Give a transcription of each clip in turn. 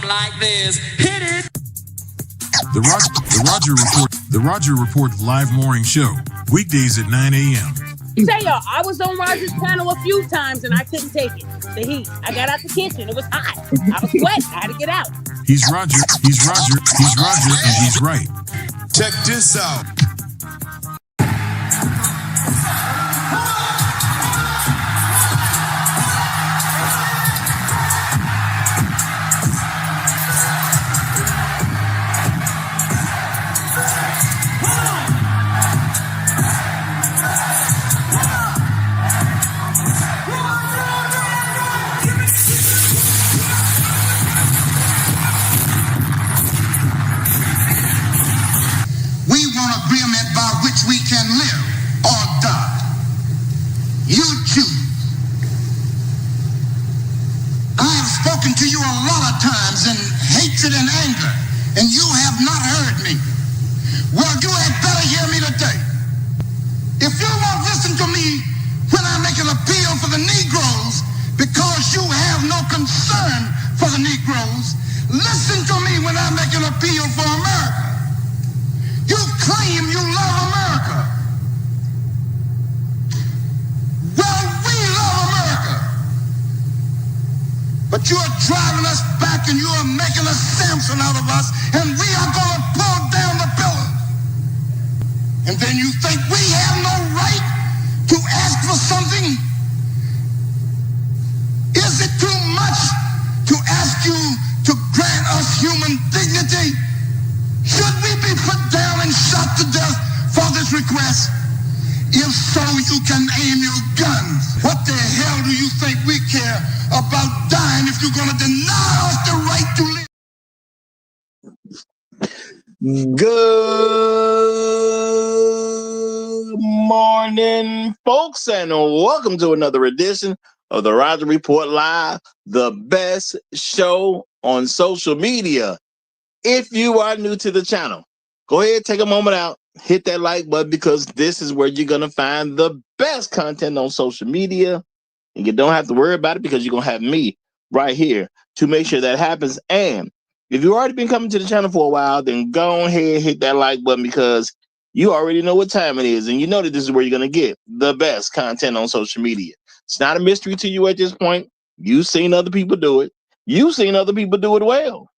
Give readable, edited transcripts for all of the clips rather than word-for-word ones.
like this. Hit it. The Roger Report live morning show, weekdays at 9 a.m. Say y'all, I was on Roger's panel a few times and I couldn't take it. The heat. I got out the kitchen. It was hot. I was sweating. I had to get out. He's Roger, and he's right. Check this out. We can live or die. You choose. I have spoken to you a lot of times in hatred and anger, and you have not heard me. Well, you had better hear me today. If you won't listen to me when I make an appeal for the Negroes because you have no concern for the Negroes, listen to me when I make an appeal for America. You claim you love America. Well, we love America. But you are driving us back and you are making a Samson out of us, and we are going to pull down the pillars. And then you think we have no right to ask for something? Is it too much to ask you to grant us human dignity? Should we be put down and shot to death for this request? If so, you can aim your guns. What the hell do you think we care about dying if you're going to deny us the right to live? Good morning, folks, and welcome to another edition of the Roger Report Live, the best show on social media. If you are new to the channel, go ahead, take a moment out, hit that like button, because this is where you're going to find the best content on social media. And you don't have to worry about it because you're going to have me right here to make sure that happens. And if you've already been coming to the channel for a while, then go ahead, hit that like button, because you already know what time it is. And you know that this is where you're going to get the best content on social media. It's not a mystery to you at this point. You've seen other people do it. You've seen other people do it well.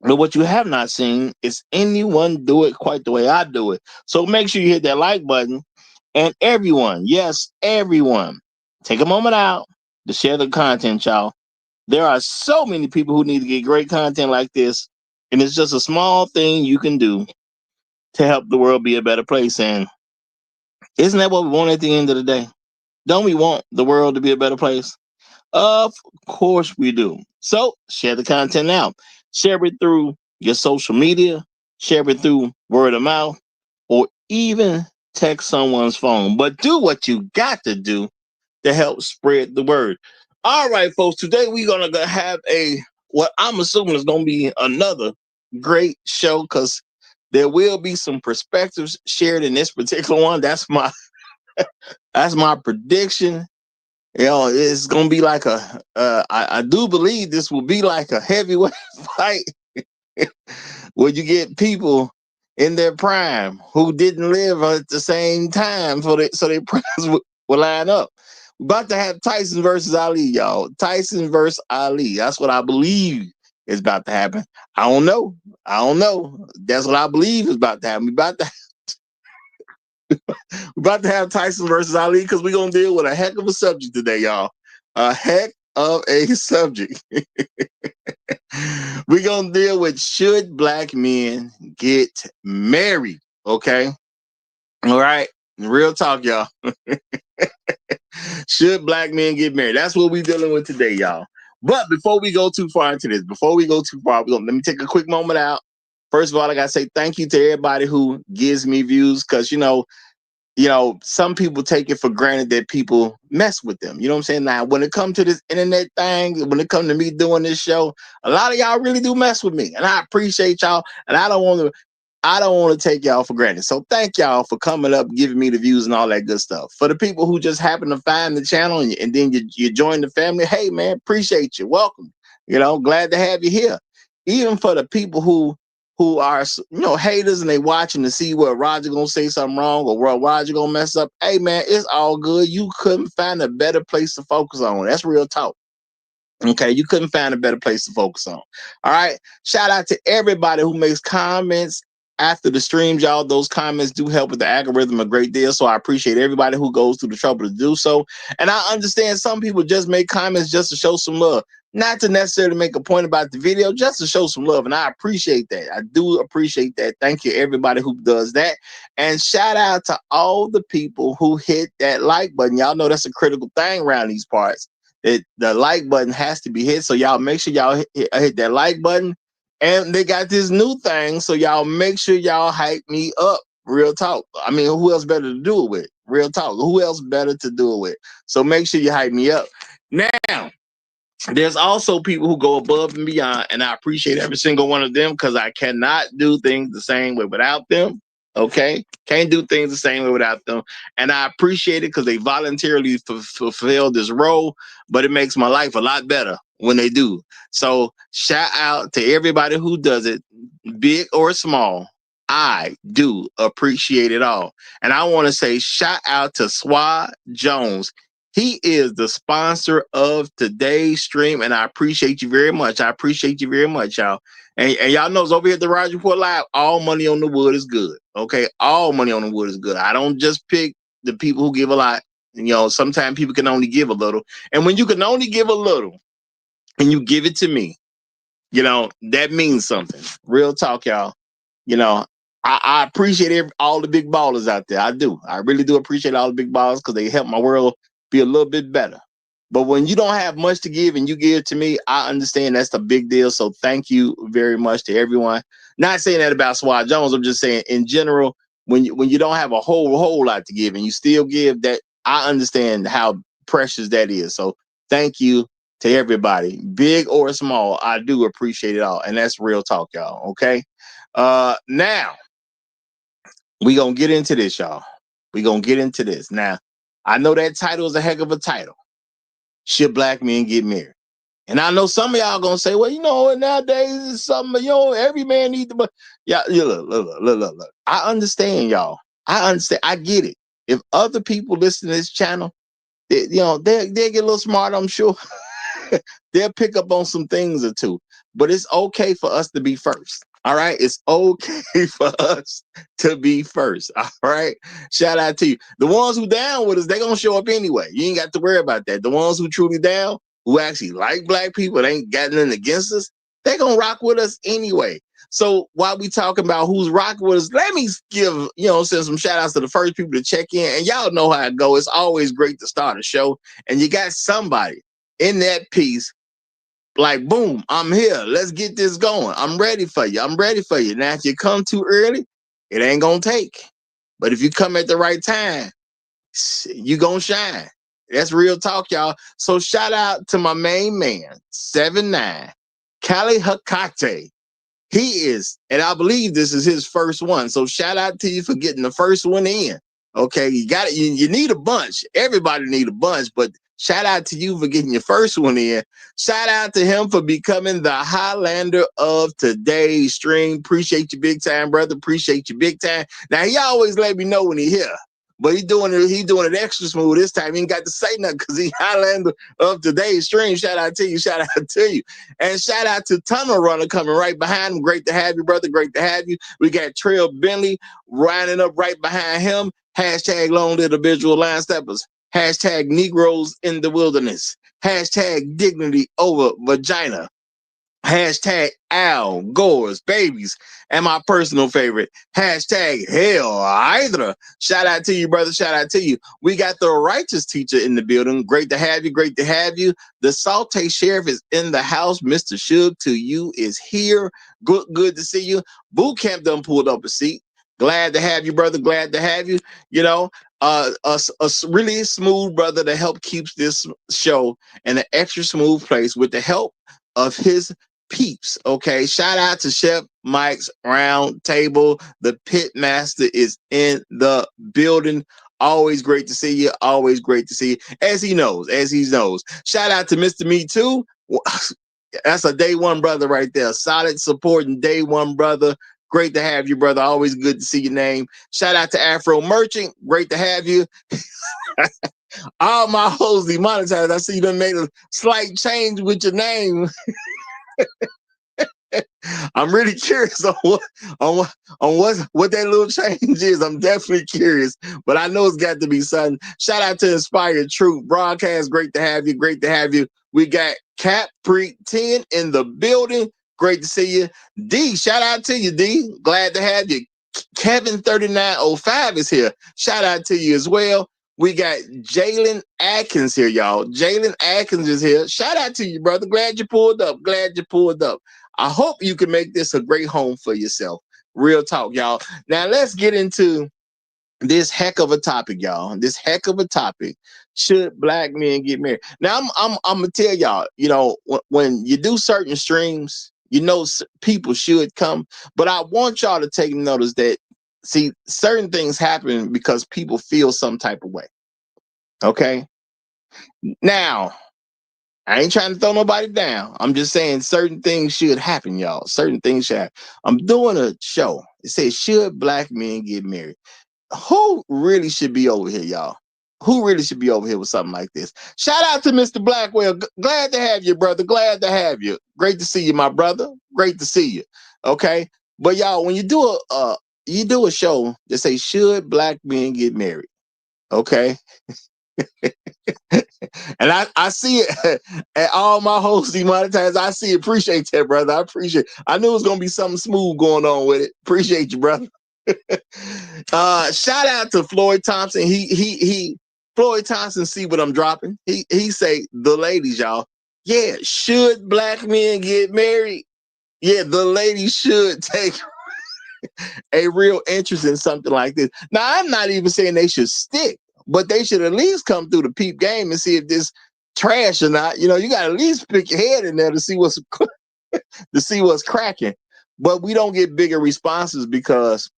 But what you have not seen is anyone do it quite the way I do it. So make sure you hit that like button. And everyone, yes, everyone, take a moment out to share the content, y'all. There are so many people who need to get great content like this. And it's just a small thing you can do to help the world be a better place. And isn't that what we want at the end of the day? Don't we want the world to be a better place? Of course we do. So share the content now. Share it through your social media, share it through word of mouth, or even text someone's phone. But do what you got to do to help spread the word. All right, folks, today we're going to have what I'm assuming is going to be another great show, because there will be some perspectives shared in this particular one. That's my prediction. You know, it's going to be like I do believe this will be like a heavyweight fight where you get people in their prime who didn't live at the same time, so their primes will line up. We're about to have Tyson versus Ali, y'all. Tyson versus Ali. That's what I believe is about to happen. I don't know. That's what I believe is about to happen. We're about to have Tyson versus Ali, because we're going to deal with a heck of a subject today, y'all. A heck of a subject. We're going to deal with, should black men get married? Okay. All right. Real talk, y'all. Should black men get married? That's what we're dealing with today, y'all. But before we go too far into this, let me take a quick moment out. First of all, I got to say thank you to everybody who gives me views, because, you know, some people take it for granted that people mess with them. You know what I'm saying? Now, when it comes to this internet thing, when it comes to me doing this show, a lot of y'all really do mess with me, and I appreciate y'all. And I don't want to take y'all for granted. So thank y'all for coming up, giving me the views and all that good stuff. For the people who just happen to find the channel and then you join the family, hey man, appreciate you. Welcome. You know, glad to have you here. even for the people who are, you know, haters and they watching to see where Roger gonna say something wrong or where Roger gonna mess up. Hey man, it's all good. You couldn't find a better place to focus on. That's real talk. Okay, you couldn't find a better place to focus on. All right. Shout out to everybody who makes comments after the streams, y'all. Those comments do help with the algorithm a great deal. So I appreciate everybody who goes through the trouble to do so. And I understand some people just make comments just to show some love, not to necessarily make a point about the video, just to show some love. And I appreciate that. I do appreciate that. Thank you, everybody who does that. And shout out to all the people who hit that like button. Y'all know that's a critical thing around these parts. The like button has to be hit, so y'all make sure y'all hit that like button. And they got this new thing, so y'all make sure y'all hype me up. Real talk. I mean, who else better to do it with? Real talk. Who else better to do it with? So make sure you hype me up. Now, there's also people who go above and beyond, and I appreciate every single one of them because I cannot do things the same way without them. Okay, can't do things the same way without them, and I appreciate it because they voluntarily fulfill this role. But it makes my life a lot better when they do. So shout out to everybody who does it, big or small. I do appreciate it all, and I want to say shout out to Swad Jones. He is the sponsor of today's stream, and I appreciate you very much. I appreciate you very much, y'all. And y'all knows over here at the Roger Report Live, all money on the wood is good. Okay, all money on the wood is good. I don't just pick the people who give a lot. You know, sometimes people can only give a little. And when you can only give a little and you give it to me, you know, that means something. Real talk, y'all. You know, I appreciate all the big ballers out there. I do. I really do appreciate all the big ballers because they help my world be a little bit better. But when you don't have much to give and you give to me, I understand that's a big deal. So thank you very much to everyone. Not saying that about Swad Jones. I'm just saying in general, when you don't have a whole lot to give and you still give, that I understand how precious that is. So thank you to everybody, big or small. I do appreciate it all. And that's real talk, y'all. Okay. Now we gonna get into this, y'all. We gonna get into this. Now, I know that title is a heck of a title. Should black men get married? And I know some of y'all gonna say, well, you know, nowadays it's something, you know, every man needs to, but yeah, look. I understand, y'all. I understand. I get it. If other people listen to this channel, they get a little smart, I'm sure. They'll pick up on some things or two. But it's okay for us to be first. All right. It's okay for us to be first. All right. Shout out to you. The ones who down with us, they're gonna show up anyway. You ain't got to worry about that. The ones who truly down, who actually like black people, they ain't got nothing against us, they're gonna rock with us anyway. So while we talking about who's rocking with us, let me give, send some shout outs to the first people to check in. And y'all know how it goes. It's always great to start a show. And you got somebody in that piece like, boom, I'm here. Let's get this going. I'm ready for you. I'm ready for you. Now, if you come too early, it ain't going to take. But if you come at the right time, you going to shine. That's real talk, y'all. So shout out to my main man, 7'9", Kali Hakate. He is, and I believe this is his first one. So shout out to you for getting the first one in. Okay, you got it. You need a bunch. Everybody need a bunch, but shout out to you for getting your first one in. Shout out to him for becoming the Highlander of today's stream. Appreciate you big time, brother. Appreciate you big time. Now he always let me know when he here. But he doing it extra smooth this time. He ain't got to say nothing because he Highlander of today's stream. Shout out to you. Shout out to you. And shout out to Tunnel Runner coming right behind him. Great to have you, brother. Great to have you. We got Trail Bentley lining up right behind him. Hashtag Lone Little Visual Line Steppers. Hashtag Negroes in the Wilderness. Hashtag Dignity Over Vagina. Hashtag Al Gore's Babies. And my personal favorite, hashtag Hell Hydra. Shout out to you, brother. Shout out to you. We got the Righteous Teacher in the building. Great to have you. Great to have you. The Saute Sheriff is in the house. Mr. Suge to you is here. Good to see you. Boot Camp done pulled up a seat. Glad to have you, brother. Glad to have you. A really smooth brother to help keeps this show in an extra smooth place with the help of his peeps. Okay, shout out to Chef Mike's Round Table. The Pit Master is in the building. Always great to see you. Always great to see you. As he knows. Shout out to Mr. Me Too. That's a day one brother right there. Solid supporting day one brother. Great to have you, brother. Always good to see your name. Shout out to Afro Merchant. Great to have you. All my hoes demonetized. I see you done made a slight change with your name. I'm really curious on what that little change is. I'm definitely curious, but I know it's got to be something. Shout out to Inspired Truth Broadcast. Great to have you. Great to have you. We got Cap Pre 10 in the building. Great to see you. D, shout out to you, D. Glad to have you. Kevin 3905 is here. Shout out to you as well. We got Jalen Atkins here, y'all. Jalen Atkins is here. Shout out to you, brother. Glad you pulled up. Glad you pulled up. I hope you can make this a great home for yourself. Real talk, y'all. Now let's get into this heck of a topic, y'all. This heck of a topic. Should black men get married? Now I'm gonna tell y'all. You know, when you do certain streams, you know people should come, but I want y'all to take notice that see certain things happen because people feel some type of way. Okay. Now I ain't trying to throw nobody down. I'm just saying certain things should happen, y'all. Certain things should happen. I'm doing a show. It says, should black men get married? Who really should be over here, y'all? Who really should be over here with something like this? Shout out to Mr. Blackwell. Glad to have you, brother. Glad to have you. Great to see you, my brother. Great to see you. Okay. But y'all, when you do a show that say, should black men get married? Okay. And I see it at all my hosts demonetized. I see it. Appreciate that, brother. I appreciate it. I knew it was gonna be something smooth going on with it. Appreciate you, brother. Shout out to Floyd Thompson. He Floyd Thompson see what I'm dropping. He say the ladies, y'all. Yeah, should black men get married? Yeah, the ladies should take a real interest in something like this. Now, I'm not even saying they should stick, but they should at least come through the peep game and see if this trash or not. You know, you got to at least pick your head in there to see what's cracking. But we don't get bigger responses because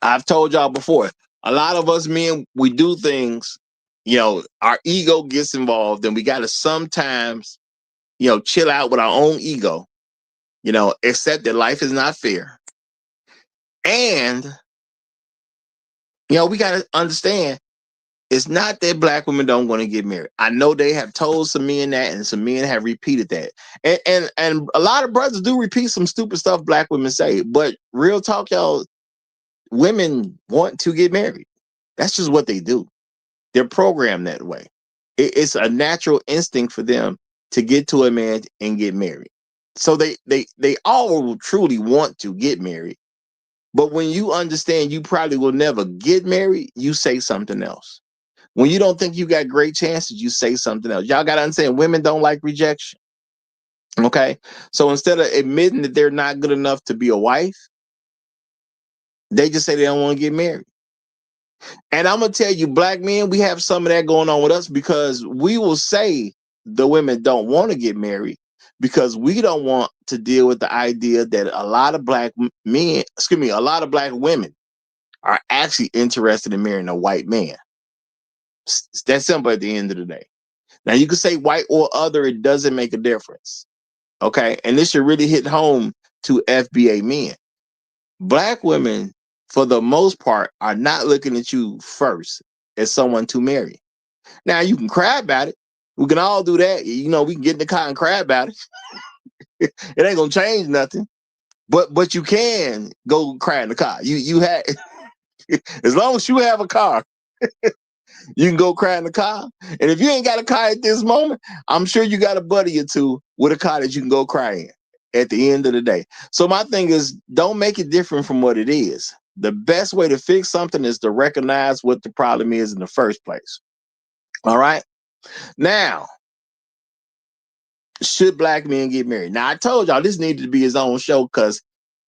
I've told y'all before, a lot of us men, we do things, you know, our ego gets involved and we got to sometimes, you know, chill out with our own ego, you know, accept that life is not fair. And, you know, we got to understand it's not that black women don't want to get married. I know they have told some men that and some men have repeated that. And a lot of brothers do repeat some stupid stuff black women say. But real talk, y'all, women want to get married. That's just what they do. They're programmed that way. It's a natural instinct for them to get to a man and get married. So they all truly want to get married. But when you understand you probably will never get married, you say something else. When you don't think you got great chances, you say something else. Y'all got to understand women don't like rejection. Okay. So instead of admitting that they're not good enough to be a wife, they just say they don't want to get married. And I'm going to tell you, black men, we have some of that going on with us because we will say the women don't want to get married because we don't want to deal with the idea that a lot of black men, a lot of black women are actually interested in marrying a white man. It's that simple at the end of the day. Now, you can say white or other, it doesn't make a difference. Okay. And this should really hit home to FBA men. Black women, for the most part, are not looking at you first as someone to marry. Now, you can cry about it. We can all do that. You know, we can get in the car and cry about it. It ain't gonna change nothing. But you can go cry in the car. You have as long as you have a car, you can go cry in the car. And if you ain't got a car at this moment, I'm sure you got a buddy or two with a car that you can go cry in at the end of the day. So my thing is, don't make it different from what it is. The best way to fix something is to recognize what the problem is in the first place. All right. Now, should black men get married? Now, I told y'all this needed to be his own show because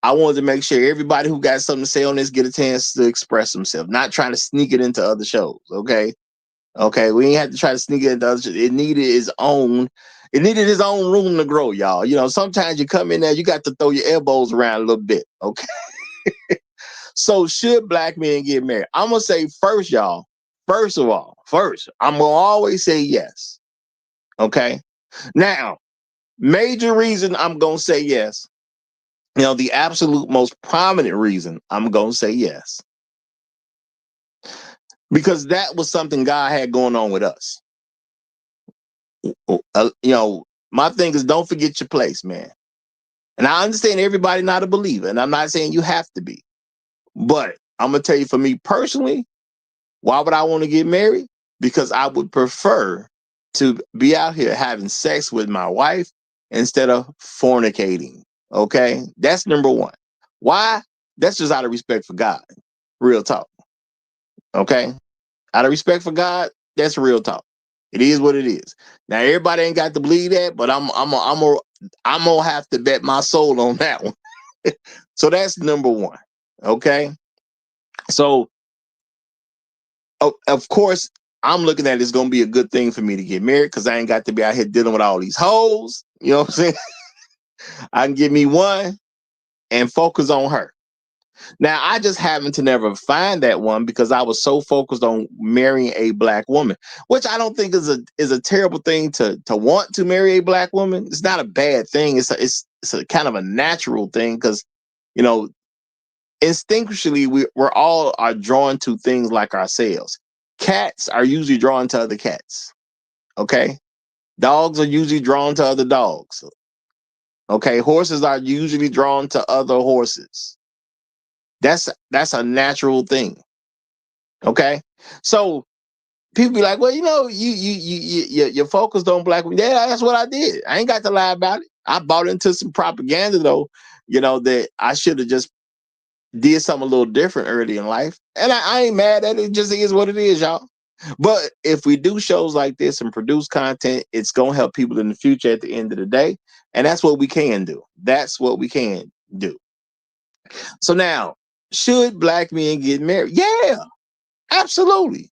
I wanted to make sure everybody who got something to say on this get a chance to express themselves, not trying to sneak it into other shows. Okay. Okay. We ain't have to try to sneak it into other shows. It needed his own room to grow, y'all. You know, sometimes you come in there, you got to throw your elbows around a little bit. Okay. So should black men get married? I'm going to say first, y'all, first, I'm going to always say yes. Okay. Now, Major reason I'm going to say yes. The absolute most prominent reason I'm going to say yes. Because that was something God had going on with us. My thing is, don't forget your place, man. And I understand everybody not a believer, and I'm not saying you have to be. But I'm going to tell you, for me personally, why would I want to get married? Because I would prefer to be out here having sex with my wife instead of fornicating. Okay? That's number one. Why? That's just out of respect for God. Real talk. Okay? Out of respect for God, that's real talk. It is what it is. Now everybody ain't got to believe that, but I'm gonna have to bet my soul on that one. So that's number one. Okay. So of course I'm looking at it's gonna be a good thing for me to get married because I ain't got to be out here dealing with all these hoes. You know what I'm saying? I can get me one and focus on her. Now, I just happened to never find that one because I was so focused on marrying a black woman, which I don't think is a terrible thing to want to marry a black woman. It's not a bad thing. It's a kind of a natural thing because, instinctually we're all are drawn to things like ourselves. Cats are usually drawn to other cats. Okay, dogs are usually drawn to other dogs. Okay, horses are usually drawn to other horses. That's a natural thing. Okay, so people be like, well, you're focused on black women. Yeah, that's what I did. I ain't got to lie about it. I bought into some propaganda though, that I should have just did something a little different early in life. And I ain't mad at it. It just is what it is, y'all. But if we do shows like this and produce content, it's gonna help people in the future at the end of the day. And that's what we can do. That's what we can do. So now, should black men get married? Yeah, absolutely.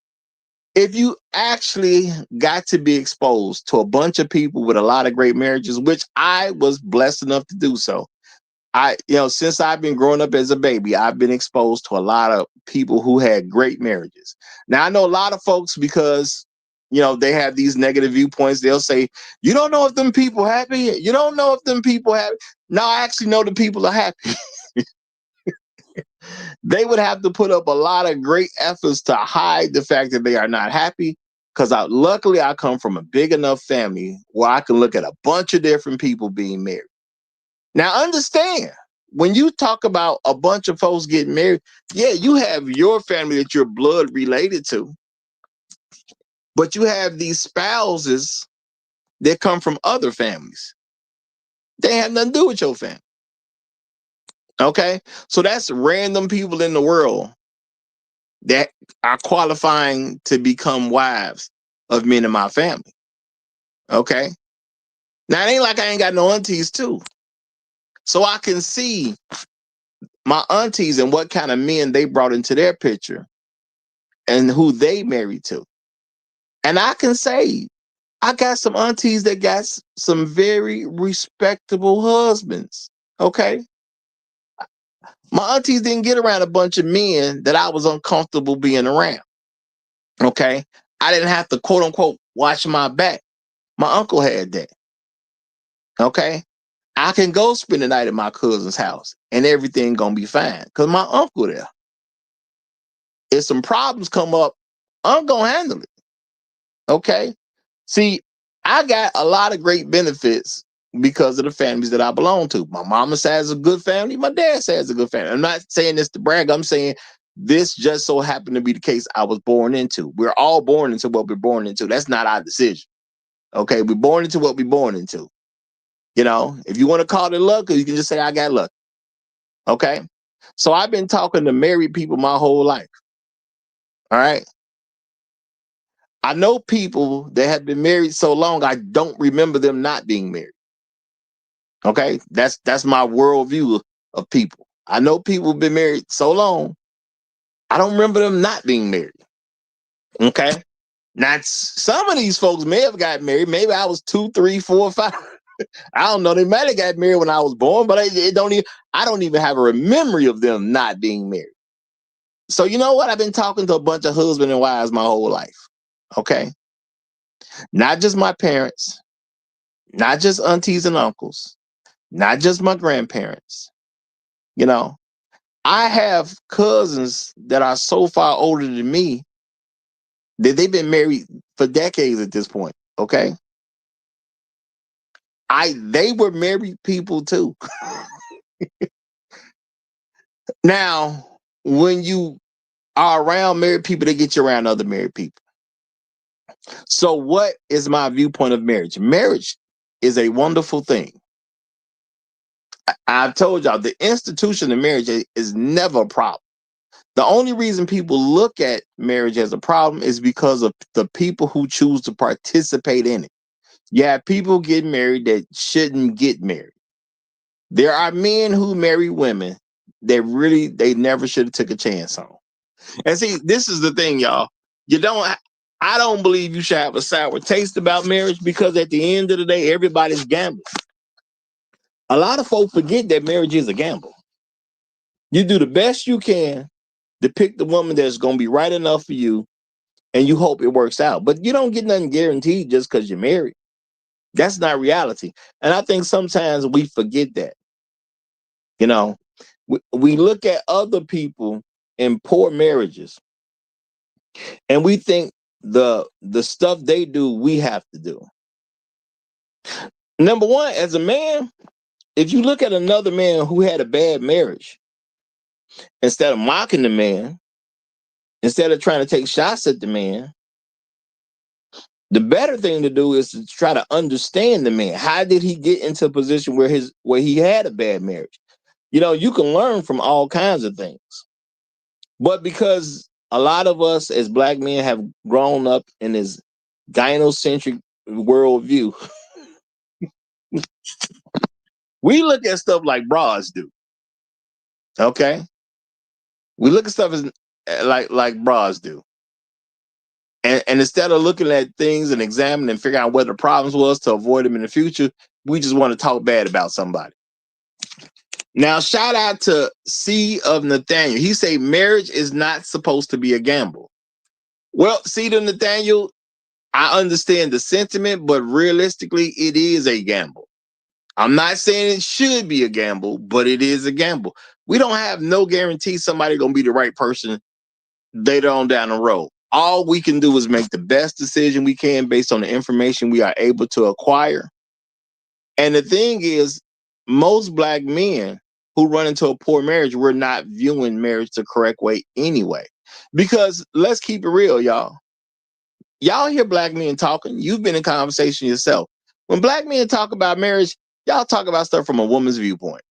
If you actually got to be exposed to a bunch of people with a lot of great marriages, which I was blessed enough to do so. Since I've been growing up as a baby, I've been exposed to a lot of people who had great marriages. Now, I know a lot of folks because, they have these negative viewpoints. They'll say, you don't know if them people happy. You don't know if them people happy. No, I actually know the people are happy. They would have to put up a lot of great efforts to hide the fact that they are not happy. Because luckily, I come from a big enough family where I can look at a bunch of different people being married. Now, understand, when you talk about a bunch of folks getting married, yeah, you have your family that you're blood related to, but you have these spouses that come from other families. They have nothing to do with your family. Okay? So that's random people in the world that are qualifying to become wives of men in my family. Okay? Now, it ain't like I ain't got no aunties too. So I can see my aunties and what kind of men they brought into their picture and who they married to. And I can say, I got some aunties that got some very respectable husbands. Okay? My aunties didn't get around a bunch of men that I was uncomfortable being around. Okay? I didn't have to, quote unquote, watch my back. My uncle had that. Okay? I can go spend the night at my cousin's house and everything gonna be fine because my uncle there. If some problems come up, I'm gonna handle it. Okay? See, I got a lot of great benefits because of the families that I belong to. My mama says a good family. My dad says a good family. I'm not saying this to brag. I'm saying this just so happened to be the case I was born into. We're all born into what we're born into. That's not our decision. Okay? We're born into what we're born into. If you want to call it luck, you can just say I got luck. Okay? So I've been talking to married people my whole life. All right? I know people that have been married so long, I don't remember them not being married. Okay, that's my worldview of people. I know people have been married so long, I don't remember them not being married. Okay, now some of these folks may have got married. Maybe I was 2, 3, 4, 5. I don't know. They might have got married when I was born, but I don't even have a memory of them not being married. So you know what? I've been talking to a bunch of husband and wives my whole life. Okay, not just my parents, not just aunties and uncles, not just my grandparents. You know, I have cousins that are so far older than me that they've been married for decades at this point. Okay. They were married people too. Now, when you are around married people, they get you around other married people. So, what is my viewpoint of marriage? Marriage is a wonderful thing. I've told y'all the institution of marriage is never a problem. The only reason people look at marriage as a problem is because of the people who choose to participate in it. You have people get married that shouldn't get married. There are men who marry women that really they never should have took a chance on. And see, this is the thing, y'all. I don't believe you should have a sour taste about marriage because at the end of the day, everybody's gambling. A lot of folks forget that marriage is a gamble. You do the best you can to pick the woman that's going to be right enough for you, and you hope it works out. But you don't get nothing guaranteed just because you're married. That's not reality. And I think sometimes we forget that. You know, we look at other people in poor marriages and we think the stuff they do, we have to do. Number one, as a man, if you look at another man who had a bad marriage, instead of mocking the man, instead of trying to take shots at the man, the better thing to do is to try to understand the man. How did he get into a position where he had a bad marriage? You know, you can learn from all kinds of things. But because a lot of us as black men have grown up in this gynocentric worldview, we look at stuff like bras do. Okay? We look at stuff as like bras do. And instead of looking at things and examining and figuring out what the problems was to avoid them in the future, we just want to talk bad about somebody. Now, shout out to C of Nathaniel. He say marriage is not supposed to be a gamble. Well, C of Nathaniel, I understand the sentiment, but realistically, it is a gamble. I'm not saying it should be a gamble, but it is a gamble. We don't have no guarantee somebody's going to be the right person later on down the road. All we can do is make the best decision we can based on the information we are able to acquire. And the thing is, most black men who run into a poor marriage, we're not viewing marriage the correct way anyway. Because let's keep it real, y'all. Y'all hear black men talking. You've been in conversation yourself. When black men talk about marriage, y'all talk about stuff from a woman's viewpoint.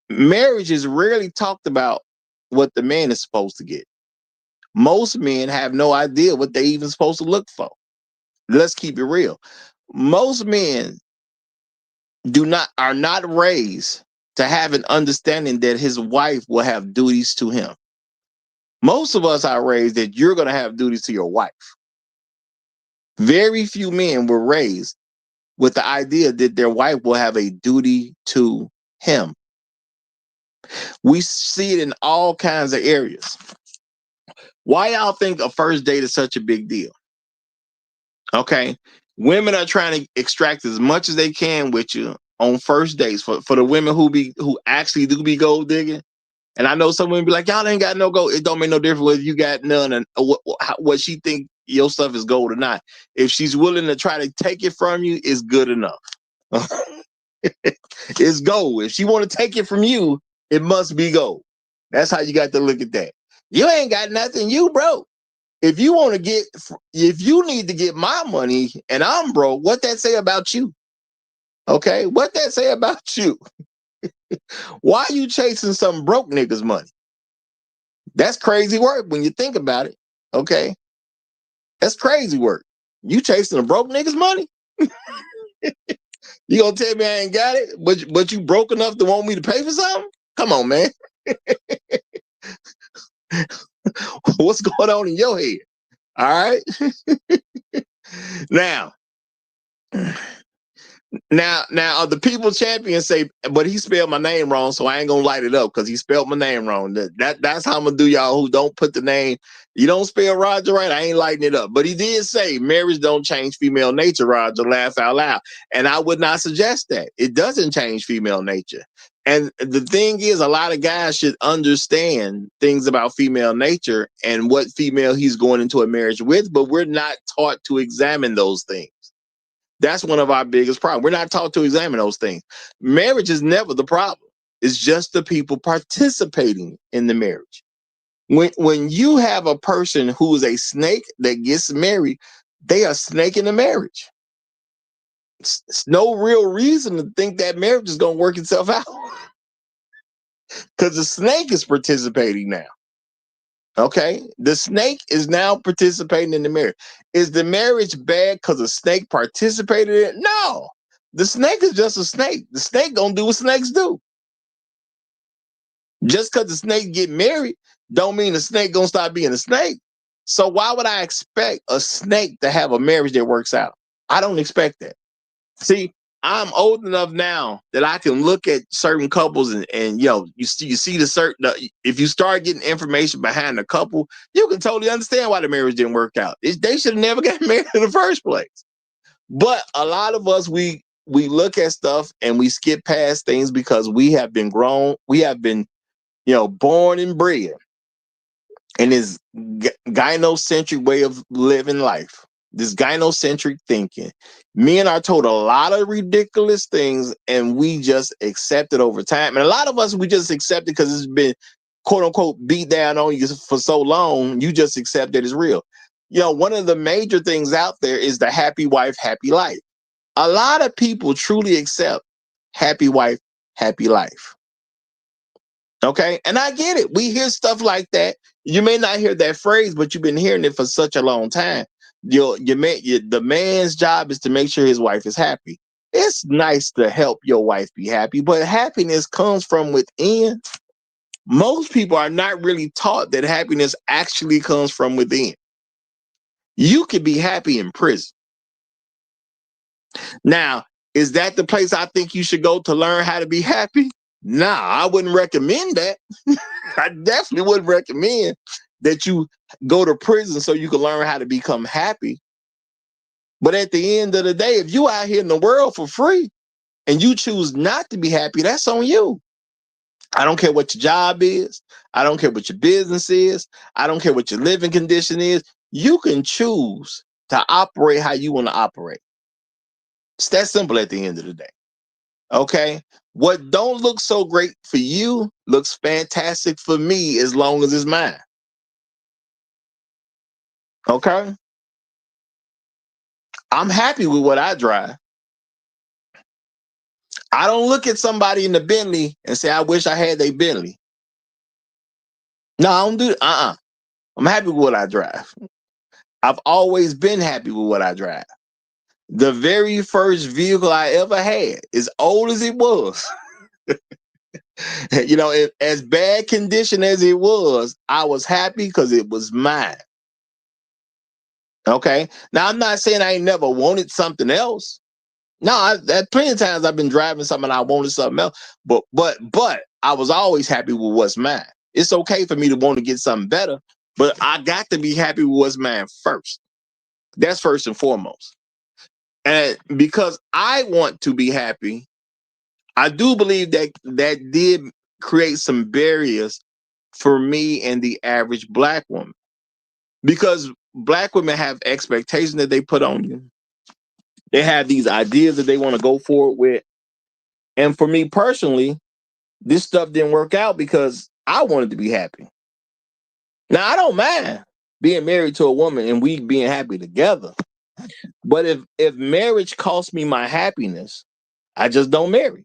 Marriage is rarely talked about what the man is supposed to get. Most men have no idea what they even supposed to look for. Let's keep it real. Most men are not raised to have an understanding that his wife will have duties to him. Most of us are raised that you're going to have duties to your wife. Very few men were raised with the idea that their wife will have a duty to him. We see it in all kinds of areas. Why y'all think a first date is such a big deal? Okay. Women are trying to extract as much as they can with you on first dates for the women who actually do be gold digging. And I know some women be like, y'all ain't got no gold. It don't make no difference whether you got none and what she think your stuff is gold or not. If she's willing to try to take it from you, it's good enough. It's gold. If she want to take it from you, it must be gold. That's how you got to look at that. You ain't got nothing. You broke. If you need to get my money and I'm broke, what that say about you? Okay, what that say about you? Why are you chasing some broke niggas' money? That's crazy work when you think about it. Okay, that's crazy work. You chasing a broke nigga's money? You gonna tell me I ain't got it, but you broke enough to want me to pay for something? Come on, man. What's going on in your head? All right. Now, Now, the people champions say, but he spelled my name wrong, so I ain't gonna light it up because he spelled my name wrong. That's how I'm gonna do y'all who don't put the name. You don't spell Roger right, I ain't lighting it up. But he did say marriage don't change female nature, Roger. Laugh out loud. And I would not suggest that. It doesn't change female nature. And the thing is, a lot of guys should understand things about female nature and what female he's going into a marriage with, but we're not taught to examine those things. That's one of our biggest problems. We're not taught to examine those things. Marriage is never the problem. It's just the people participating in the marriage. When you have a person who is a snake that gets married, they are snaking the marriage. It's no real reason to think that marriage is going to work itself out because the snake is participating now. Okay, the snake is now participating in the marriage. Is the marriage bad because a snake participated in it? No, the snake is just a snake. The snake gonna do what snakes do. Just because the snake get married, don't mean the snake gonna stop being a snake. So why would I expect a snake to have a marriage that works out? I don't expect that. See, I'm old enough now that I can look at certain couples and you see if you start getting information behind the couple, you can totally understand why the marriage didn't work out. They should have never got married in the first place. But a lot of us, we look at stuff and we skip past things because we have been grown, we have been, born and bred in this gynocentric way of living life. This gynocentric thinking. Men are told a lot of ridiculous things and we just accept it over time. And a lot of us, we just accept it because it's been quote unquote beat down on you for so long, you just accept that it's real. One of the major things out there is the happy wife, happy life. A lot of people truly accept happy wife, happy life. Okay, and I get it. We hear stuff like that. You may not hear that phrase, but you've been hearing it for such a long time. The man's job is to make sure his wife is happy. It's nice to help your wife be happy, but happiness comes from within. Most people are not really taught that happiness actually comes from within. You could be happy in prison. Now, is that the place I think you should go to learn how to be happy? Nah, I wouldn't recommend that. I definitely wouldn't recommend that you go to prison so you can learn how to become happy. But at the end of the day, if you out here in the world for free and you choose not to be happy, that's on you. I don't care what your job is. I don't care what your business is. I don't care what your living condition is. You can choose to operate how you want to operate. It's that simple at the end of the day. Okay? What don't look so great for you looks fantastic for me as long as it's mine. Okay? I'm happy with what I drive. I don't look at somebody in the Bentley and say, I wish I had a Bentley. No, I don't do that. I'm happy with what I drive. I've always been happy with what I drive. The very first vehicle I ever had, as old as it was, as bad condition as it was, I was happy because it was mine. Okay. Now, I'm not saying I ain't never wanted something else. No, at plenty of times I've been driving something and I wanted something else, but I was always happy with what's mine. It's okay for me to want to get something better, but I got to be happy with what's mine first. That's first and foremost. And because I want to be happy, I do believe that did create some barriers for me and the average Black woman, because Black women have expectations that they put on you. They have these ideas that they want to go forward with. And for me personally, this stuff didn't work out because I wanted to be happy. Now, I don't mind being married to a woman and we being happy together. But if marriage costs me my happiness, I just don't marry.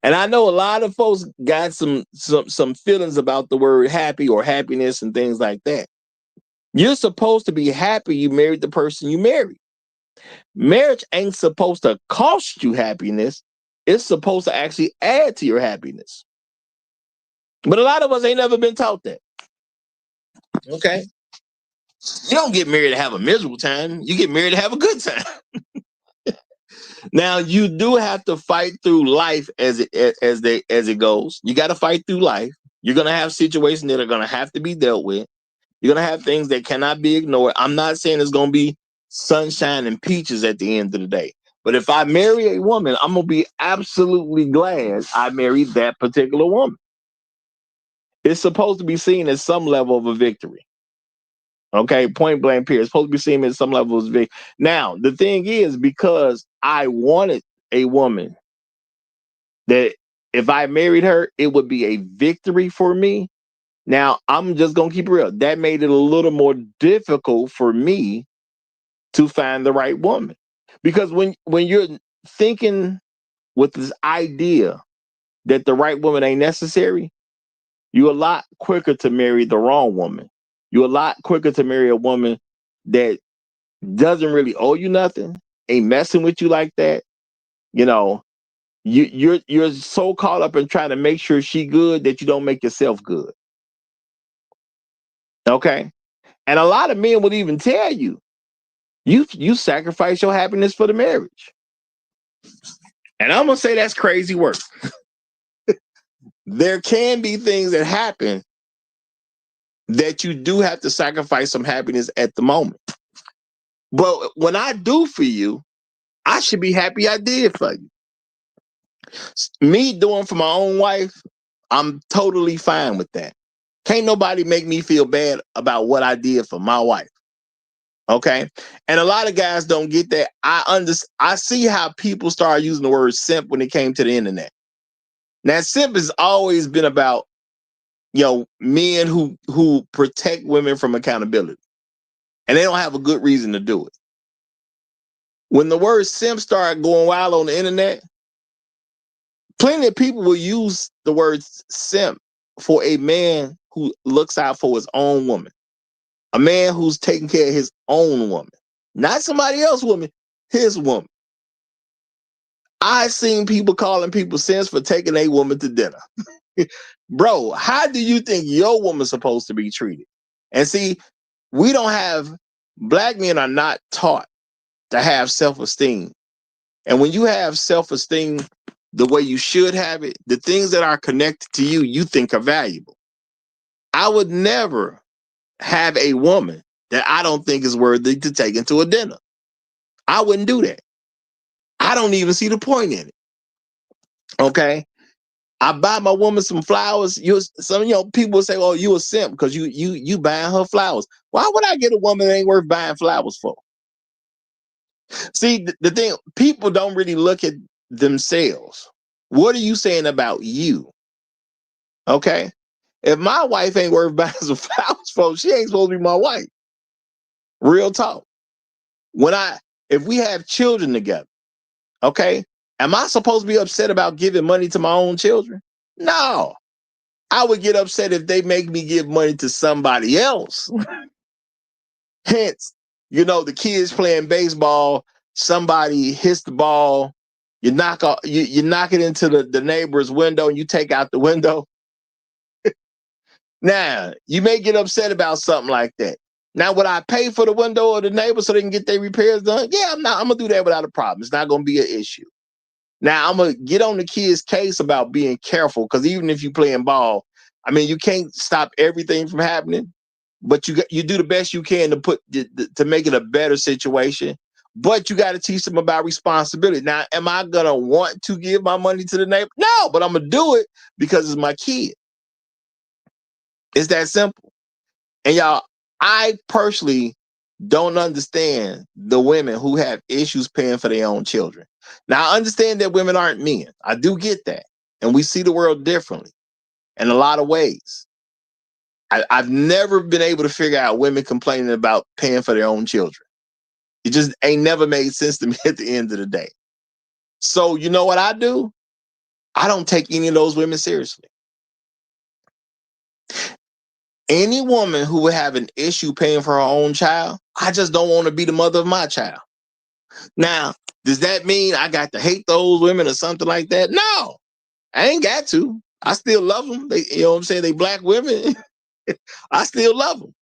And I know a lot of folks got some feelings about the word happy or happiness and things like that. You're supposed to be happy you married the person you married. Marriage ain't supposed to cost you happiness. It's supposed to actually add to your happiness. But a lot of us ain't never been taught that. Okay? You don't get married to have a miserable time. You get married to have a good time. Now you do have to fight through life as it goes. You got to fight through life. You're gonna have situations that are gonna have to be dealt with. You're gonna have things that cannot be ignored. I'm not saying it's gonna be sunshine and peaches at the end of the day. But if I marry a woman, I'm gonna be absolutely glad I married that particular woman. It's supposed to be seen as some level of a victory. Okay, point blank period. It's supposed to be seen as some level of victory. Now, the thing is, because I wanted a woman that if I married her, it would be a victory for me. Now, I'm just gonna keep it real. That made it a little more difficult for me to find the right woman. Because when you're thinking with this idea that the right woman ain't necessary, you're a lot quicker to marry the wrong woman. You're a lot quicker to marry a woman that doesn't really owe you nothing, ain't messing with you like that. You know, you're so caught up in trying to make sure she good that you don't make yourself good. Okay. And a lot of men would even tell you, you sacrifice your happiness for the marriage. And I'm gonna say that's crazy work. There can be things that happen that you do have to sacrifice some happiness at the moment. But when I do for you, I should be happy I did for you. Me doing for my own wife, I'm totally fine with that. Can't nobody make me feel bad about what I did for my wife. Okay. And a lot of guys don't get that. I see how people start using the word simp when it came to the internet. Now, simp has always been about, men who protect women from accountability. And they don't have a good reason to do it. When the word simp started going wild on the internet, plenty of people will use the word simp for a man who looks out for his own woman. A man who's taking care of his own woman. Not somebody else's woman, his woman. I've seen people calling people simps for taking a woman to dinner. Bro, how do you think your woman's supposed to be treated? And see, black men are not taught to have self-esteem. And when you have self-esteem the way you should have it, the things that are connected to you, you think are valuable. I would never have a woman that I don't think is worthy to take into a dinner. I wouldn't do that. I don't even see the point in it. Okay. I buy my woman some flowers. People say, "Oh, you a simp because you buying her flowers." Why would I get a woman that ain't worth buying flowers for? See, the thing, people don't really look at themselves. What are you saying about you? Okay. If my wife ain't worth buying some flowers for, she ain't supposed to be my wife. Real talk. If we have children together, okay, am I supposed to be upset about giving money to my own children? No. I would get upset if they make me give money to somebody else. Hence, the kids playing baseball, somebody hits the ball, you knock it into the neighbor's window and you take out the window. Now, you may get upset about something like that. Now, would I pay for the window of the neighbor so they can get their repairs done? Yeah, I'm gonna do that without a problem. It's not gonna be an issue. Now, I'm gonna get on the kid's case about being careful, because even if you're playing ball, I mean, you can't stop everything from happening, but you do the best you can to make it a better situation. But you got to teach them about responsibility. Now, am I gonna want to give my money to the neighbor? No, but I'm gonna do it because it's my kid. It's that simple. And y'all, I personally don't understand the women who have issues paying for their own children. Now, I understand that women aren't men. I do get that. And we see the world differently in a lot of ways. I've never been able to figure out women complaining about paying for their own children. It just ain't never made sense to me at the end of the day. So you know what I do? I don't take any of those women seriously. Any woman who would have an issue paying for her own child, I just don't want to be the mother of my child. Now, does that mean I got to hate those women or something like that? No, I ain't got to. I still love them. You know what I'm saying? They black women. I still love them.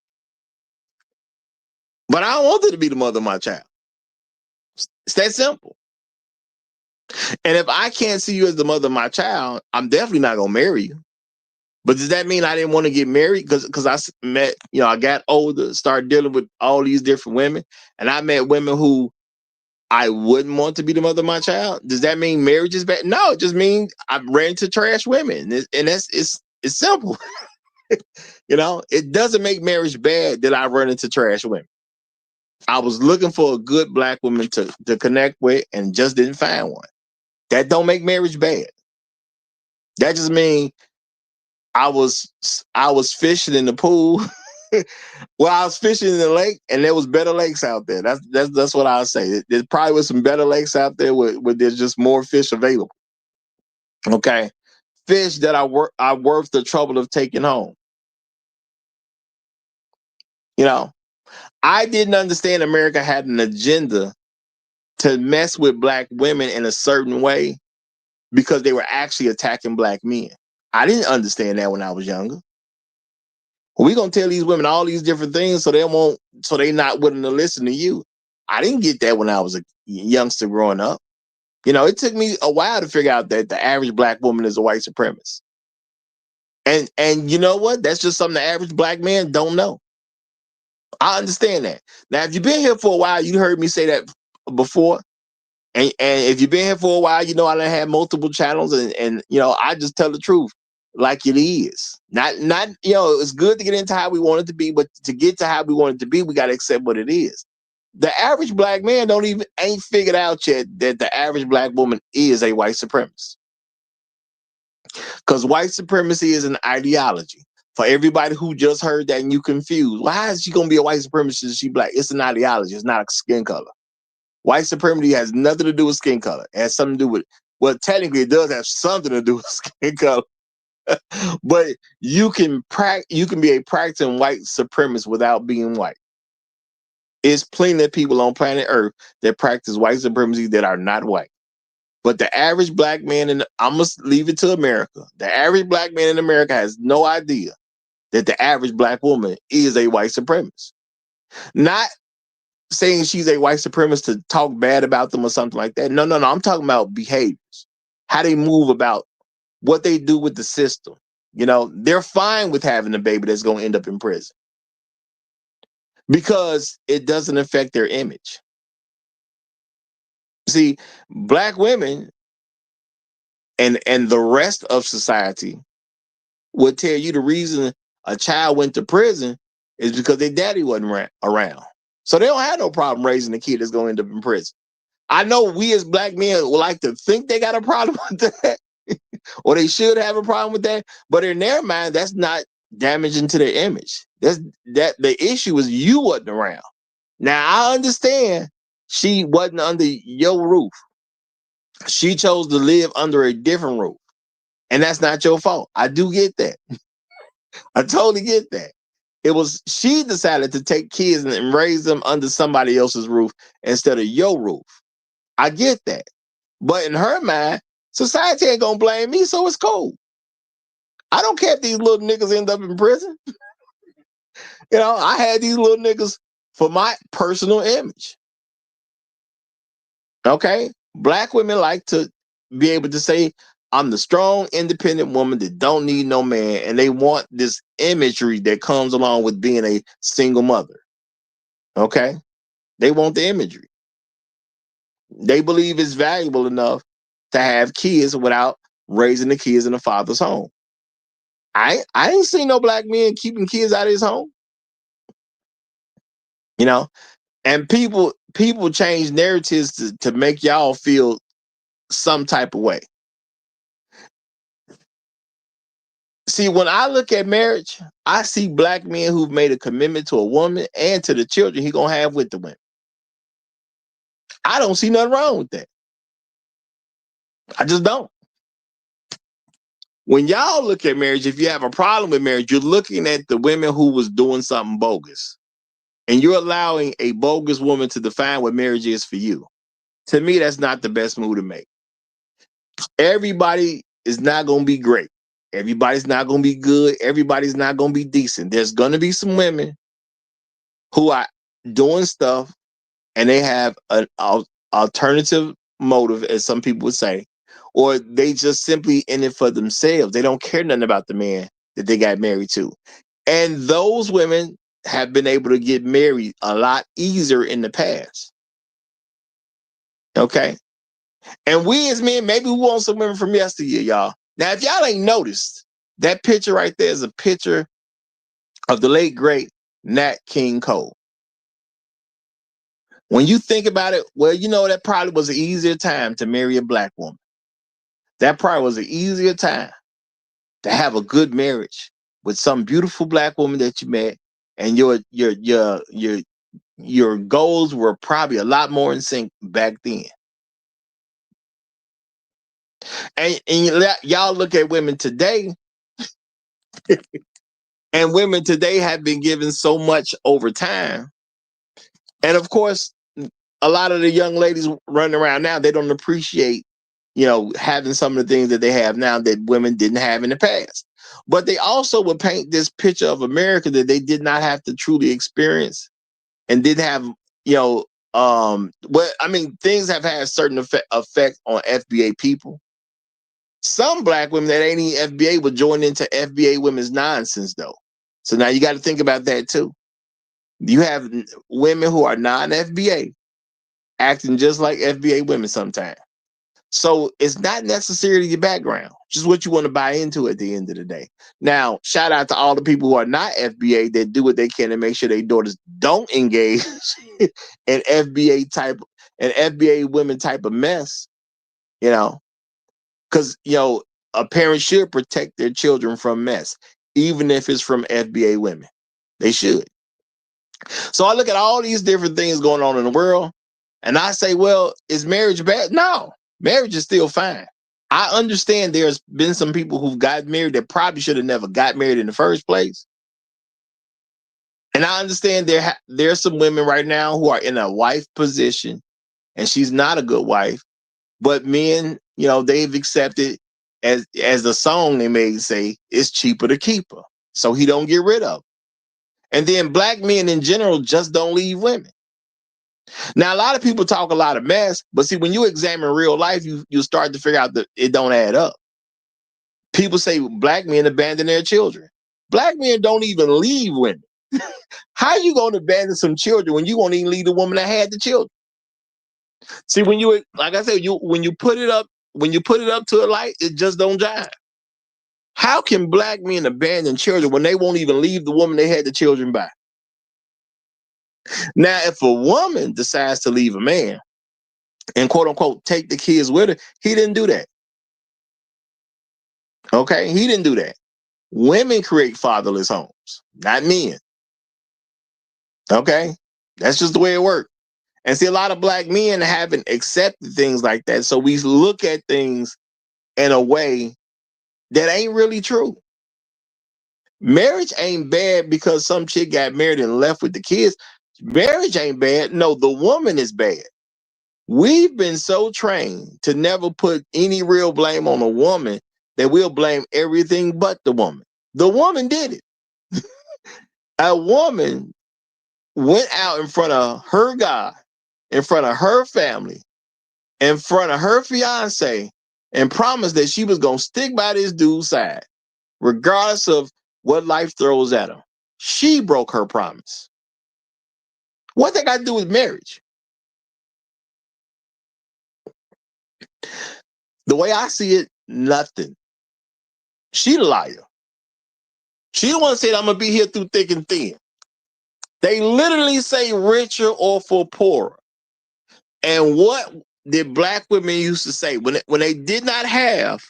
But I don't want her to be the mother of my child. It's that simple. And if I can't see you as the mother of my child, I'm definitely not gonna marry you. But does that mean I didn't want to get married? Because I met, I got older, started dealing with all these different women, and I met women who I wouldn't want to be the mother of my child. Does that mean marriage is bad? No, it just means I ran into trash women, and it's simple. It doesn't make marriage bad that I run into trash women. I was looking for a good black woman to connect with and just didn't find one. That don't make marriage bad. That just means I was fishing in the pool. Well, I was fishing in the lake, and there was better lakes out there. That's what I'll say. There probably was some better lakes out there where there's just more fish available. Okay, fish that are worth the trouble of taking home. I didn't understand America had an agenda to mess with black women in a certain way because they were actually attacking black men. I didn't understand that when I was younger. We're gonna tell these women all these different things so they're not willing to listen to you. I didn't get that when I was a youngster growing up. It took me a while to figure out that the average black woman is a white supremacist. And you know what? That's just something the average black man don't know. I understand that. Now, if you've been here for a while, you heard me say that before. And if you've been here for a while, I done had multiple channels, and I just tell the truth like it is. Not it's good to get into how we want it to be, but to get to how we want it to be, we got to accept what it is. The average black man ain't figured out yet that the average black woman is a white supremacist. Because white supremacy is an ideology. For everybody who just heard that and you confused, well, how is she going to be a white supremacist if she black? It's an ideology. It's not a skin color. White supremacy has nothing to do with skin color. It has something to do with, well, technically it does have something to do with skin color. But you can be a practicing white supremacist without being white. It's plenty of people on planet Earth that practice white supremacy that are not white. But the average black man, I must leave it to America. The average black man in America has no idea that the average black woman is a white supremacist. Not saying she's a white supremacist to talk bad about them or something like that. No. I'm talking about behaviors, how they move about, what they do with the system. They're fine with having a baby that's going to end up in prison because it doesn't affect their image. See, black women and the rest of society would tell you the reason a child went to prison is because their daddy wasn't around. So they don't have no problem raising a kid that's going to end up in prison. I know we as black men would like to think they got a problem with that, or they should have a problem with that. But in their mind, that's not damaging to their image. That the issue is you wasn't around. Now I understand she wasn't under your roof. She chose to live under a different roof. And that's not your fault. I do get that. I totally get that. It was she decided to take kids and raise them under somebody else's roof instead of your roof. I get that. But in her mind, society ain't gonna blame me, so it's cool. I don't care if these little niggas end up in prison. I had these little niggas for my personal image. Okay? Black women like to be able to say, I'm the strong, independent woman that don't need no man. And they want this imagery that comes along with being a single mother. Okay? They want the imagery. They believe it's valuable enough to have kids without raising the kids in the father's home. I ain't seen no black men keeping kids out of his home. And people change narratives to make y'all feel some type of way. See, when I look at marriage, I see black men who've made a commitment to a woman and to the children he gonna have with the women. I don't see nothing wrong with that. I just don't. When y'all look at marriage, if you have a problem with marriage, you're looking at the women who was doing something bogus. And you're allowing a bogus woman to define what marriage is for you. To me, that's not the best move to make. Everybody is not going to be great. Everybody's not going to be good. Everybody's not going to be decent. There's going to be some women who are doing stuff and they have an alternative motive, as some people would say, or they just simply in it for themselves. They don't care nothing about the man that they got married to. And those women have been able to get married a lot easier in the past. Okay. And we as men, maybe we want some women from yesteryear, y'all. Now, if y'all ain't noticed, that picture right there is a picture of the late, great Nat King Cole. When you think about it, well, you know, that probably was an easier time to marry a black woman. That probably was an easier time to have a good marriage with some beautiful black woman that you met, and your goals were probably a lot more in sync back then. And y'all look at women today, and women today have been given so much over time. And of course, a lot of the young ladies running around now, they don't appreciate, you know, having some of the things that they have now that women didn't have in the past. But they also would paint this picture of America that they did not have to truly experience and didn't have, you know, things have had a certain effect on FBA people. Some black women that ain't even FBA would join into FBA women's nonsense, though. So now you got to think about that, too. You have women who are non-FBA acting just like FBA women sometimes. So it's not necessarily your background, just what you want to buy into at the end of the day. Now, shout out to all the people who are not FBA that do what they can to make sure their daughters don't engage in FBA women type of mess, you know, because, you know, a parent should protect their children from mess, even if it's from FBA women. They should. So I look at all these different things going on in the world, and I say, well, is marriage bad? No, marriage is still fine. I understand there's been some people who've got married that probably should have never got married in the first place. And I understand there's some women right now who are in a wife position, and she's not a good wife, but men, you know, they've accepted as the song they may say, it's cheaper to keep her, so he don't get rid of her. And then black men in general just don't leave women. Now, a lot of people talk a lot of mess, but see, when you examine real life, you start to figure out that it don't add up. People say black men abandon their children. Black men don't even leave women. How you going to abandon some children when you won't even leave the woman that had the children? See, when you, like I said, when you put it up to a light, it just don't jive. How can black men abandon children when they won't even leave the woman they had the children by? Now, if a woman decides to leave a man and quote unquote take the kids with her, he didn't do that. Okay, he didn't do that. Women create fatherless homes, not men. Okay, that's just the way it works. And see, a lot of black men haven't accepted things like that. So we look at things in a way that ain't really true. Marriage ain't bad because some chick got married and left with the kids. Marriage ain't bad. No, the woman is bad. We've been so trained to never put any real blame on a woman that we'll blame everything but the woman. The woman did it. A woman went out in front of her God, in front of her family, in front of her fiance, and promised that she was going to stick by this dude's side, regardless of what life throws at him. She broke her promise. What that got to do with marriage? The way I see it, nothing. She the liar. She the one that said, I'm going to be here through thick and thin. They literally say richer or for poorer. And what did black women used to say when they did not have,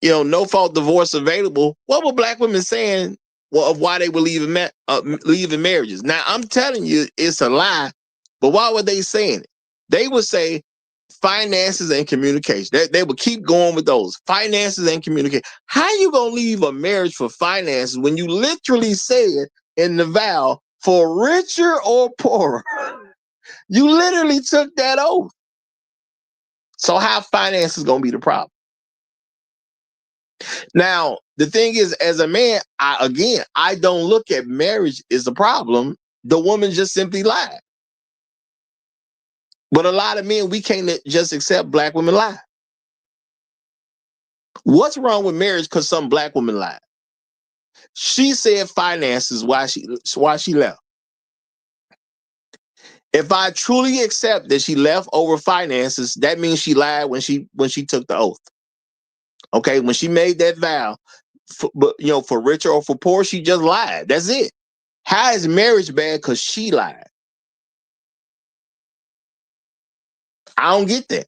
you know, no fault divorce available? What were black women saying of why they were leaving marriages? Now, I'm telling you, it's a lie. But why were they saying it? They would say finances and communication. They would keep going with those finances and communication. How you gonna leave a marriage for finances when you literally said in the vow for richer or poorer? You literally took that oath. So how finance is gonna be the problem? Now, the thing is, as a man, I don't look at marriage as a problem. The woman just simply lied. But a lot of men, we can't just accept black women lie. What's wrong with marriage because some black women lied? She said finances why she left. If I truly accept that she left over finances, that means she lied when she took the oath. Okay, when she made that vow, for richer or for poor, she just lied. That's it. How is marriage bad because she lied? I don't get that.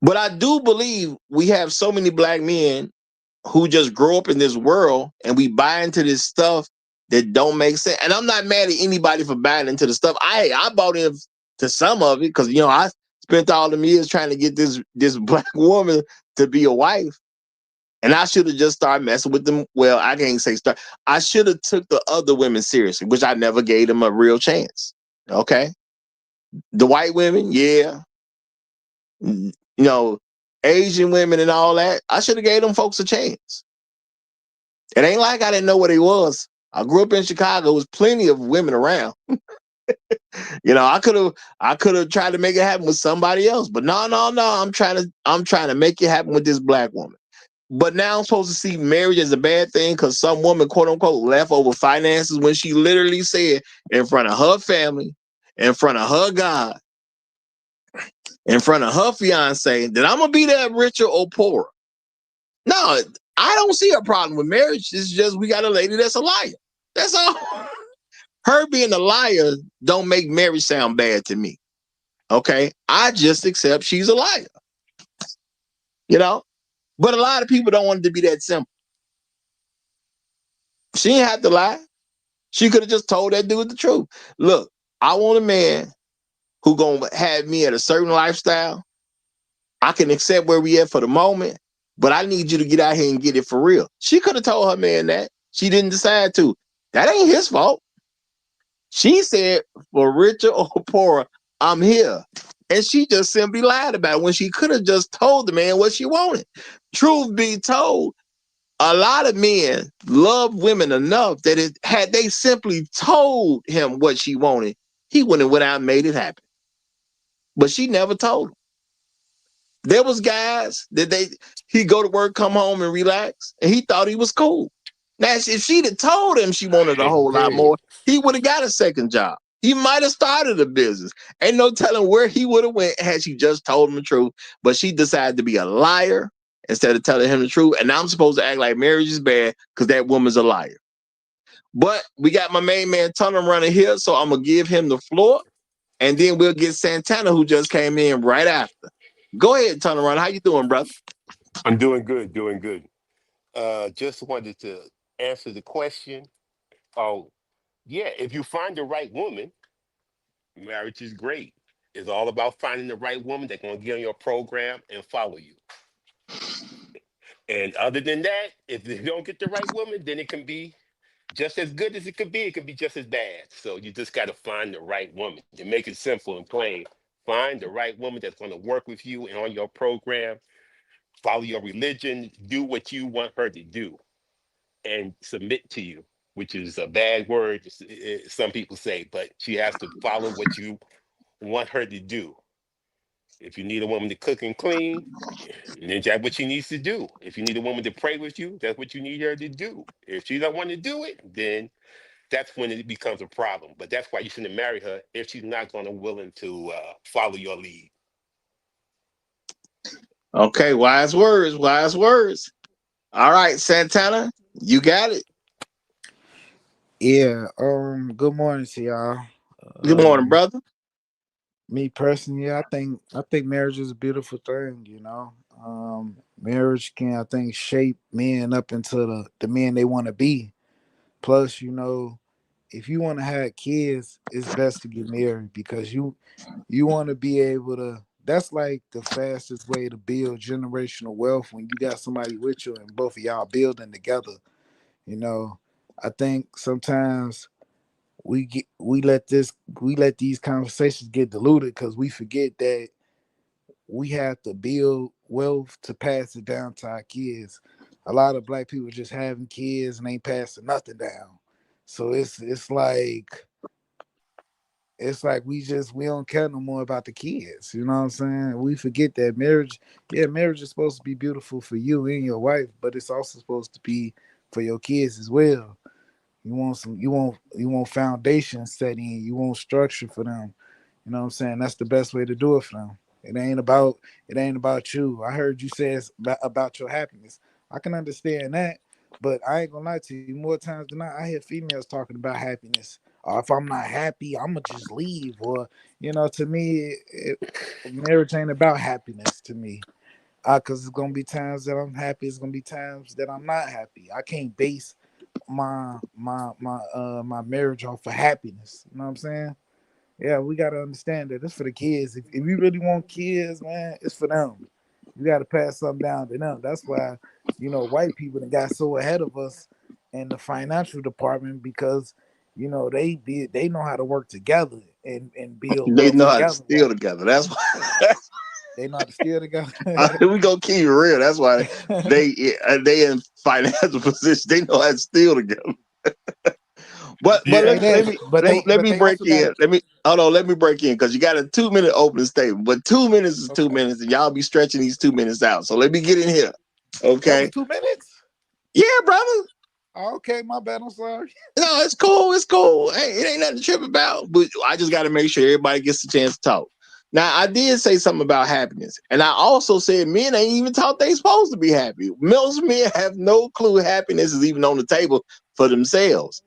But I do believe we have so many black men who just grow up in this world and we buy into this stuff that don't make sense. And I'm not mad at anybody for buying into the stuff. I bought into some of it because I spent all them years trying to get this black woman to be a wife. And I should have just started messing with them. Well, I can't say start. I should have took the other women seriously, which I never gave them a real chance. Okay. The white women, yeah. Asian women and all that. I should have gave them folks a chance. It ain't like I didn't know what he was. I grew up in Chicago. There was plenty of women around. I could have tried to make it happen with somebody else, but no. I'm trying to make it happen with this black woman. But now I'm supposed to see marriage as a bad thing because some woman, quote unquote, left over finances when she literally said in front of her family, in front of her God, in front of her fiance, that I'm gonna be that richer or poorer. No, I don't see a problem with marriage. It's just we got a lady that's a liar. That's all. Her being a liar don't make marriage sound bad to me. Okay, I just accept she's a liar. But a lot of people don't want it to be that simple. She didn't have to lie. She could have just told that dude the truth. Look, I want a man who gonna have me at a certain lifestyle. I can accept where we at for the moment, but I need you to get out here and get it for real. She could have told her man that. She didn't decide to. That ain't his fault. She said, for richer or poorer, I'm here. And she just simply lied about it when she could have just told the man what she wanted. Truth be told, a lot of men love women enough that had they simply told him what she wanted, he wouldn't have went out and made it happen. But she never told him. There was guys that he'd go to work, come home and relax, and he thought he was cool. Now, if she'd have told him she wanted a whole lot more, he would have got a second job. He might have started a business. Ain't no telling where he would have went had she just told him the truth. But she decided to be a liar instead of telling him the truth. And now I'm supposed to act like marriage is bad because that woman's a liar. But we got my main man Tunnel running here, so I'm going to give him the floor. And then we'll get Santana, who just came in right after. Go ahead, Tunnel Run. How you doing, brother? I'm doing good, doing good. Just wanted to answer the question. Oh, yeah, if you find the right woman, marriage is great. It's all about finding the right woman that's going to get on your program and follow you. And other than that, if you don't get the right woman, then it can be just as good as it could be. It could be just as bad. So you just got to find the right woman. To make it simple and plain, find the right woman that's going to work with you and on your program, follow your religion, do what you want her to do, and submit to you, which is a bad word, some people say, but she has to follow what you want her to do. If you need a woman to cook and clean, then that's what she needs to do. If you need a woman to pray with you, that's what you need her to do. If she don't want to do it, then that's when it becomes a problem. But that's why you shouldn't marry her if she's not going to willing to follow your lead. Okay, wise words, wise words. All right, Santana, you got it. Yeah, good morning to y'all. Good morning, brother. Me personally, I think marriage is a beautiful thing, Marriage can, I think, shape men up into the men they want to be. Plus, if you want to have kids, it's best to get married because you want to be able to. That's like the fastest way to build generational wealth when you got somebody with you and both of y'all building together. You know, I think sometimes we let these conversations get diluted because we forget that we have to build wealth to pass it down to our kids. A lot of black people just having kids and ain't passing nothing down. So it's like it's like we don't care no more about the kids. You know what I'm saying? We forget that marriage, yeah, marriage is supposed to be beautiful for you and your wife, but it's also supposed to be for your kids as well. You want foundation set in, you want structure for them. You know what I'm saying? That's the best way to do it for them. It ain't about you. I heard you say it's about your happiness. I can understand that, but I ain't gonna lie to you. More times than not, I hear females talking about happiness. Or if I'm not happy, I'ma just leave. Or to me, marriage ain't about happiness to me. Cause it's gonna be times that I'm happy. It's gonna be times that I'm not happy. I can't base my marriage off of happiness. You know what I'm saying? Yeah, we gotta understand that it's for the kids. If you really want kids, man, it's for them. You gotta pass something down to them. That's why, white people that got so ahead of us in the financial department because they know how to work together and build They wealth know how to together. steal together. That's why. They know how to steal together. We gonna keep it real. That's why they in financial position. They know how to steal together. But Yeah, Say let that, me but let me they let but me they break also got in. to. Let me hold on. Let me break in because you got a 2 minute opening statement. But 2 minutes is two Okay, minutes, and y'all be stretching these 2 minutes out. So let me get in here. that was Okay. 2 minutes. Yeah, brother. Okay, my bad. I'm sorry. No, it's cool. It's cool. Hey, it ain't nothing to trip about. But I just got to make sure everybody gets a chance to talk. Now, I did say something about happiness, and I also said men ain't even taught they supposed to be happy. Most men have no clue happiness is even on the table for themselves.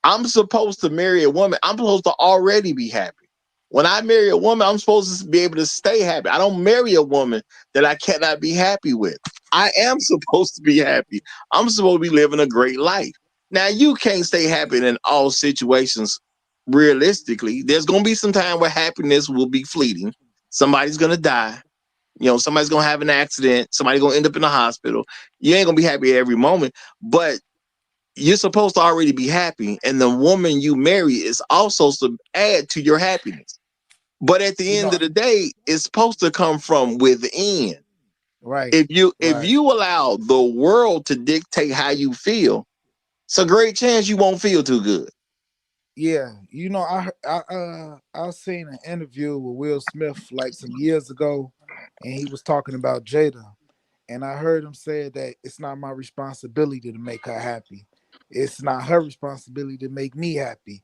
I'm supposed to marry a woman. I'm supposed to already be happy. When I marry a woman, I'm supposed to be able to stay happy. I don't marry a woman that I cannot be happy with. I am supposed to be happy. I'm supposed to be living a great life. Now, you can't stay happy in all situations realistically. There's going to be some time where happiness will be fleeting. Somebody's going to die. Somebody's going to have an accident. Somebody's going to end up in the hospital. You ain't going to be happy at every moment. But you're supposed to already be happy, and the woman you marry is also to add to your happiness. But at the You end know, of the day, it's supposed to come from within. right, If you right. allow the world to dictate how you feel, it's a great chance you won't feel too good. Yeah, I seen an interview with Will Smith like some years ago, and he was talking about Jada, and I heard him say that it's not my responsibility to make her happy. It's not her responsibility to make me happy.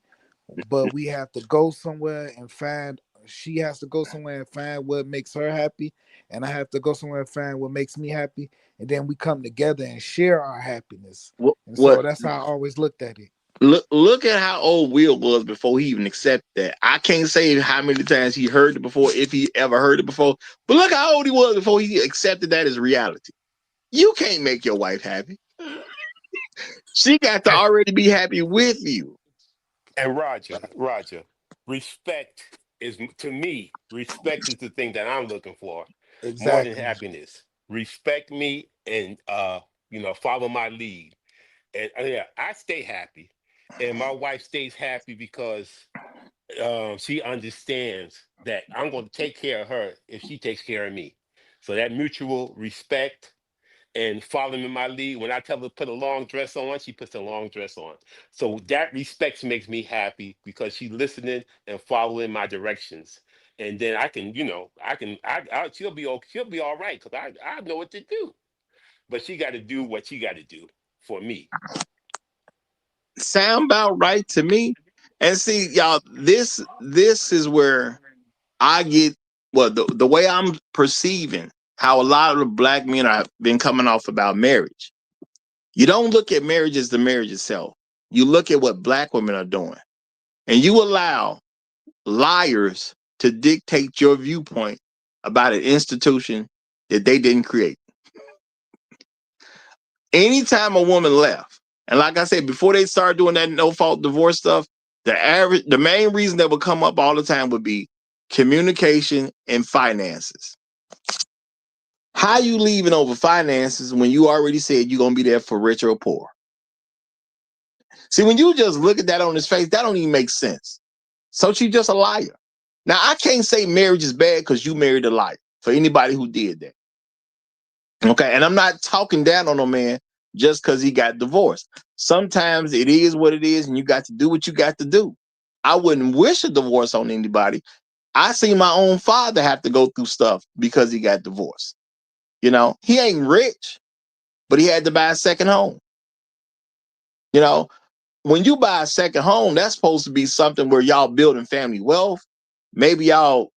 But we have to go somewhere and find. She has to go somewhere and find what makes her happy, and I have to go somewhere and find what makes me happy, and then we come together and share our happiness. What, And so what that's how I always looked at it. look at how old Will was before he even accepted that. I can't say how many times he heard it before, if he ever heard it before, but look how old he was before he accepted that as reality. You can't make your wife happy. She got to and, already be happy with you. and Roger, respect is to me. Respect is the thing that I'm looking for more than Exactly. happiness. Respect me and follow my lead. And yeah, I stay happy, and my wife stays happy because she understands that I'm going to take care of her if she takes care of me. So that mutual respect and following my lead. When I tell her to put a long dress on, she puts a long dress on. So that respect makes me happy because she's listening and following my directions. And then I can, she'll be all right because I know what to do. But she got to do what she got to do for me. Sound about right to me. And see, y'all, this is where I get the way I'm perceiving how a lot of the black men have been coming off about marriage. You don't look at marriage as the marriage itself. You look at what black women are doing. And you allow liars to dictate your viewpoint about an institution that they didn't create. Anytime a woman left, and like I said, before they started doing that no fault divorce stuff, the main reason that would come up all the time would be communication and finances. How you leaving over finances when you already said you're gonna be there for rich or poor? See, when you just look at that on his face, that don't even make sense. So she just a liar. Now I can't say marriage is bad because you married a liar for anybody who did that. Okay, and I'm not talking down on no man just because he got divorced. Sometimes it is what it is, and you got to do what you got to do. I wouldn't wish a divorce on anybody. I see my own father have to go through stuff because he got divorced. You know, he ain't rich, but he had to buy a second home. You know, when you buy a second home, that's supposed to be something where y'all building family wealth. Maybe y'all,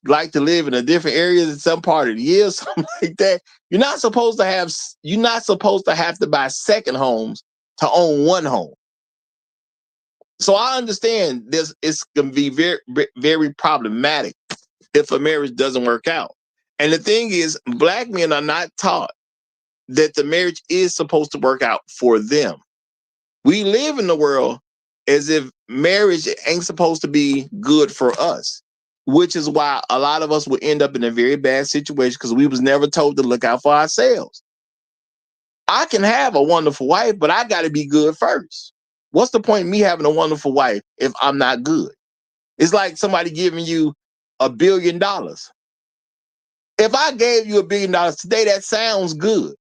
like to live in a different areas in some part of the year, something like that. You're not supposed to have to buy second homes to own one home. So I understand this. It's gonna be very, very problematic if a marriage doesn't work out. And the thing is, black men are not taught that the marriage is supposed to work out for them. We live in the world as if marriage ain't supposed to be good for us, which is why a lot of us will end up in a very bad situation because we was never told to look out for ourselves. I can have a wonderful wife, but I got to be good first. What's the point of me having a wonderful wife if I'm not good? It's like somebody giving you $1 billion. If I gave you $1 billion today, that sounds good.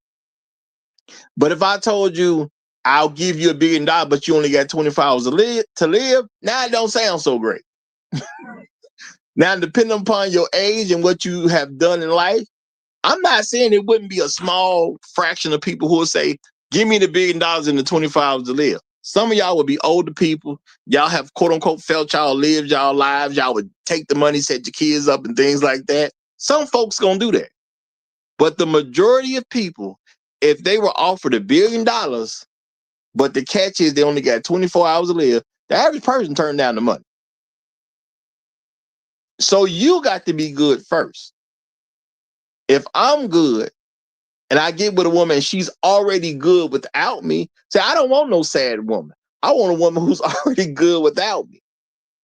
But if I told you I'll give you $1 billion, but you only got 24 hours to live, now it don't sound so great. Now, depending upon your age and what you have done in life, I'm not saying it wouldn't be a small fraction of people who would say, give me the $1 billion and the 24 hours to live. Some of y'all would be older people. Y'all have quote unquote felt y'all lived y'all lives. Y'all would take the money, set your kids up and things like that. Some folks gonna do that. But the majority of people, if they were offered $1 billion, but the catch is they only got 24 hours to live, the average person turned down the money. So you got to be good first. If I'm good and I get with a woman and she's already good without me, say, I don't want no sad woman. I want a woman who's already good without me.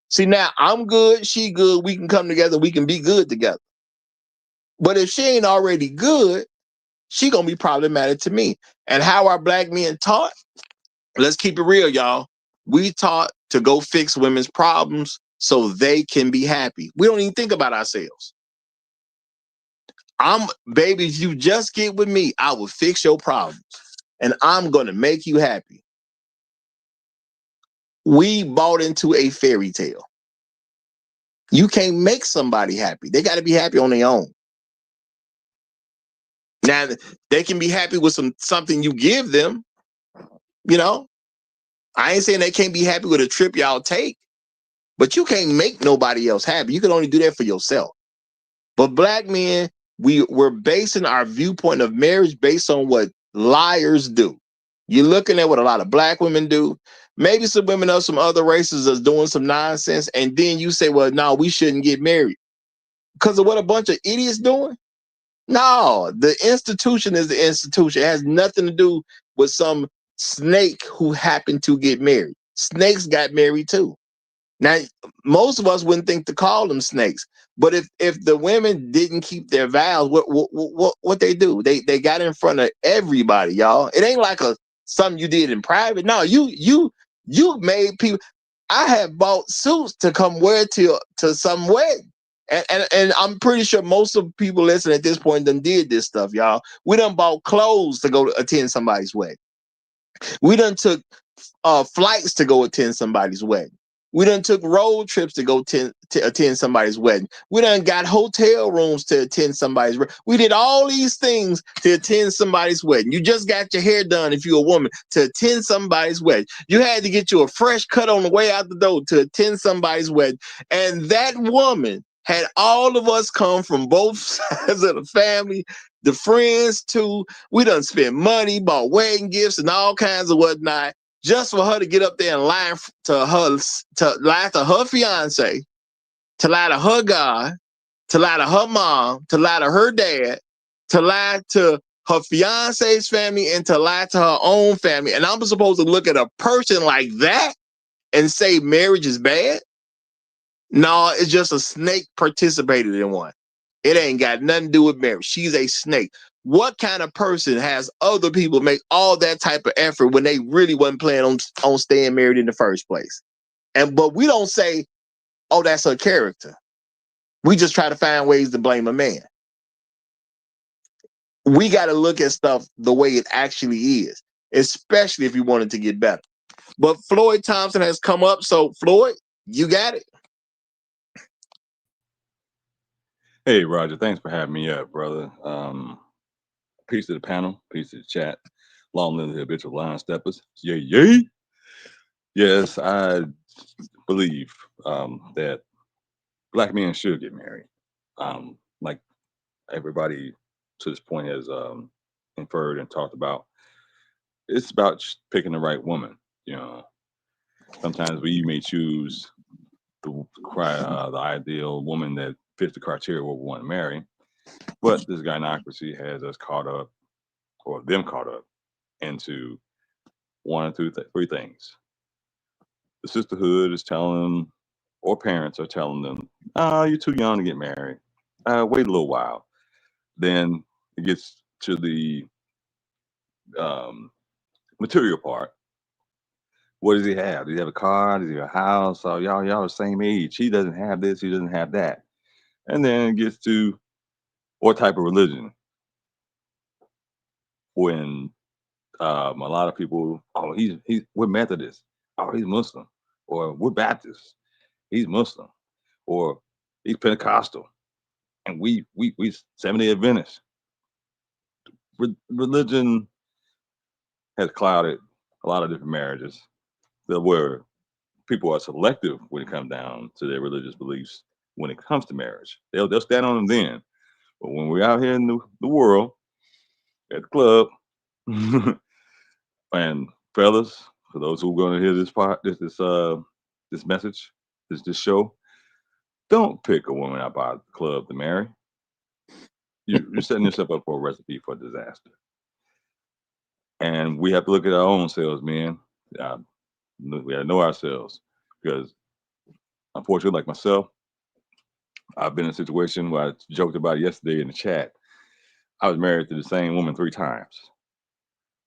See, now I'm good, she good, we can come together, we can be good together. But if she ain't already good, she gonna be problematic to me. And how are black men taught? Let's keep it real, y'all. We taught to go fix women's problems so they can be happy. We don't even think about ourselves. Baby, if you just get with me, I will fix your problems and I'm going to make you happy. We bought into a fairy tale. You can't make somebody happy. They got to be happy on their own. Now, they can be happy with something you give them. You know, I ain't saying they can't be happy with a trip y'all take, but you can't make nobody else happy. You can only do that for yourself. But black men, we're basing our viewpoint of marriage based on what liars do. You're looking at what a lot of black women do. Maybe some women of some other races is doing some nonsense. And then you say, well, no, we shouldn't get married. Because of what a bunch of idiots doing? No, the institution is the institution. It has nothing to do with some snake who happened to get married. Snakes got married too. Now, most of us wouldn't think to call them snakes, but if the women didn't keep their vows, what they do? They got in front of everybody, y'all. It ain't like something you did in private. No, you made people. I have bought suits to come wear to some wedding, and I'm pretty sure most of the people listening at this point done did this stuff, y'all. We done bought clothes to go to attend somebody's wedding. We done took flights to go attend somebody's wedding. We done took road trips to go to attend somebody's wedding. We done got hotel rooms to attend somebody's wedding. We did all these things to attend somebody's wedding. You just got your hair done if you're a woman to attend somebody's wedding. You had to get you a fresh cut on the way out the door to attend somebody's wedding. And that woman had all of us come from both sides of the family, the friends too. We done spent money, bought wedding gifts and all kinds of whatnot, just for her to get up there and lie to her fiance, to lie to her God, to lie to her mom, to lie to her dad, to lie to her fiance's family, and to lie to her own family. And I'm supposed to look at a person like that and say marriage is bad? No, it's just a snake participated in one. It ain't got nothing to do with marriage. She's a snake. What kind of person has other people make all that type of effort when they really wasn't planning on staying married in the first place? But we don't say, oh, that's her character. We just try to find ways to blame a man. We got to look at stuff the way it actually is, especially if you wanted to get better. But Floyd Thompson has come up. So Floyd, You got it. Hey, Roger, thanks for having me up, brother. Peace to the panel, peace to the chat. Long live the habitual line steppers. Yay, yay. Yes, I believe that black men should get married. Like everybody to this point has inferred and talked about. It's about picking the right woman. You know, sometimes we may choose the ideal woman that fits the criteria what we want to marry, but this gynocracy has us caught up, or them caught up, into one or three things. The sisterhood is telling them, or parents are telling them, "Oh, you're too young to get married. Wait a little while." Then it gets to the um, material part. What does he have? Does he have a car? Does he have a house? So y'all the same age. He doesn't have this. He doesn't have that. And then it gets to what type of religion. When a lot of people, oh, we're Methodist. Oh, he's Muslim, or we're Baptist. He's Muslim, or he's Pentecostal, and we Seventh-day Adventist. Religion has clouded a lot of different marriages, where people are selective when it comes down to their religious beliefs. When it comes to marriage, they'll stand on them then, but when we're out here in the world at the club, and fellas, for those who are going to hear this message, this show, don't pick a woman out by the club to marry. You're setting yourself up for a recipe for disaster. And we have to look at our own selves, man. We got to know ourselves, because unfortunately, like myself, I've been in a situation where I joked about it yesterday in the chat. I was married to the same woman 3 times,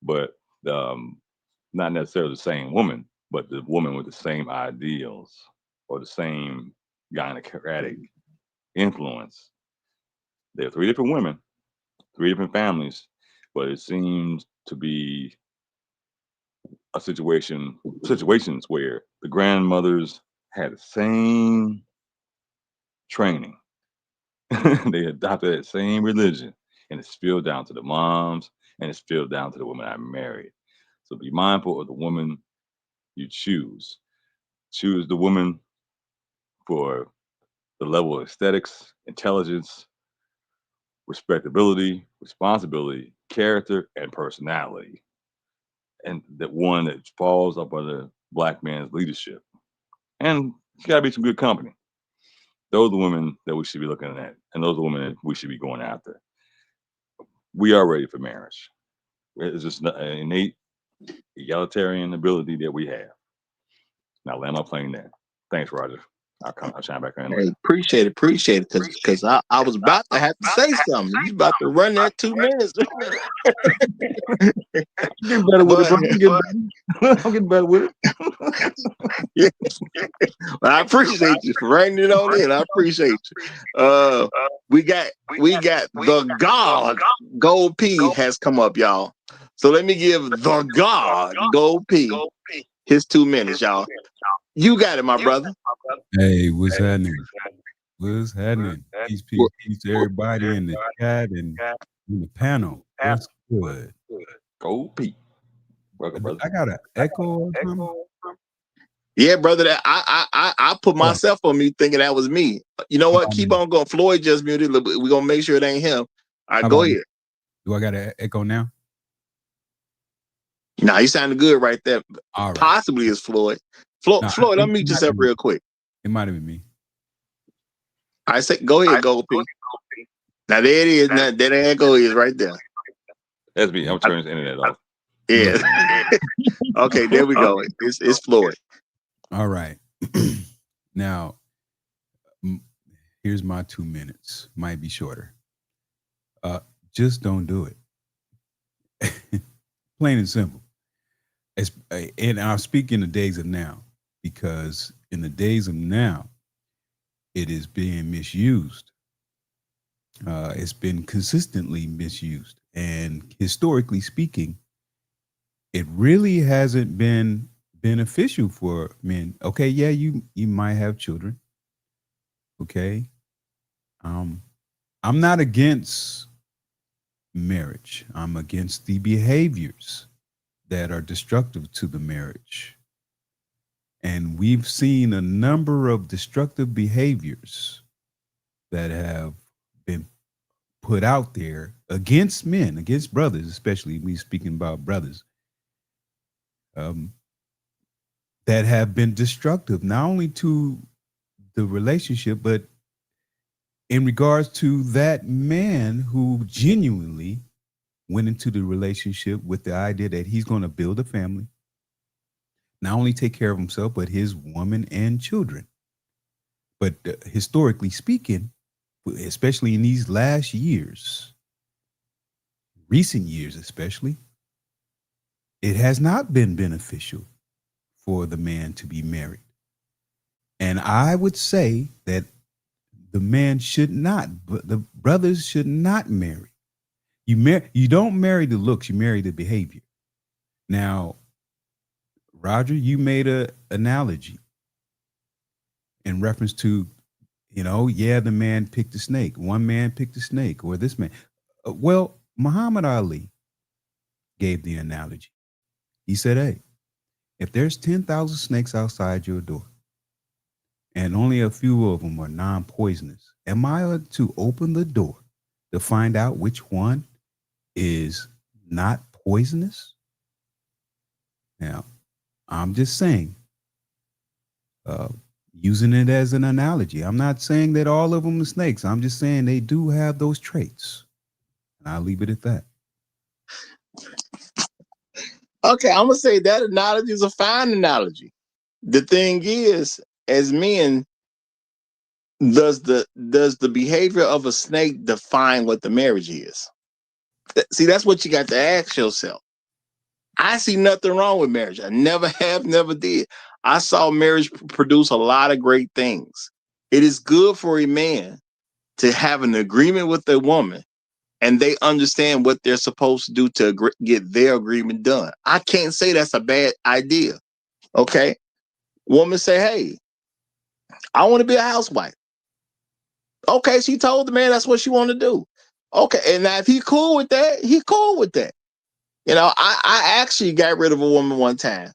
but not necessarily the same woman, but the woman with the same ideals or the same gynocratic influence. There are 3 different women, 3 different families, but it seems to be situations where the grandmothers had the same training. They adopted that same religion, and it's spilled down to the moms, and it's spilled down to the women I married. So be mindful of the woman you choose. Choose the woman for the level of aesthetics, intelligence, respectability, responsibility, character, and personality. And that one that falls up under black man's leadership. And it's got to be some good company. Those are the women that we should be looking at, and those are the women that we should be going after. We are ready for marriage. It's just an innate egalitarian ability that we have. Now, land my plane there. Thanks, Roger. I'll shine back on Hey, later. appreciate it, because I was about to have to say something. You about to run that 2 minutes. Get better with it, bro. I'm getting better with it. Yeah. Well, I appreciate you for writing it on in. I appreciate you. We got the God Gold P has come up, y'all. So let me give the God Gold P his 2 minutes, y'all. You got it, my brother. Hey, what's happening? What's happening? Peace to everybody in the chat and in the panel. What's good? Gold P. Welcome, brother. I got an echo or something? Yeah, brother. That I put myself on mute thinking that was me. You know what? Keep on going. Floyd just muted. We're gonna make sure it ain't him. All right, go ahead. Do I got an echo now? Nah, you sounded good right there. All right. Possibly it's Floyd. Floyd, unmute yourself real quick. It might have been me. I say, go ahead, Gold P. Now there it is. Now there the echo is right there. That's me. I'm turning his internet off. Yeah. Okay, there we go. It's Floyd. All right. Now, here's my 2 minutes. Might be shorter. Just don't do it. Plain and simple. And I'll speak in the days of now, because in the days of now, it is being misused. It's been consistently misused. And historically speaking, it really hasn't been beneficial for men. Okay, yeah, you might have children. Okay. I'm not against marriage. I'm against the behaviors that are destructive to the marriage. And we've seen a number of destructive behaviors that have been put out there against men, against brothers, especially we speaking about brothers, that have been destructive, not only to the relationship, but in regards to that man who genuinely went into the relationship with the idea that he's going to build a family, not only take care of himself, but his woman and children. But historically speaking, especially in these last years, recent years especially, it has not been beneficial for the man to be married. And I would say that the man should not, but the brothers should not marry. You don't marry the looks, you marry the behavior. Now, Roger, you made a analogy in reference to, yeah, the man picked a snake. One man picked a snake, or this man. Well, Muhammad Ali gave the analogy. He said, hey, if there's 10,000 snakes outside your door and only a few of them are non-poisonous, am I to open the door to find out which one is not poisonous? Now, I'm just saying, using it as an analogy. I'm not saying that all of them are snakes. I'm just saying they do have those traits. And I'll leave it at that. Okay, I'm gonna say that analogy is a fine analogy. The thing is, as men, does the behavior of a snake define what the marriage is? See, that's what you got to ask yourself. I see nothing wrong with marriage. I never have, never did. I saw marriage produce a lot of great things. It is good for a man to have an agreement with a woman and they understand what they're supposed to do to get their agreement done. I can't say that's a bad idea. Okay. Woman say, hey, I want to be a housewife. Okay. She told the man that's what she wanted to do. Okay. And now if he cool with that, he cool with that. I actually got rid of a woman one time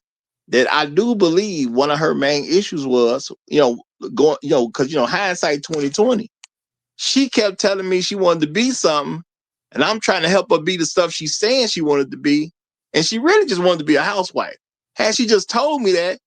that I do believe one of her main issues was, because hindsight 2020. She kept telling me she wanted to be something, and I'm trying to help her be the stuff she's saying she wanted to be, and she really just wanted to be a housewife. Had she just told me that,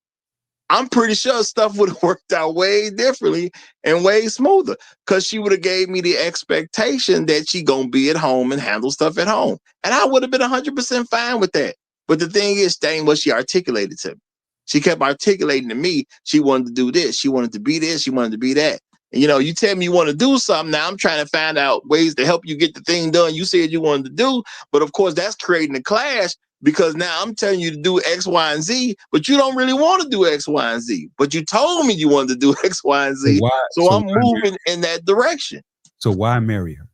I'm pretty sure stuff would have worked out way differently and way smoother, because she would have gave me the expectation that she gonna be at home and handle stuff at home. And I would have been 100% fine with that. But the thing is, that ain't what she articulated to me. She kept articulating to me, she wanted to do this, she wanted to be this, she wanted to be that. And you tell me you want to do something, now I'm trying to find out ways to help you get the thing done you said you wanted to do. But of course, that's creating a clash, because now I'm telling you to do X, Y, and Z, but you don't really want to do X, Y, and Z. But you told me you wanted to do X, Y, and Z. So I'm moving in that direction. So why marry her?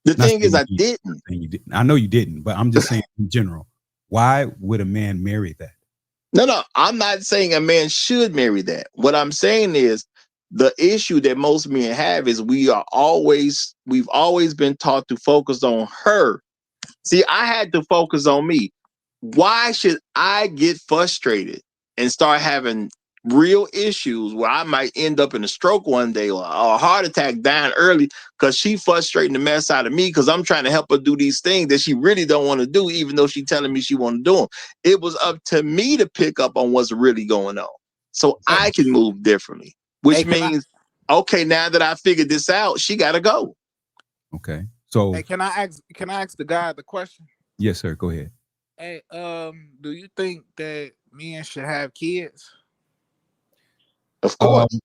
The thing is, I didn't. You didn't. I know you didn't, but I'm just saying in general, why would a man marry that? No, I'm not saying a man should marry that. What I'm saying is the issue that most men have is we've always been taught to focus on her. See, I had to focus on me. Why should I get frustrated and start having real issues where I might end up in a stroke one day or a heart attack, dying early, because she frustrating the mess out of me because I'm trying to help her do these things that she really don't want to do, even though she telling me she want to do them. It was up to me to pick up on what's really going on so I can move differently, which means, okay, now that I figured this out, she got to go. Okay. So hey, can I ask the guy the question? Yes, sir. Go ahead. Hey, do you think that men should have kids? Of course.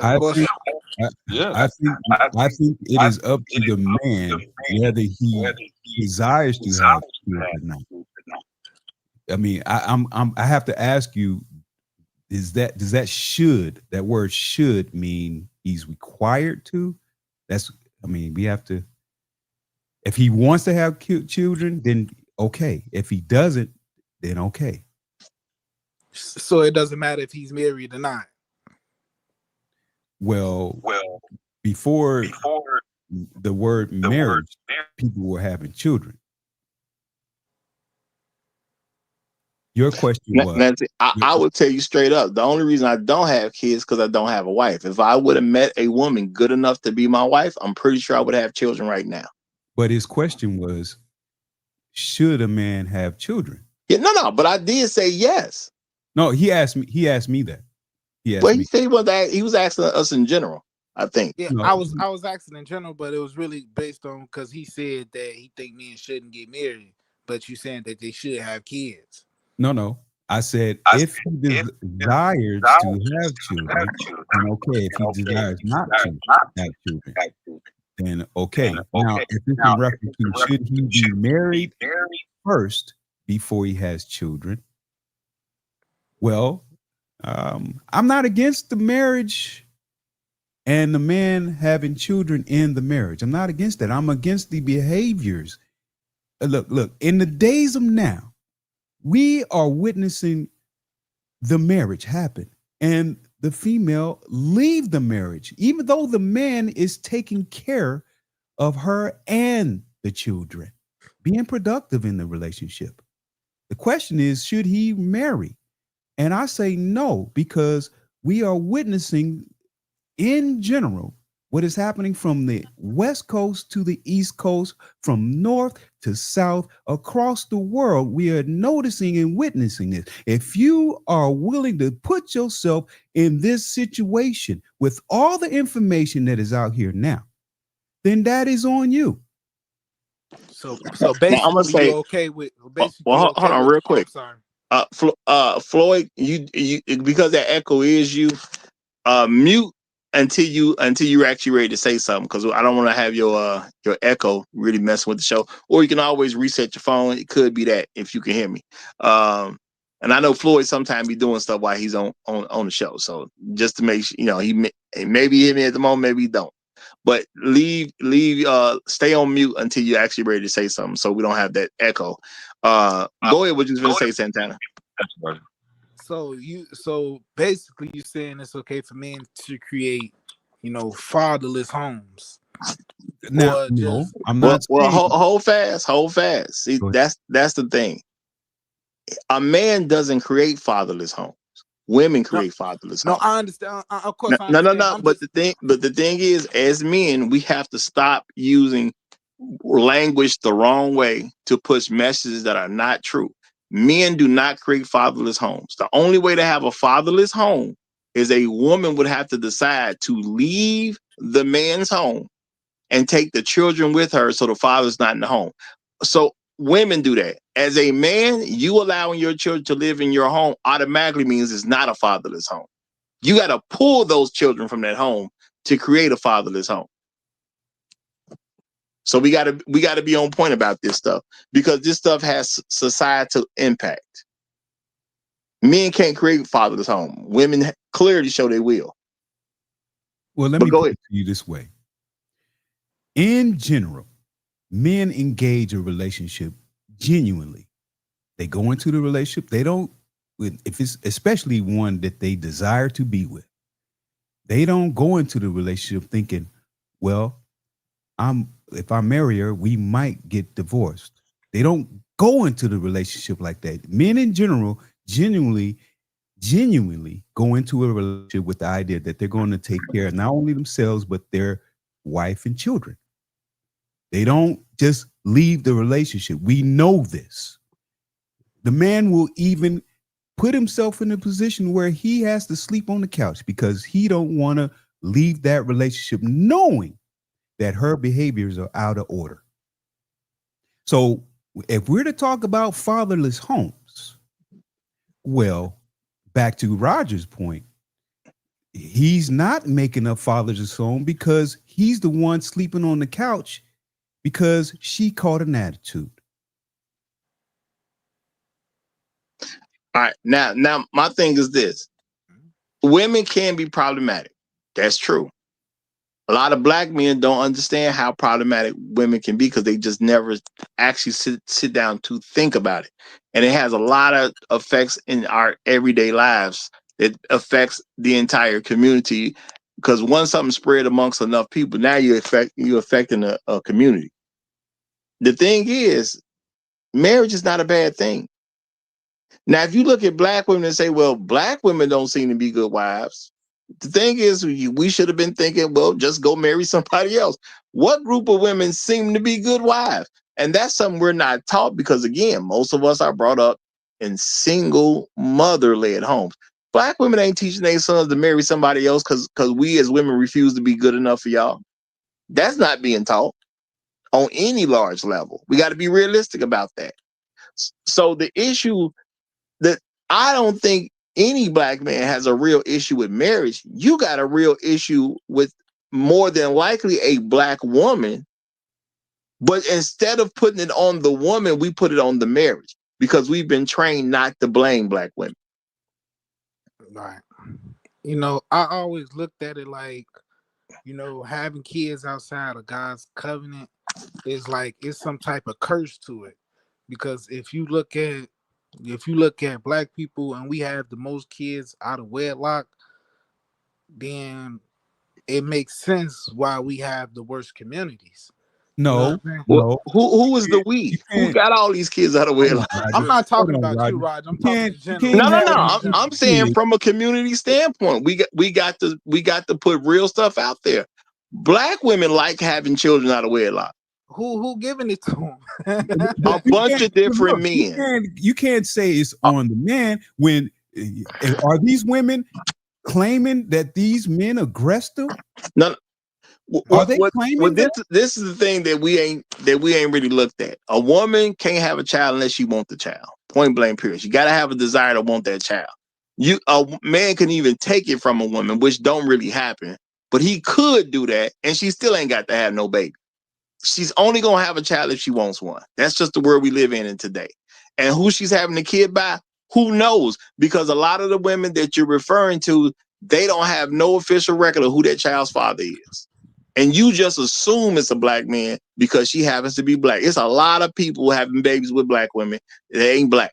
I think it is up to the man whether he desires to have kids or not. I mean, I have to ask you, does that word should mean he's required to? We have to, if he wants to have children, then okay. If he doesn't, then okay. So it doesn't matter if he's married or not. Well, before the word marriage, people were having children. Your question was, Nancy, I would tell you straight up, the only reason I don't have kids because I don't have a wife. If I would have met a woman good enough to be my wife, I'm pretty sure I would have children right now. but his question was, should a man have children? Yeah, no, but I did say yes. No, he asked me that. He asked Well, he me. said he was asking us in general, I think. Yeah, No. I was asking in general, but it was really based on because he said that he think men shouldn't get married, but you saying that they should have kids. No. I said if he desires to have children, then okay. If he desires not to have children, then okay. Now, if it's in reference to should he be married first before he has children, well, I'm not against the marriage and the man having children in the marriage. I'm not against that. I'm against the behaviors. Look, in the days of now, we are witnessing the marriage happen and the female leave the marriage, even though the man is taking care of her and the children, being productive in the relationship. The question is, should he marry? And I say no, because we are witnessing in general what is happening from the West Coast to the East Coast, from north to south, across the world. We are noticing and witnessing this. If you are willing to put yourself in this situation with all the information that is out here now, then that is on you. So basically, I'm gonna say, you're okay with. Basically, hold on, real quick. Sorry. Floyd, you because that echo is you. Mute until you're actually ready to say something, because I don't want to have your echo really messing with the show. Or you can always reset your phone. It could be that if you can hear me. And I know Floyd sometimes be doing stuff while he's on the show. So just to make sure, he maybe hear me at the moment, maybe he don't. But stay on mute until you're actually ready to say something, so we don't have that echo. Go ahead. What you was going to say, Santana? So basically, you're saying it's okay for men to create, fatherless homes. Now, no, I'm not. Well, hold fast. See, that's the thing. A man doesn't create fatherless homes. Women create fatherless homes. No, I understand. Of course, I understand. No. But the thing is, as men, we have to stop using language the wrong way to push messages that are not true. Men do not create fatherless homes. The only way to have a fatherless home is a woman would have to decide to leave the man's home and take the children with her, so the father's not in the home. So women do that. As a man, you allowing your children to live in your home automatically means it's not a fatherless home. You got to pull those children from that home to create a fatherless home. So we got to be on point about this stuff, because this stuff has societal impact. Men can't create fatherless home. Women clearly show they will. Well, let me put it to you this way. In general, men engage a relationship genuinely. They go into the relationship. They don't, if it's especially one that they desire to be with, they don't go into the relationship thinking, well, if I marry her, we might get divorced. They don't go into the relationship like that. Men in general genuinely go into a relationship with the idea that they're going to take care of not only themselves, but their wife and children. They don't just leave the relationship. We know this. The man will even put himself in a position where he has to sleep on the couch because he don't want to leave that relationship knowing that her behaviors are out of order. So if we're to talk about fatherless homes, well, back to Roger's point, he's not making a fatherless home because he's the one sleeping on the couch because she caught an attitude. All right. Now my thing is this. Women can be problematic. That's true. A lot of black men don't understand how problematic women can be because they just never actually sit down to think about it. And it has a lot of effects in our everyday lives. It affects the entire community because once something spread amongst enough people, now you're affecting a community. The thing is, marriage is not a bad thing. Now, if you look at black women and say, well, black women don't seem to be good wives, the thing is, we should have been thinking, well, just go marry somebody else. What group of women seem to be good wives? And that's something we're not taught because, again, most of us are brought up in single mother-led homes. Black women ain't teaching their sons to marry somebody else because we as women refuse to be good enough for y'all. That's not being taught on any large level. We got to be realistic about that. So the issue that I don't think any black man has a real issue with marriage. You got a real issue with more than likely a black woman. But instead of putting it on the woman, we put it on the marriage because we've been trained not to blame black women. Right. You know, I always looked at it like, you know, having kids outside of God's covenant is like it's some type of curse to it. Because if you look at black people and we have the most kids out of wedlock, then it makes sense why we have the worst communities. No, well, who is the we? Who got all these kids out of wedlock? I'm not talking about you, Roger. I'm talking general. No. I'm saying from a community standpoint, we got to put real stuff out there. Black women like having children out of wedlock. Who giving it to them? A bunch of different men. You can't say it's on the man when are these women claiming that these men aggressive? No. Are they claiming this is the thing that we ain't really looked at. A woman can't have a child unless she wants the child. Point blank period. You got to have a desire to want that child. A man can even take it from a woman, which don't really happen, but he could do that, and she still ain't got to have no baby. She's only gonna have a child if she wants one. That's just the world we live in today. And who she's having a kid by, who knows? Because a lot of the women that you're referring to, they don't have no official record of who that child's father is. And you just assume it's a black man because she happens to be black. It's a lot of people having babies with black women that ain't black.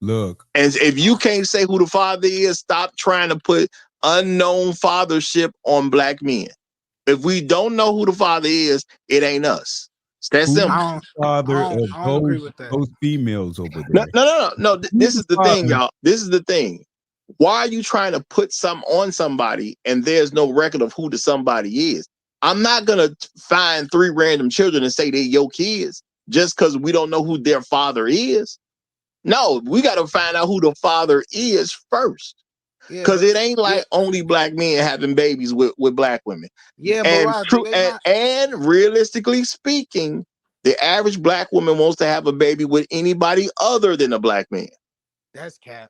Look. And if you can't say who the father is, stop trying to put unknown fathership on black men. If we don't know who the father is, it ain't us. It's that simple. I don't agree with that. Those females over there. No. This is the thing, y'all. This is the thing. Why are you trying to put something on somebody and there's no record of who the somebody is? I'm not going to find 3 random children and say they're your kids just because we don't know who their father is. No, we got to find out who the father is first. Because it ain't like only black men having babies with black women. Yeah, and realistically speaking, the average black woman wants to have a baby with anybody other than a black man. That's cap.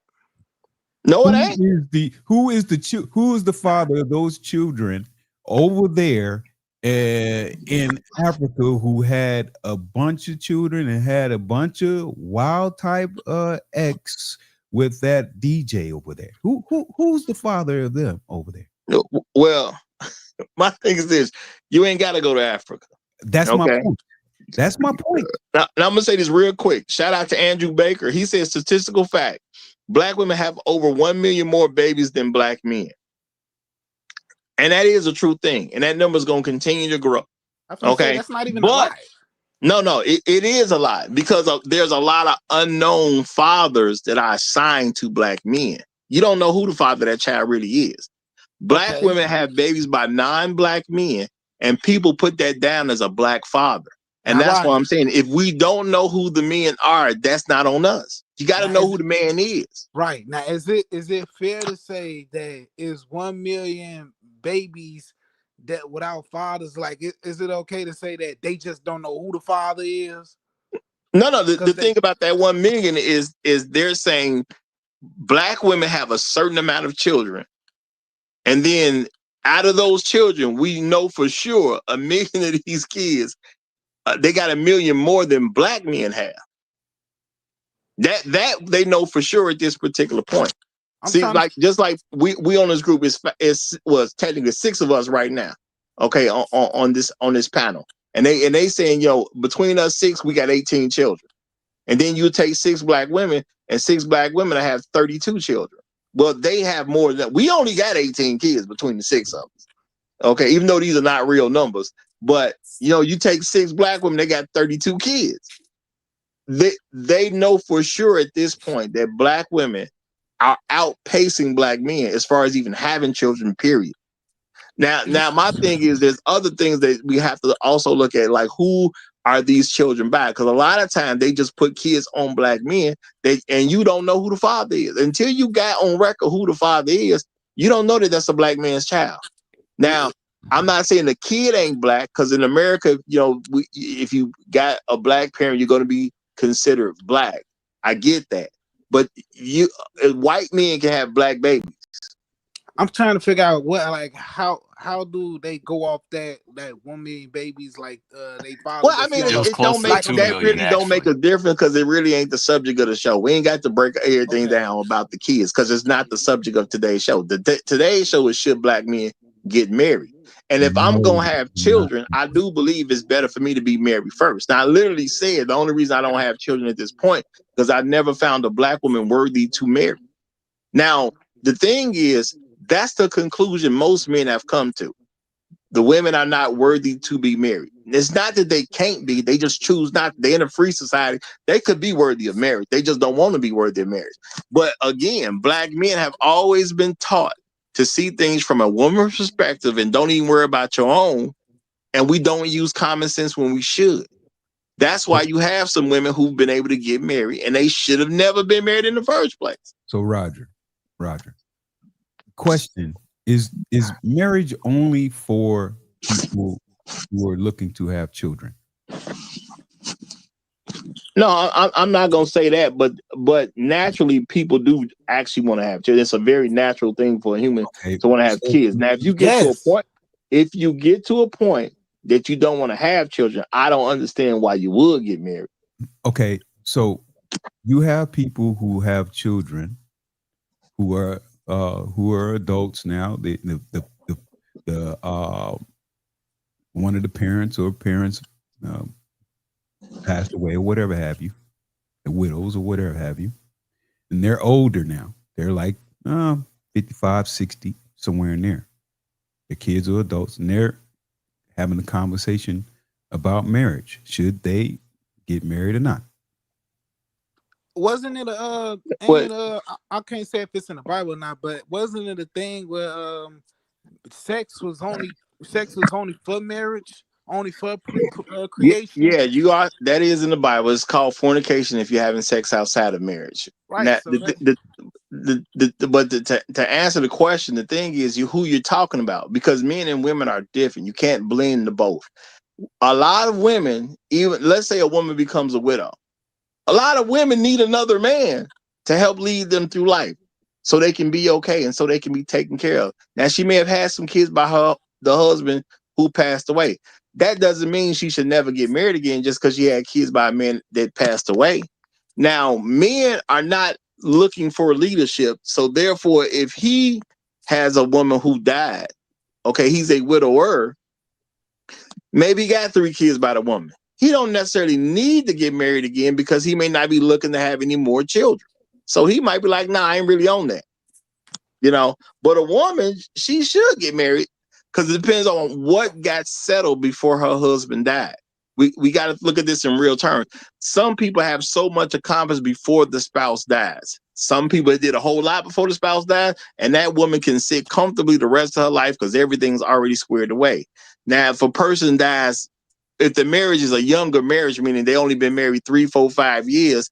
No, it ain't. Who is the father of those children over there in Africa who had a bunch of children and had a bunch of wild type ex with that DJ over there? Who's the father of them over there? Well, my thing is this: you ain't got to go to Africa. That's my point. That's my point. Now I'm gonna say this real quick. Shout out to Andrew Baker. He says statistical fact: black women have over 1 million more babies than black men. And that is a true thing. And that number is going to continue to grow. Okay. That's not even a lie. No, it is a lie because there's a lot of unknown fathers that are assigned to black men. You don't know who the father of that child really is. Black women have babies by non-black men, and people put that down as a black father. And that's why I'm saying if we don't know who the men are, that's not on us. You got to know who the man is. Right. Now, is it fair to say that is 1 million babies that without fathers? Like, is it okay to say that they just don't know who the father is? No. The thing about that 1 million is they're saying black women have a certain amount of children, and then out of those children, we know for sure 1 million of these kids, they got 1 million more than black men have. That they know for sure at this particular point. Just like we on this group was technically 6 of us right now. okay, on this panel, and they saying, between us six, we got 18 children, and then you take 6 black women, and 6 black women have 32 children. Well, they have more than we only got 18 kids between the 6 of us. Okay, even though these are not real numbers, but you take 6 black women, they got 32 kids. They know for sure at this point that black women are outpacing black men as far as even having children, period. Now my thing is there's other things that we have to also look at, like who are these children by? Because a lot of times they just put kids on black men, and you don't know who the father is. Until you got on record who the father is, you don't know that that's a black man's child. Now, I'm not saying the kid ain't black, because in America, if you got a black parent, you're going to be considered black. I get that. But white men can have black babies. I'm trying to figure out how do they go off that 1 million babies they father? Well, I mean, it don't make that really don't make a difference, because it really ain't the subject of the show. We ain't got to break everything down about the kids, because it's not the subject of today's show. Today's show is, should black men get married? And if I'm gonna have children, I do believe it's better for me to be married first. Now, I literally said the only reason I don't have children at this point because I never found a black woman worthy to marry. Now, the thing is, that's the conclusion most men have come to. The women are not worthy to be married. It's not that they can't be, they just choose not. They're in a free society. They could be worthy of marriage. They just don't want to be worthy of marriage. But again, black men have always been taught to see things from a woman's perspective and don't even worry about your own. And we don't use common sense when we should. That's why you have some women who've been able to get married, and they should have never been married in the first place. So Roger, question is marriage only for people who are looking to have children? No, I'm not going to say that, but naturally people do actually want to have children. It's a very natural thing for a human to want to have kids. Now, if you get to a point that you don't want to have children, I don't understand why you would get married. Okay, so you have people who have children who are adults now. The one of the parents passed away or whatever have you, the widows or whatever have you, and they're older now. They're like 55, 60, somewhere in there. The kids are adults, and they're having a conversation about marriage. Should they get married or not? Wasn't it I can't say if it's in the Bible or not, but wasn't it a thing where sex was only for marriage, only for creation? Yeah, you are. That is in the Bible. It's called fornication if you're having sex outside of marriage. Right. Now, So to answer the question, the thing is who you're talking about, because men and women are different. You can't blend the both. A lot of women, even let's say a woman becomes a widow, a lot of women need another man to help lead them through life so they can be okay and so they can be taken care of. Now, she may have had some kids by the husband who passed away. That doesn't mean she should never get married again just because she had kids by a man that passed away. Now, men are not looking for leadership. So therefore, if he has a woman who died, okay, he's a widower, maybe he got 3 kids by the woman. He don't necessarily need to get married again because he may not be looking to have any more children. So he might be like, nah, I ain't really on that. But a woman, she should get married because it depends on what got settled before her husband died. We got to look at this in real terms. Some people have so much accomplished before the spouse dies. Some people did a whole lot before the spouse dies, and that woman can sit comfortably the rest of her life because everything's already squared away. Now, if a person dies, if the marriage is a younger marriage, meaning they only been married 3, 4, 5 years,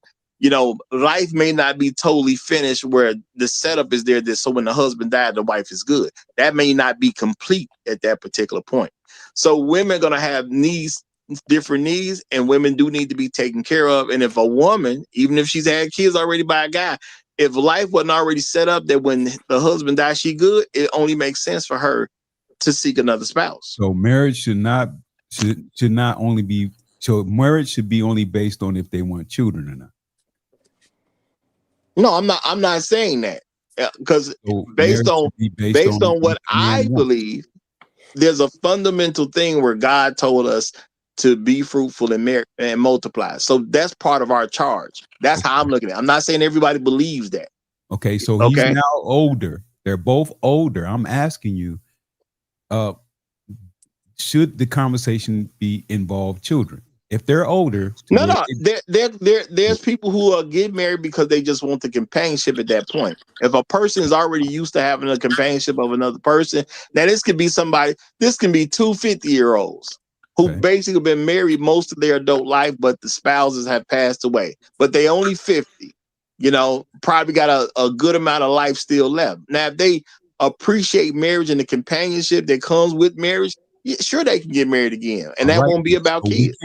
life may not be totally finished where the setup is there. So when the husband died, the wife is good. That may not be complete at that particular point. So women are going to have different needs, and women do need to be taken care of. And if a woman, even if she's had kids already by a guy, if life wasn't already set up that when the husband dies, she good, it only makes sense for her to seek another spouse. So marriage should be only based on if they want children or not. No, I'm not saying that, because based on what I believe, there's a fundamental thing where God told us to be fruitful and multiply. So that's part of our charge. That's how I'm looking at it. I'm not saying everybody believes that. Okay, so he's now older. They're both older. I'm asking you, should the conversation be involve children? If they're older, no. There's people who get married because they just want the companionship at that point. If a person is already used to having a companionship of another person, now this could be somebody. This can be two 50-year-olds who basically been married most of their adult life, but the spouses have passed away. But they only 50. You know, probably got a good amount of life still left. Now, if they appreciate marriage and the companionship that comes with marriage, yeah, sure, they can get married again, and that won't be about kids.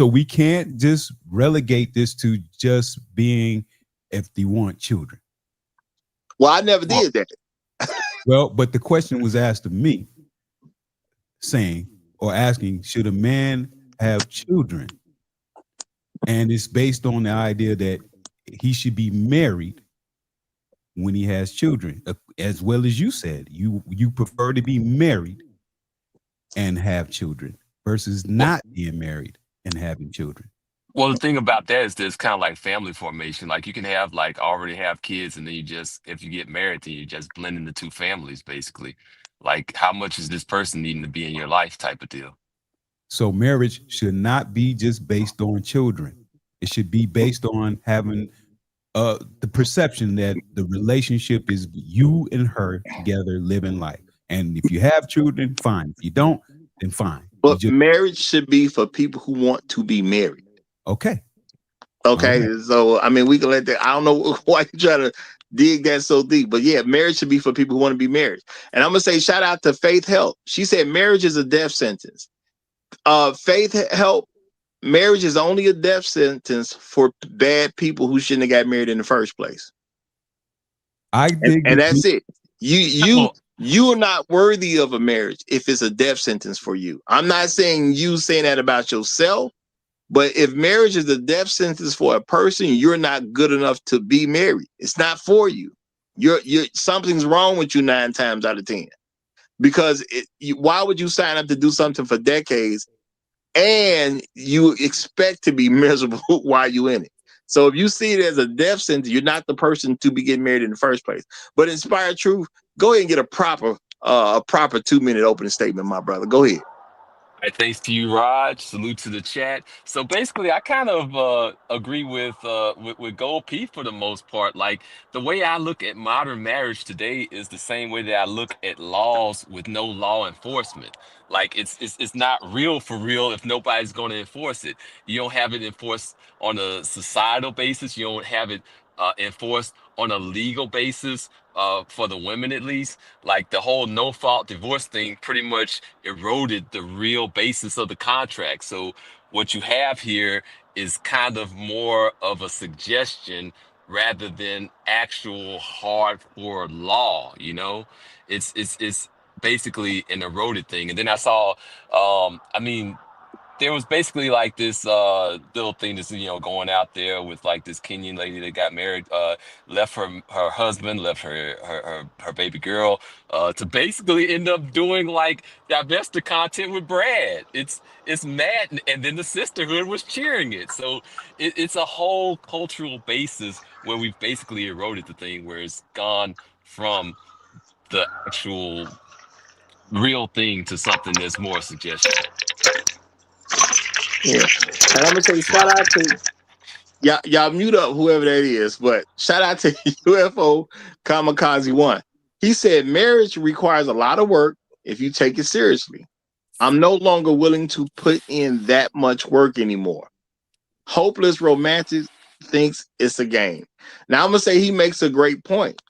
We can't just relegate this to just being if they want children. Well, I never did that. Well, but the question was asked of me, asking, should a man have children? And it's based on the idea that he should be married when he has children, as well as you said, you prefer to be married and have children versus not being married and having children. Well, the thing about that is there's kind of like family formation. Like you can have already have kids, and then if you get married, then you just blend in the two families, basically. Like how much is this person needing to be in your life type of deal. So marriage should not be just based on children. It should be based on having the perception that the relationship is you and her together living life. And if you have children, fine. If you don't, then fine. But marriage should be for people who want to be married. Okay. Right. So, I mean, we can let that. I don't know why you try to dig that so deep. But yeah, marriage should be for people who want to be married. And I'm going to say shout out to Faith Help. She said marriage is a death sentence. Faith Help, marriage is only a death sentence for bad people who shouldn't have got married in the first place. And that's it. You are not worthy of a marriage if it's a death sentence for you. I'm not saying you saying that about yourself, but if marriage is a death sentence for a person, you're not good enough to be married. It's not for you. You're something's wrong with you 9 times out of 10. Because why would you sign up to do something for decades and you expect to be miserable while you're in it? So if you see it as a death sentence, you're not the person to be getting married in the first place. But Inspired Truth, go ahead and get a proper 2-minute opening statement, my brother. Go ahead. All right, thanks to you, Raj. Salute to the chat. So basically, I kind of agree with Gold P for the most part. Like the way I look at modern marriage today is the same way that I look at laws with no law enforcement. Like it's not real for real if nobody's going to enforce it. You don't have it enforced on a societal basis. You don't have it enforced on a legal basis. For the women at least, like the whole no-fault divorce thing pretty much eroded the real basis of the contract. So what you have here is kind of more of a suggestion rather than actual hardcore law, you know? It's basically an eroded thing. And then I saw there was basically like this little thing that's going out there with like this Kenyan lady that got married, left her husband, left her baby girl, to basically end up doing like divestiture content with Brad. It's mad, and then the sisterhood was cheering it. So it's a whole cultural basis where we've basically eroded the thing, where it's gone from the actual real thing to something that's more suggestion. Yeah. And I'm gonna say shout out to y'all mute up whoever that is, but shout out to UFO Kamikaze 1. He said marriage requires a lot of work if you take it seriously. I'm no longer willing to put in that much work anymore. Hopeless romantic thinks it's a game. Now I'm gonna say he makes a great point,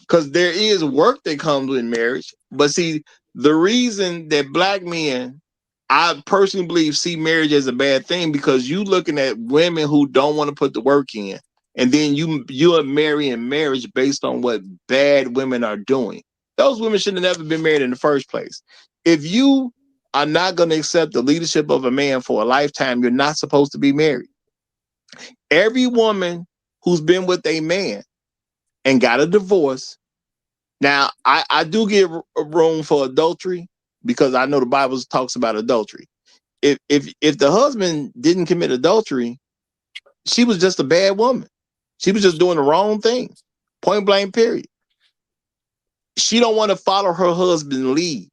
because there is work that comes with marriage. But see, the reason that black men, I personally believe, see marriage as a bad thing, because you looking at women who don't want to put the work in, and then you are marrying marriage based on what bad women are doing. Those women should have never been married in the first place. If you are not going to accept the leadership of a man for a lifetime, you're not supposed to be married. Every woman who's been with a man and got a divorce, now I do give room for adultery, because I know the Bible talks about adultery. If the husband didn't commit adultery, she was just a bad woman. She was just doing the wrong thing. Point blank, period. She don't want to follow her husband's lead.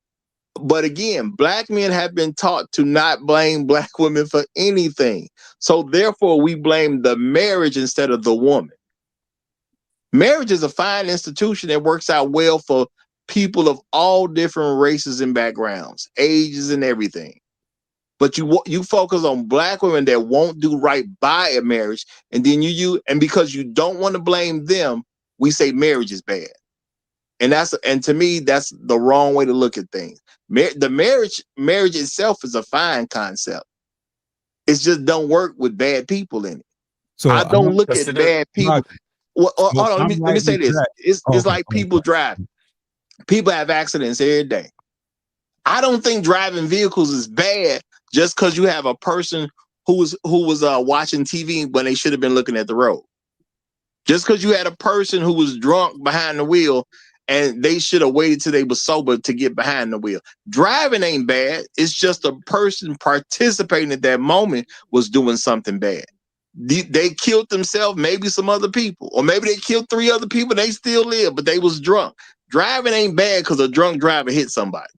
But again, black men have been taught to not blame black women for anything. So therefore, we blame the marriage instead of the woman. Marriage is a fine institution that works out well for people of all different races and backgrounds, ages and everything. But you focus on black women that won't do right by a marriage, and then and because you don't want to blame them, we say marriage is bad. And to me, that's the wrong way to look at things. The marriage itself is a fine concept. It just don't work with bad people in it. So I don't look at bad people. Well, hold on, let me say this. It's like people drive. People have accidents every day. I don't think driving vehicles is bad just because you have a person who was watching TV when they should have been looking at the road. Just because you had a person who was drunk behind the wheel and they should have waited till they were sober to get behind the wheel. Driving ain't bad. It's just a person participating at that moment was doing something bad. They killed themselves, maybe some other people, or maybe they killed 3 other people. They still live, but they was drunk. Driving ain't bad because a drunk driver hit somebody.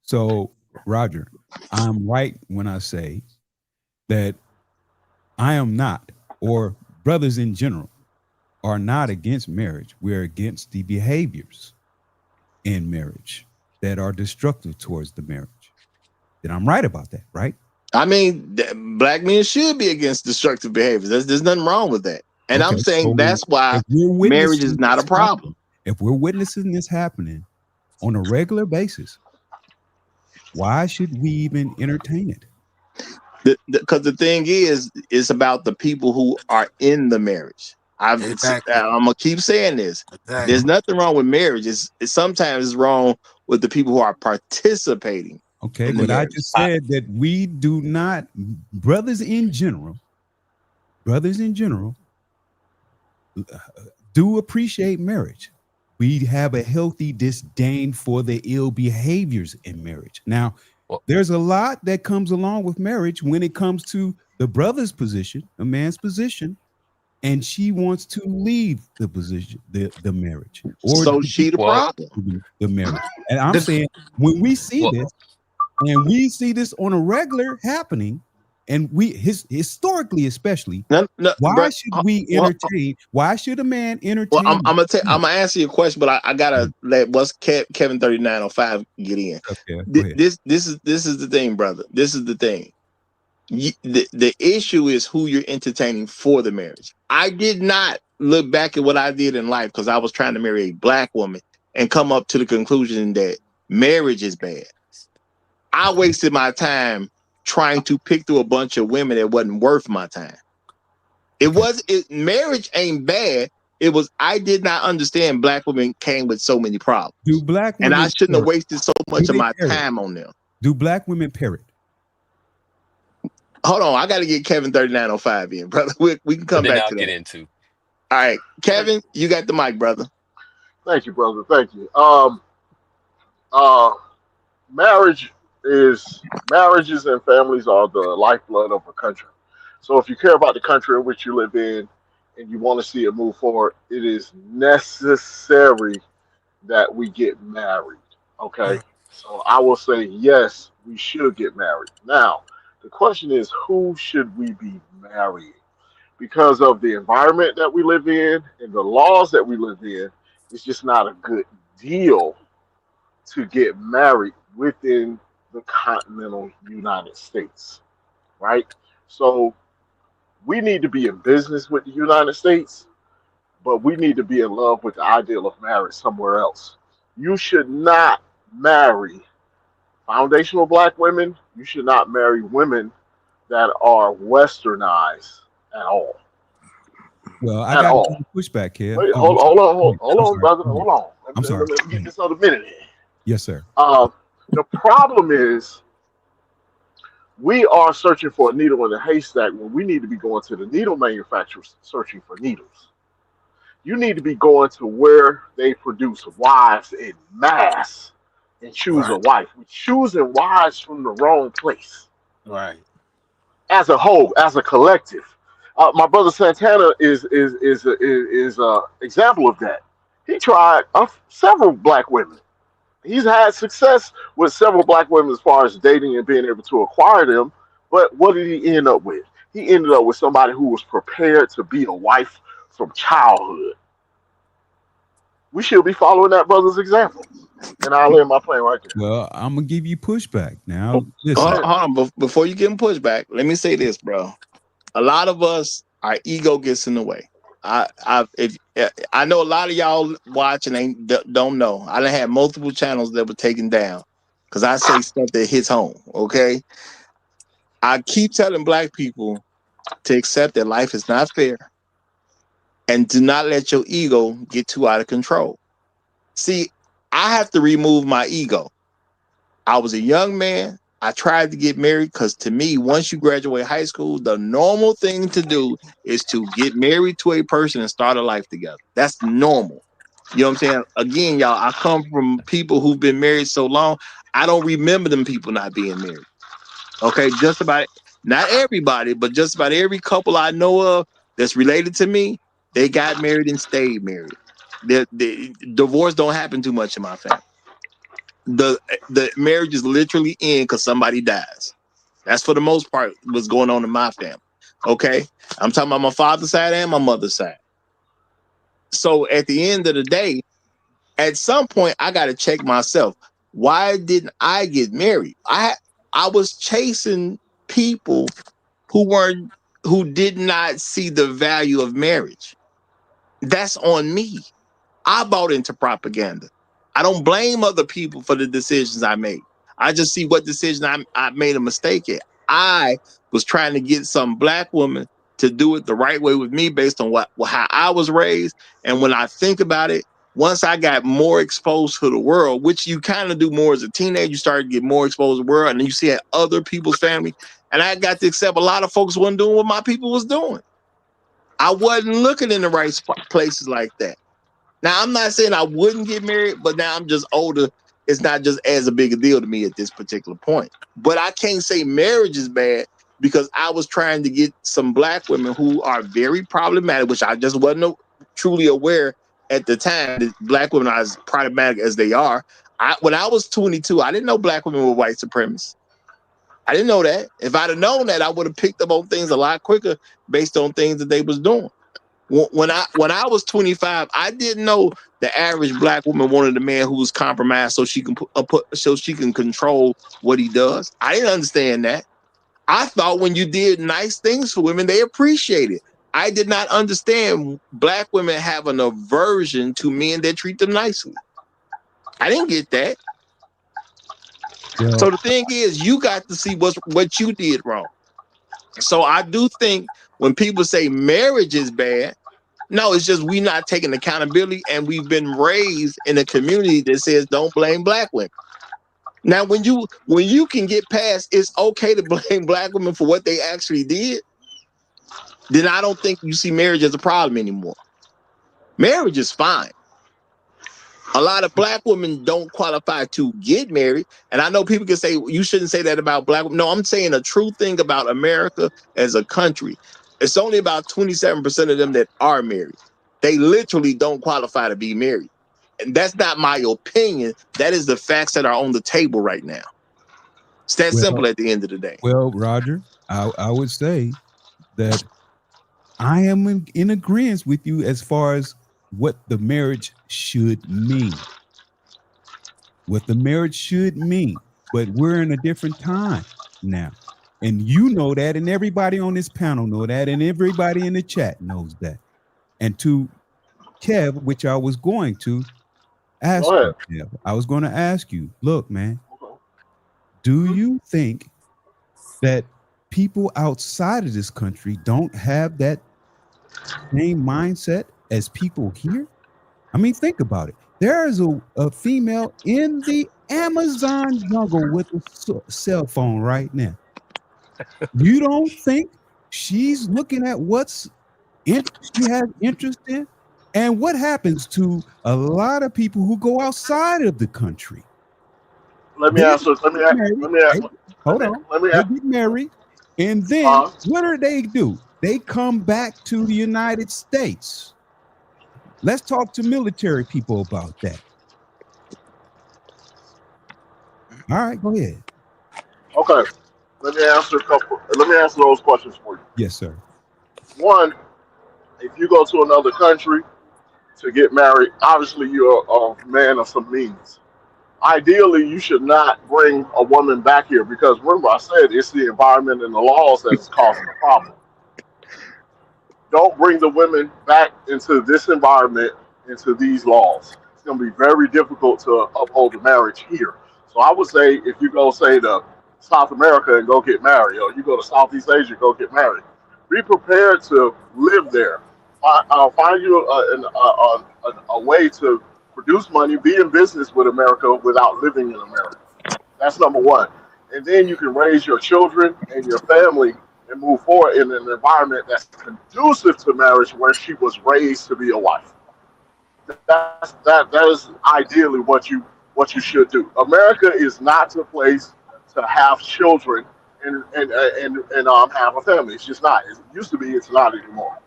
So, Roger, I'm right when I say that I am not, or brothers in general, are not against marriage. We're against the behaviors in marriage that are destructive towards the marriage. Then I'm right about that, right? I mean, black men should be against destructive behaviors. There's nothing wrong with that. And okay, I'm saying that's why marriage is not a problem. If we're witnessing this happening on a regular basis, why should we even entertain it? Because the thing is, it's about the people who are in the marriage. I'm gonna keep saying this. Exactly. There's nothing wrong with marriage. It's sometimes wrong with the people who are participating. Okay, but I just said that we do not, brothers in general, do appreciate marriage. We have a healthy disdain for the ill behaviors in marriage. Now, there's a lot that comes along with marriage when it comes to the brother's position, a man's position, and she wants to leave the position, the marriage. Or so she the problem. The marriage. And I'm saying when we see this, and we see this on a regular happening, and historically especially, why should we entertain? Why should a man entertain? Well, I'm gonna answer your question, but I gotta let Kevin 3905 get in. Okay, this is the thing, brother. This is the thing. The issue is who you're entertaining for the marriage. I did not look back at what I did in life because I was trying to marry a black woman and come up to the conclusion that marriage is bad. I wasted my time trying to pick through a bunch of women that wasn't worth my time. Marriage ain't bad. It was I did not understand black women came with so many problems. Do black women and I shouldn't have wasted so much of my time on them. Do black women parrot? Hold on, I got to get Kevin 3905 in, brother. We can come back to that. Get into. All right, Kevin, you got the mic, brother. Thank you, brother. Thank you. Marriages and families are the lifeblood of a country. So if you care about the country in which you live in and you want to see it move forward, it is necessary that we get married. Okay. So I will say, yes, we should get married. Now, the question is, who should we be marrying? Because of the environment that we live in and the laws that we live in, it's just not a good deal to get married within the continental United States, right? So we need to be in business with the United States, but we need to be in love with the ideal of marriage somewhere else. You should not marry foundational black women. You should not marry women that are westernized at all. Well, I got a pushback here. Wait, hold on, brother. Hold on. I'm sorry. Let me get this other minute in. Yes, sir. The problem is we are searching for a needle in a haystack when we need to be going to the needle manufacturers searching for needles. You need to be going to where they produce wives in mass and choose a Right. wife. We're choosing wives from the wrong place Right. as a whole, as a collective. My brother Santana is a example of that. He tried several black women. He's had success with several black women as far as dating and being able to acquire them. But what did he end up with? He ended up with somebody who was prepared to be a wife from childhood. We should be following that brother's example. And I'll end my plane right there. Well, I'm gonna give you pushback now. Hold Listen, on. Before you get pushback, let me say this, bro. A lot of us, our ego gets in the way. I know a lot of y'all watching don't know. I done had multiple channels that were taken down because I say stuff that hits home. Okay, I keep telling black people to accept that life is not fair and do not let your ego get too out of control. See, I have to remove my ego. I was a young man. I tried to get married because to me, once you graduate high school, the normal thing to do is to get married to a person and start a life together. That's normal. You know what I'm saying? Again, y'all, I come from people who've been married so long, I don't remember them people not being married. Okay, just about not everybody, but just about every couple I know of that's related to me, they got married and stayed married. The divorce don't happen too much in my family. The marriage is literally in because somebody dies. That's for the most part what's going on in my family. Okay, I'm talking about my father's side and my mother's side. So at the end of the day, at some point, I got to check myself. Why didn't I get married? I was chasing people who did not see the value of marriage. That's on me. I bought into propaganda. I don't blame other people for the decisions I made. I just see what decision I made a mistake at. I was trying to get some black woman to do it the right way with me based on how I was raised. And when I think about it, once I got more exposed to the world, which you kind of do more as a teenager, you start to get more exposed to the world, and then you see at other people's family. And I got to accept a lot of folks wasn't doing what my people was doing. I wasn't looking in the right places like that. Now, I'm not saying I wouldn't get married, but now I'm just older. It's not just as a big a deal to me at this particular point. But I can't say marriage is bad because I was trying to get some black women who are very problematic, which I just wasn't truly aware at the time that black women are as problematic as they are. When I was 22, I didn't know black women were white supremacists. I didn't know that. If I'd have known that, I would have picked up on things a lot quicker based on things that they was doing. When I was 25, I didn't know the average black woman wanted a man who was compromised so she can so she can control what he does. I didn't understand that. I thought when you did nice things for women, they appreciate it. I did not understand black women have an aversion to men that treat them nicely. I didn't get that. well, So the thing is, you got to see what you did wrong. So I do think when people say marriage is bad, no, it's just we not taking accountability, and we've been raised in a community that says don't blame black women. Now, when you can get past it's okay to blame black women for what they actually did, then I don't think you see marriage as a problem anymore. Marriage is fine. A lot of black women don't qualify to get married. And I know people can say, you shouldn't say that about black women. No, I'm saying a true thing about America as a country. It's only about 27% of them that are married. They literally don't qualify to be married. And that's not my opinion. That is the facts that are on the table right now. It's that simple well, at the end of the day. well, Roger, I would say that I am in agreement with you as far as what the marriage should mean. What the marriage should mean. But we're in a different time now. And you know that, and everybody on this panel know that, and everybody in the chat knows that. And to Kev, which I was going to ask Go you, ahead. Kev, I was going to ask you, look, man, Okay. do you think that people outside of this country don't have that same mindset as people here? I mean, think about it. There is a female in the Amazon jungle with a cell phone right now. You don't think she's looking at she has interest in? And what happens to a lot of people who go outside of the country? let me They answer. get married. Let me They, hold on. let me They get married, and then uh, what do? They come back to the United States. Let's talk to military people about that. All right, go ahead. okay. Let me answer a couple. Let me answer those questions for you. Yes, sir. One, if you go to another country to get married, obviously you're a man of some means. Ideally, you should not bring a woman back here because remember I said it's the environment and the laws that is causing the problem. Don't bring the women back into this environment, into these laws. It's going to be very difficult to uphold the marriage here. So I would say if you go, say, to South America and go get married, or you go to Southeast Asia and go get married, be prepared to live there. Find you a way to produce money, be in business with America without living in America. That's number one. And then you can raise your children and your family and move forward in an environment that's conducive to marriage where she was raised to be a wife. That is ideally what you should do. America is not the place to have children and have a family. It's just not. It used to be. It's not anymore.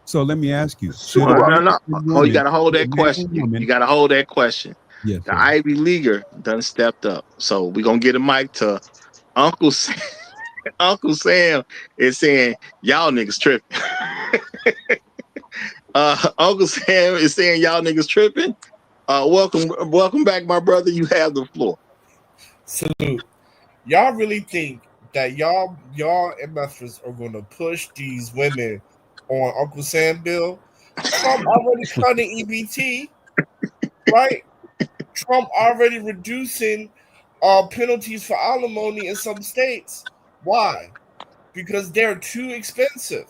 So let me ask you: It's should super an No, rough. no. American Oh, you woman, gotta hold should that an question. American You woman, gotta hold that question. yes, The sir. Ivy Leaguer done stepped up, so we gonna get a mic to Uncle Sam. Uncle Sam is saying y'all niggas tripping. Uncle Sam is saying y'all niggas tripping. Welcome back, my brother. You have the floor. Salute. Y'all really think that y'all investors are going to push these women on Uncle Sam bill? Trump already cutting EBT, right? Trump already reducing penalties for alimony in some states. Why? Because they're too expensive.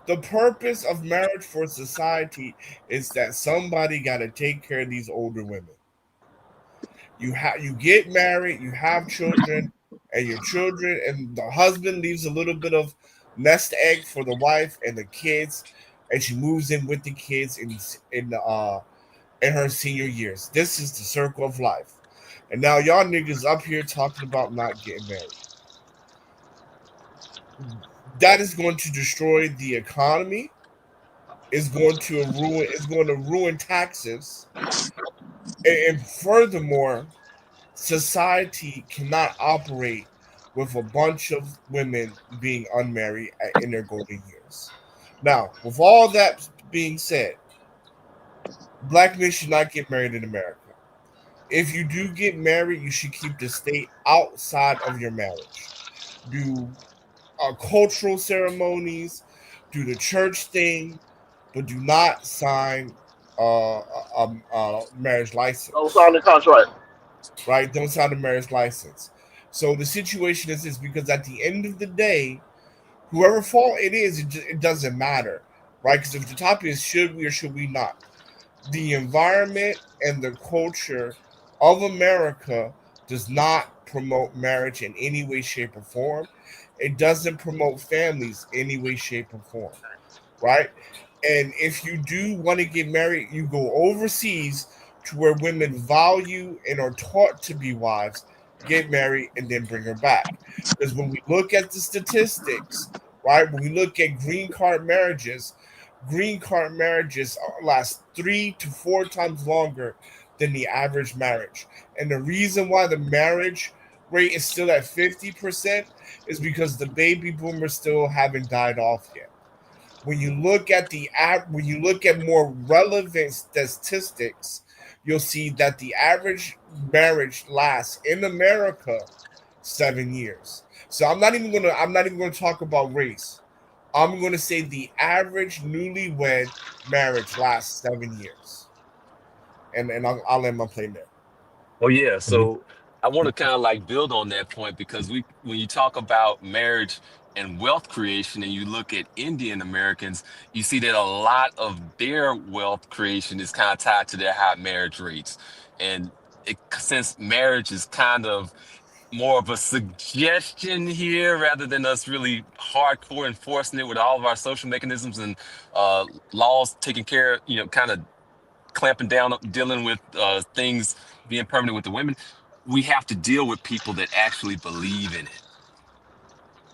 The purpose of marriage for society is that somebody got to take care of these older women. You get married, you have children, and your children and the husband leaves a little bit of nest egg for the wife and the kids, and she moves in with the kids in her senior years. This is the circle of life. And now y'all niggas up here talking about not getting married. That is going to destroy the economy. Is going to ruin taxes. And furthermore, society cannot operate with a bunch of women being unmarried in their golden years. Now, with all that being said, black men should not get married in America. If you do get married, you should keep the state outside of your marriage. Do cultural ceremonies, do the church thing, but do not sign a marriage Don't license. sign the contract. Right? Don't sign a marriage license. So the situation is this because at the end of the day, whoever fault it is, it doesn't matter, right? Because if the topic is should we or should we not, the environment and the culture of America does not promote marriage in any way, shape, or form. It doesn't promote families any way, shape, or form, right? And if you do want to get married, you go overseas to where women value and are taught to be wives, get married, and then bring her back. Because when we look at the statistics, right, when we look at green card marriages last 3 to 4 times longer than the average marriage. And the reason why the marriage rate is still at 50% is because the baby boomers still haven't died off yet. When you look at more relevant statistics, you'll see that the average marriage lasts in America 7 years. So I'm not even gonna talk about race. I'm gonna say the average newlywed marriage lasts 7 years. And I'll end my plane there. Oh yeah, Okay. so I want to kind of like build on that point because we when you talk about marriage and wealth creation and you look at Indian Americans, you see that a lot of their wealth creation is kind of tied to their high marriage rates. And since marriage is kind of more of a suggestion here rather than us really hardcore enforcing it with all of our social mechanisms and laws taking care, kind of clamping down, dealing with things being permanent with the women, we have to deal with people that actually believe in it.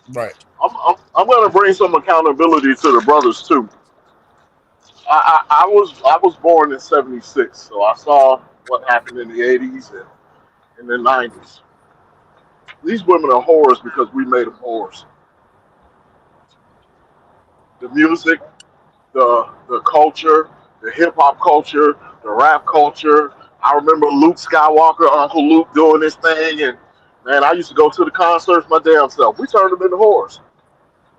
Right. I'm going to bring some accountability to the brothers too. I was born in '76, so I saw what happened in the '80s and in the '90s. These women are whores because we made them whores. The music, the culture, the hip hop culture, the rap culture. I remember Luke Skywalker, Uncle Luke doing this thing, and man, I used to go to the concerts my damn self. We turned them into whores,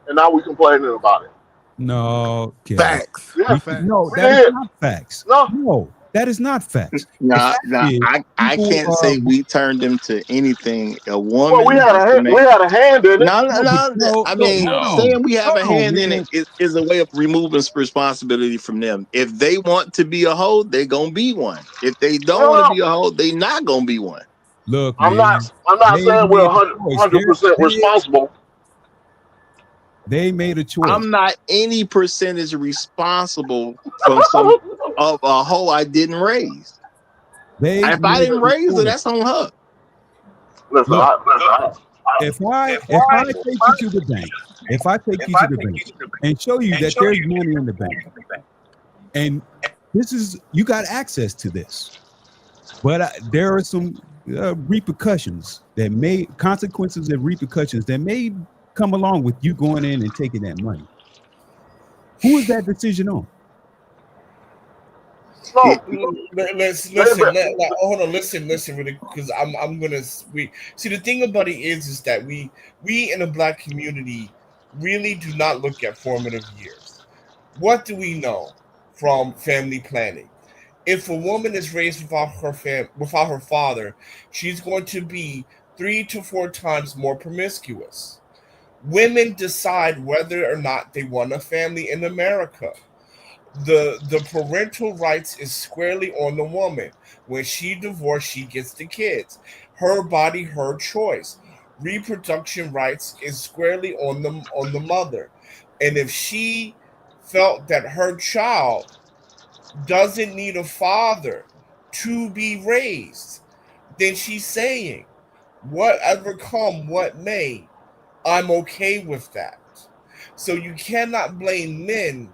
and now we complaining about it. No, Kev. Facts. Yeah, Facts. No, we that is did. not facts. No, No, that is not facts. The Nah, fact nah, is, I people can't say we turned them to anything. A well, woman has to we make. had a hand in it. No, no, no, but no. no, I no, mean, hold No. on, saying we have a hold on, hand in it man. is a way of removing responsibility from them. If they want to be a hoe, they gonna be one. If they don't want to Well, be a hoe, they not gonna be one. Look, I'm man, not. I'm not they saying we're made a 100 choice. percent responsible. They made a choice. I'm not any percentage responsible from some of a hoe I didn't raise. They If I made didn't a raise her, choice. that's on her. Listen, Look, I, if I take you to the bank, if I take you to the bank and show you that there's money in the bank, and this is you got access to this, but there are some repercussions that may consequences and repercussions that may come along with you going in and taking that money. Who is that decision on? no, Let's they, listen. Hold on. Listen, really, because I'm gonna. We see the thing about it is that we in the black community really do not look at formative years. What do we know from family planning? If a woman is raised without her father, she's going to be 3 to 4 times more promiscuous. Women decide whether or not they want a family in America. The parental rights is squarely on the woman. When she divorced, she gets the kids. Her body, her choice. Reproduction rights is squarely on the mother. And if she felt that her child doesn't need a father to be raised, then she's saying, whatever come, what may, I'm okay with that. So you cannot blame men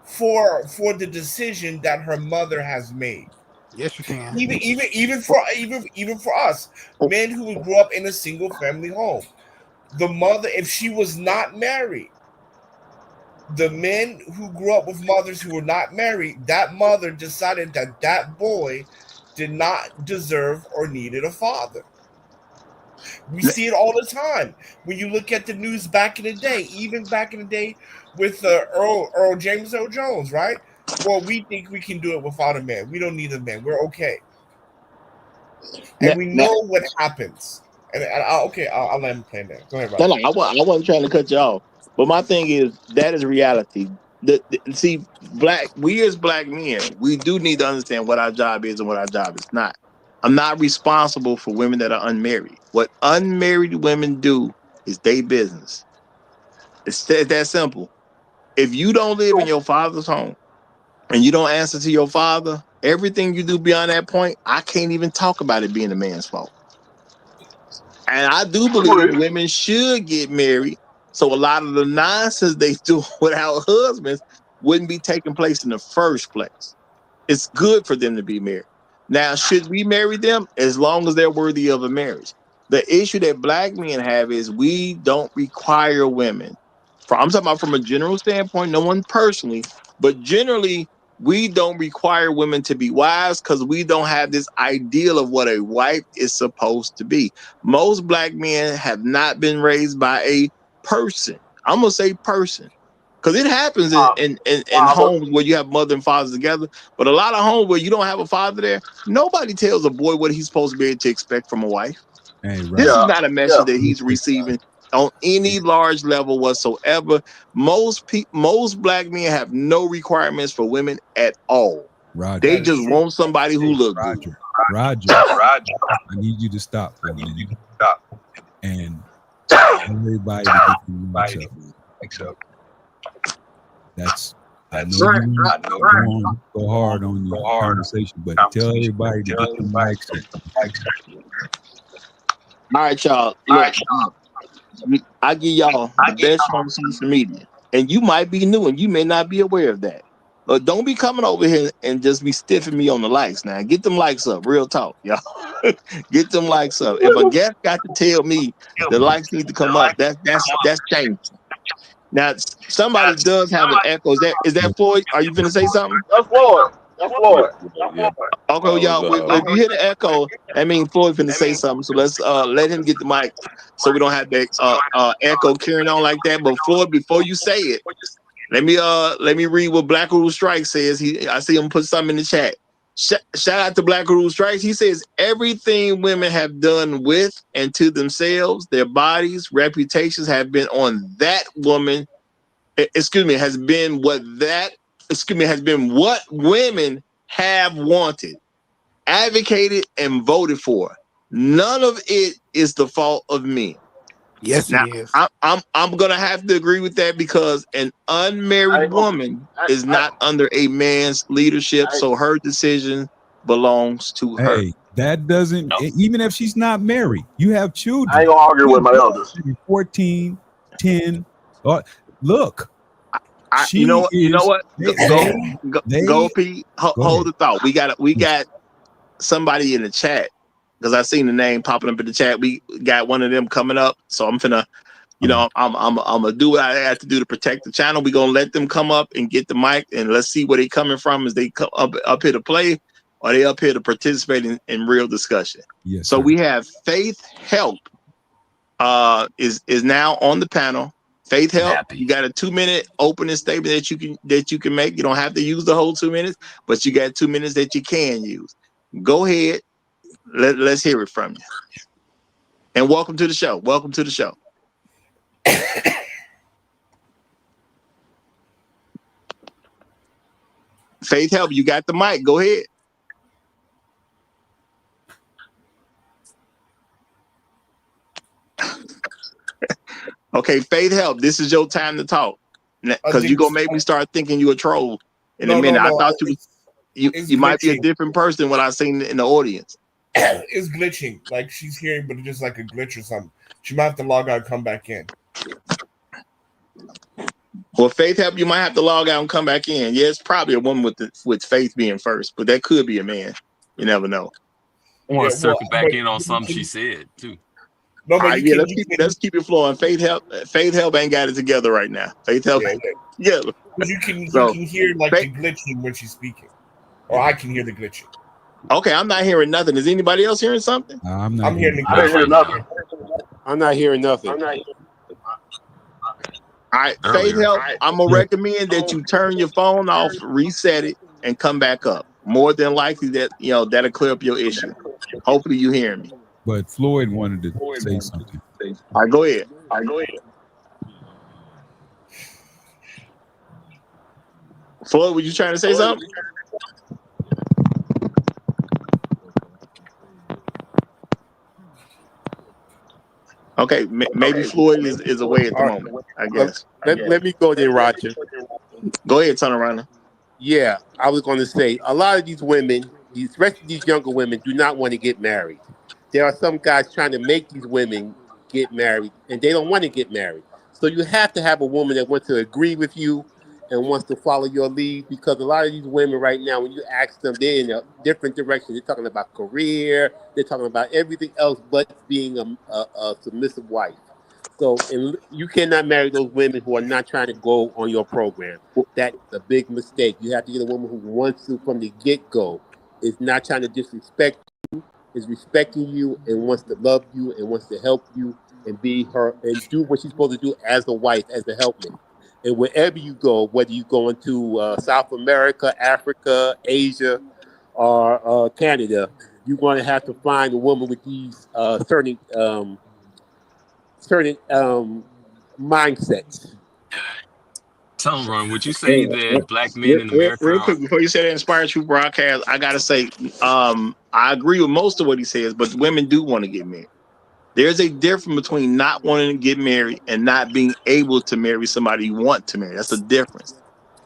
for the decision that her mother has made. Yes, you can. Even for us, men who grew up in a single family home. The mother, if she was not married, the men who grew up with mothers who were not married, that mother decided that that boy did not deserve or needed a father. We see it all the time. When you look at the news back in the day, even back in the day with Earl James Earl Jones, right? Well, we think we can do it without a man. We don't need a man. We're okay. And we know what happens. And I'll let him play that. Go ahead, No, Roger. no, I wasn't trying to cut you off. But my thing is that is reality. See, we as black men, we do need to understand what our job is and what our job is not. I'm not responsible for women that are unmarried. What unmarried women do is their business. It's that simple. If you don't live in your father's home and you don't answer to your father, everything you do beyond that point, I can't even talk about it being a man's fault. And I do believe women should get married. So a lot of the nonsense they do without husbands wouldn't be taking place in the first place. It's good for them to be married. Now, should we marry them? As long as they're worthy of a marriage. The issue that black men have is we don't require women. I'm talking about from a general standpoint, no one personally, but generally, we don't require women to be wives because we don't have this ideal of what a wife is supposed to be. Most black men have not been raised by a person. I'm gonna say person. Because it happens in homes where you have mother and fathers together, but a lot of homes where you don't have a father there, nobody tells a boy what he's supposed to be able to expect from a wife. Hey, This is Roger. not a message that he's receiving on any large level whatsoever. Most black men have no requirements for women at all. Roger. They just want somebody who look good. Roger. I need you to stop for a minute. And everybody to get to yourself. That's I know you want to go hard on your conversation, but tell everybody to get the mics up. All right, y'all. Look, I give y'all the best on social media, and you might be new and you may not be aware of that. But don't be coming over here and just be stiffing me on the likes. Now, get them likes up. Real talk, y'all. Get them likes up. If a guest got to tell me the likes need to come up, that's shameful. Now, somebody does have an echo. Is that Floyd? Are you finna say something? That's Floyd. That's Floyd. Yeah. Okay, y'all. If you hear the echo, that means Floyd finna say something. So let's let him get the mic, so we don't have that echo carrying on like that. But Floyd, before you say it, let me read what Black Rule Strike says. I see him put something in the chat. Shout out to Black Rule Strikes. He says everything women have done with and to themselves, their bodies, reputations have been on that woman. Has been what women have wanted, advocated, and voted for. None of it is the fault of men. Yes, Now, it is. I'm gonna have to agree with that because an unmarried woman is not under a man's leadership, so her decision belongs to her. Hey, that doesn't, even if she's not married, you have children. I ain't gonna argue with my elders. 14, 10. Look, You know what? Go, Pete. Hold the thought. We got somebody in the chat because I seen the name popping up in the chat. We got one of them coming up, so I'm finna. I'm gonna do what I have to do to protect the channel. We're gonna let them come up and get the mic, and let's see where they coming from. Is they come up here to play, or they up here to participate in real discussion? Yes. So we have Faith Help is now on the panel. Faith Help, you got a 2-minute opening statement that you can make. You don't have to use the whole 2 minutes, but you got 2 minutes that you can use. Go ahead. Let's hear it from you. And welcome to the show. Welcome to the show. Faith Help, you got the mic. Go ahead. Okay, Faith Help, this is your time to talk. Because you're going to make me start thinking you a troll in a minute. I thought you might be a different person than what I seen in the audience. It's glitching. Like she's hearing, but it's just like a glitch or something. She might have to log out and come back in. Well, Faith Help, you might have to log out and come back in. Yeah, it's probably a woman with Faith being first, but that could be a man. You never know. I want to circle back in on something she said too. No, but let's keep it flowing. Faith Help ain't got it together right now. Faith Help, yeah. You can hear like the glitching when she's speaking, or I can hear the glitching. Okay, I'm not hearing nothing. Is anybody else hearing something? I'm hearing the glitching. I didn't hear nothing. I'm not hearing nothing. All right, Faith Help, I'm gonna recommend that you turn your phone off, reset it, and come back up. More than likely that that'll clear up your issue. Hopefully you hear me. But Floyd wanted to say something. All right, go ahead. Floyd, were you trying to say something? Okay, maybe Floyd is away at the moment, I guess. Let me go there, Roger. Go ahead, turn around. Yeah, I was going to say a lot of these women, especially these younger women, do not want to get married. There are some guys trying to make these women get married, and they don't want to get married. So you have to have a woman that wants to agree with you and wants to follow your lead, because a lot of these women right now, when you ask them, they're in a different direction. They're talking about career. They're talking about everything else but being a submissive wife. So you cannot marry those women who are not trying to go on your program. That's a big mistake. You have to get a woman who wants to from the get-go, is not trying to disrespect you, is respecting you, and wants to love you and wants to help you and be her and do what she's supposed to do as a wife, as a helpmate. And wherever you go, whether you go into South America, Africa, Asia, or Canada, you're going to have to find a woman with these certain mindsets. Tell them, Ron, would you say that black men in America real quick, before you say that Inspired Truth broadcast, I gotta say, I agree with most of what he says, but women do want to get married. There's a difference between not wanting to get married and not being able to marry somebody you want to marry. That's a difference.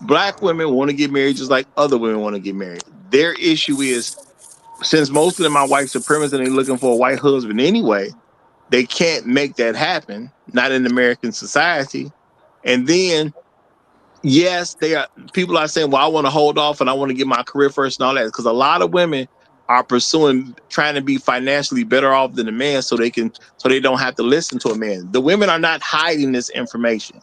Black women want to get married just like other women want to get married. Their issue is, since most of them are white supremacists and they're looking for a white husband anyway, they can't make that happen, not in American society. And then, yes, they are. People are saying, "Well, I want to hold off and I want to get my career first and all that," because a lot of women are pursuing trying to be financially better off than a man, so they don't have to listen to a man. The women are not hiding this information.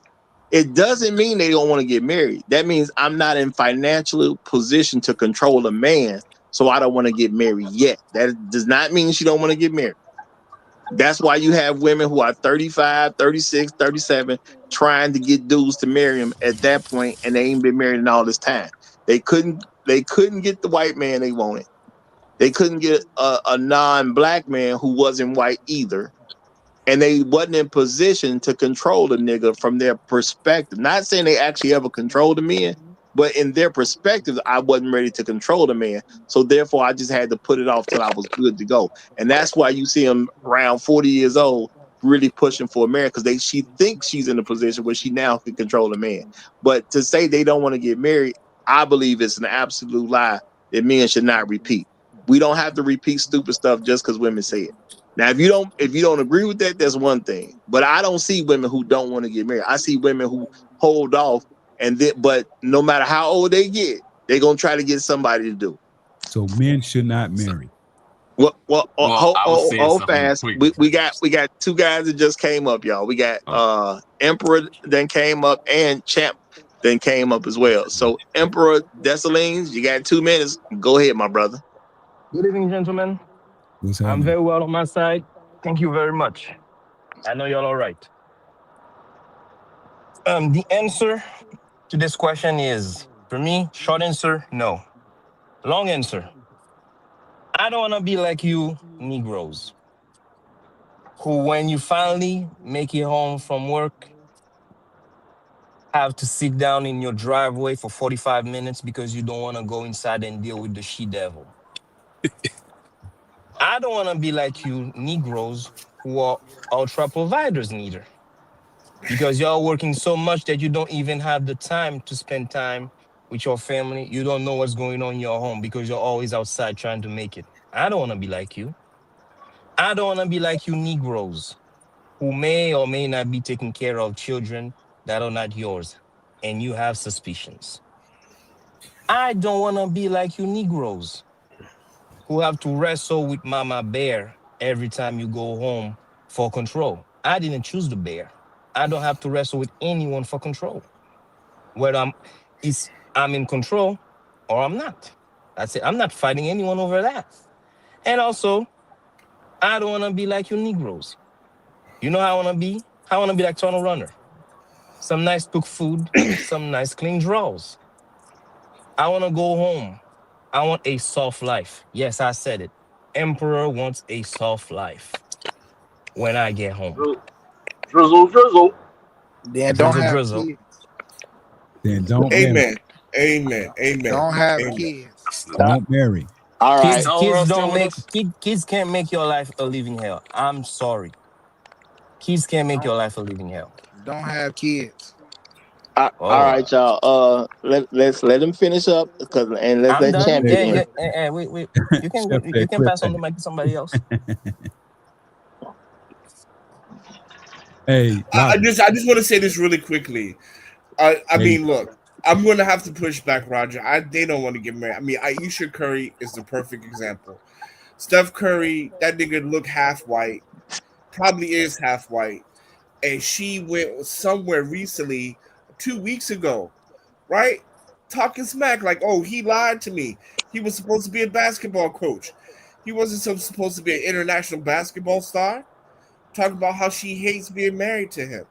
It doesn't mean they don't want to get married. That means I'm not in financial position to control a man, so I don't want to get married yet. That does not mean she don't want to get married. That's why you have women who are 35, 36, 37 trying to get dudes to marry them at that point, and they ain't been married in all this time. They couldn't get the white man they wanted. They couldn't get a non-black man who wasn't white either. And they wasn't in position to control the nigga from their perspective. Not saying they actually ever controlled the men, but in their perspective, I wasn't ready to control the man. So therefore, I just had to put it off till I was good to go. And that's why you see them around 40 years old really pushing for a marriage, because she thinks she's in a position where she now can control the man. But to say they don't want to get married, I believe it's an absolute lie that men should not repeat. We don't have to repeat stupid stuff just because women say it. Now, if you don't agree with that, that's one thing. But I don't see women who don't want to get married. I see women who hold off, but no matter how old they get, they're gonna try to get somebody to do. So men should not marry. Well, I was saying hold something fast. quick. We got two guys that just came up, y'all. We got Emperor then came up and Champ then came up as well. So Emperor Dessalines, you got 2 minutes. Go ahead, my brother. Good evening, gentlemen. What's I'm happening? very well on my side. Thank you very much. I know you're all right. The answer to this question is, for me, short answer, no. Long answer, I don't want to be like you Negroes, who, when you finally make it home from work, have to sit down in your driveway for 45 minutes because you don't want to go inside and deal with the she-devil. I don't want to be like you Negroes who are ultra providers neither, because y'all working so much that you don't even have the time to spend time with your family. You don't know what's going on in your home because you're always outside trying to make it. I don't want to be like you. I don't want to be like you Negroes who may or may not be taking care of children that are not yours and you have suspicions. I don't want to be like you Negroes who have to wrestle with Mama Bear every time you go home for control. I didn't choose the bear. I don't have to wrestle with anyone for control. Whether I'm in control or I'm not. That's it. I'm not fighting anyone over that. And also, I don't want to be like you Negroes. You know how I want to be? I want to be like Tunnel Runner. Some nice cooked food, some nice clean drawers. I want to go home. I want a soft life. Yes, I said it. Emperor wants a soft life when I get home. Drizzle, drizzle. Then don't Drizzle, have drizzle. kids. Then don't marry. Amen. Amen. Amen. Don't have Amen. kids. Don't marry. All right. Is Overall still with us? Kids can't make your life a living hell. I'm sorry. Kids can't make your life a living hell. Don't have kids. All right, y'all. Let's let him finish up, and let's I'm let done. Champ Chef get in. Wait. You can Chef you said can pass on cliffhanger. the mic to somebody else. Hey, I Roger. just want to say this really quickly. I Hey, mean, look, I'm going to have to push back, Roger. They don't want to get married. I mean, Aisha Curry is the perfect example. Steph Curry, that nigga look half white, probably is half white, and she went somewhere recently, 2 weeks ago, right? Talking smack like, oh, he lied to me. He was supposed to be a basketball coach. He wasn't supposed to be an international basketball star. Talking about how she hates being married to him.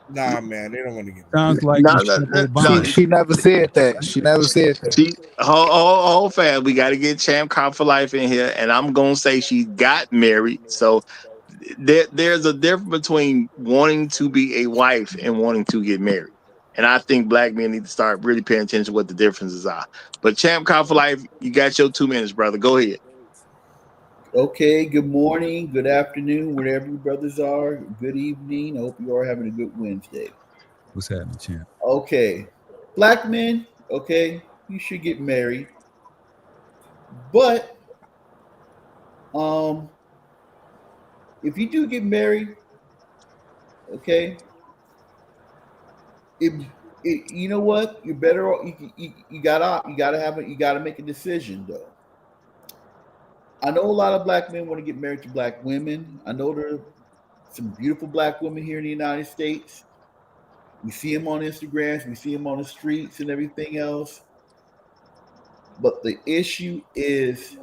Nah, man, they don't want to get married. sounds like No, Michelle Obama. She never said that. She never said that. See, hold fast. We got to get Champ Cop for Life in here, and I'm gonna say she got married. So there's a difference between wanting to be a wife and wanting to get married. And I think black men need to start really paying attention to what the differences are. But Champ Cop for Life, you got your 2 minutes, brother. Go ahead. Okay, good morning, good afternoon, wherever you brothers are. Good evening. I hope you are having a good Wednesday. What's happening, champ? Okay, Black men, okay, you should get married, but if you do get married, okay, it, you know what? You're better off. You gotta make a decision though. I know a lot of black men want to get married to black women. I know there are some beautiful black women here in the United States. We see them on Instagrams, we see them on the streets and everything else. But the issue is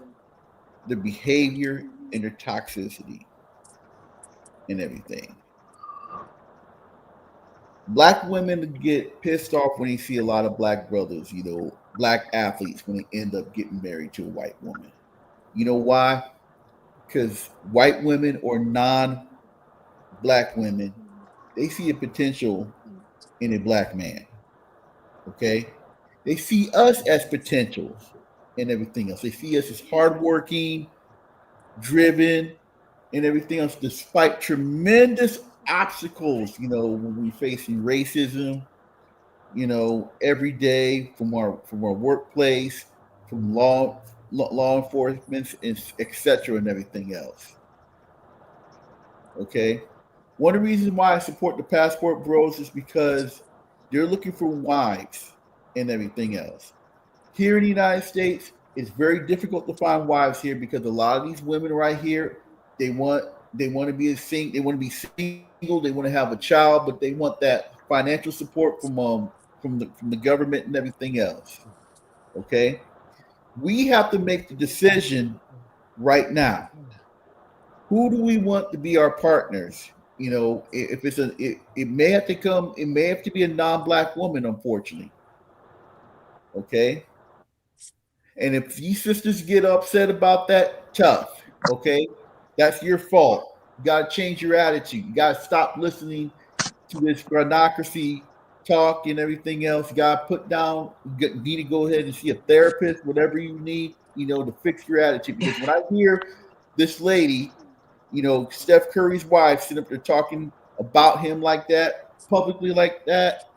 the behavior and the toxicity and everything. Black women get pissed off when they see a lot of black brothers, black athletes, when they end up getting married to a white woman. You know why? Because white women or non-black women, they see a potential in a black man. Okay? They see us as potentials and everything else. They see us as hardworking, driven, and everything else, despite tremendous obstacles, when we're facing racism, every day from our workplace, from law enforcement, and etc. and everything else. Okay, one of the reasons why I support the Passport Bros is because they're looking for wives and everything else. Here in the United States, it's very difficult to find wives here because a lot of these women right here, they want to be they want to be single, they want to have a child, but they want that financial support from the government and everything else. Okay, we have to make the decision right now. Who do we want to be our partners? If it's it may have to be a non-black woman, unfortunately. Okay. And if these sisters get upset about that, tough. Okay. That's your fault. You got to change your attitude. You got to stop listening to this granocracy talk and everything else. You got to put down, you need to go ahead and see a therapist, whatever you need, to fix your attitude. Because when I hear this lady, Steph Curry's wife, sitting up there talking about him like that, publicly like that,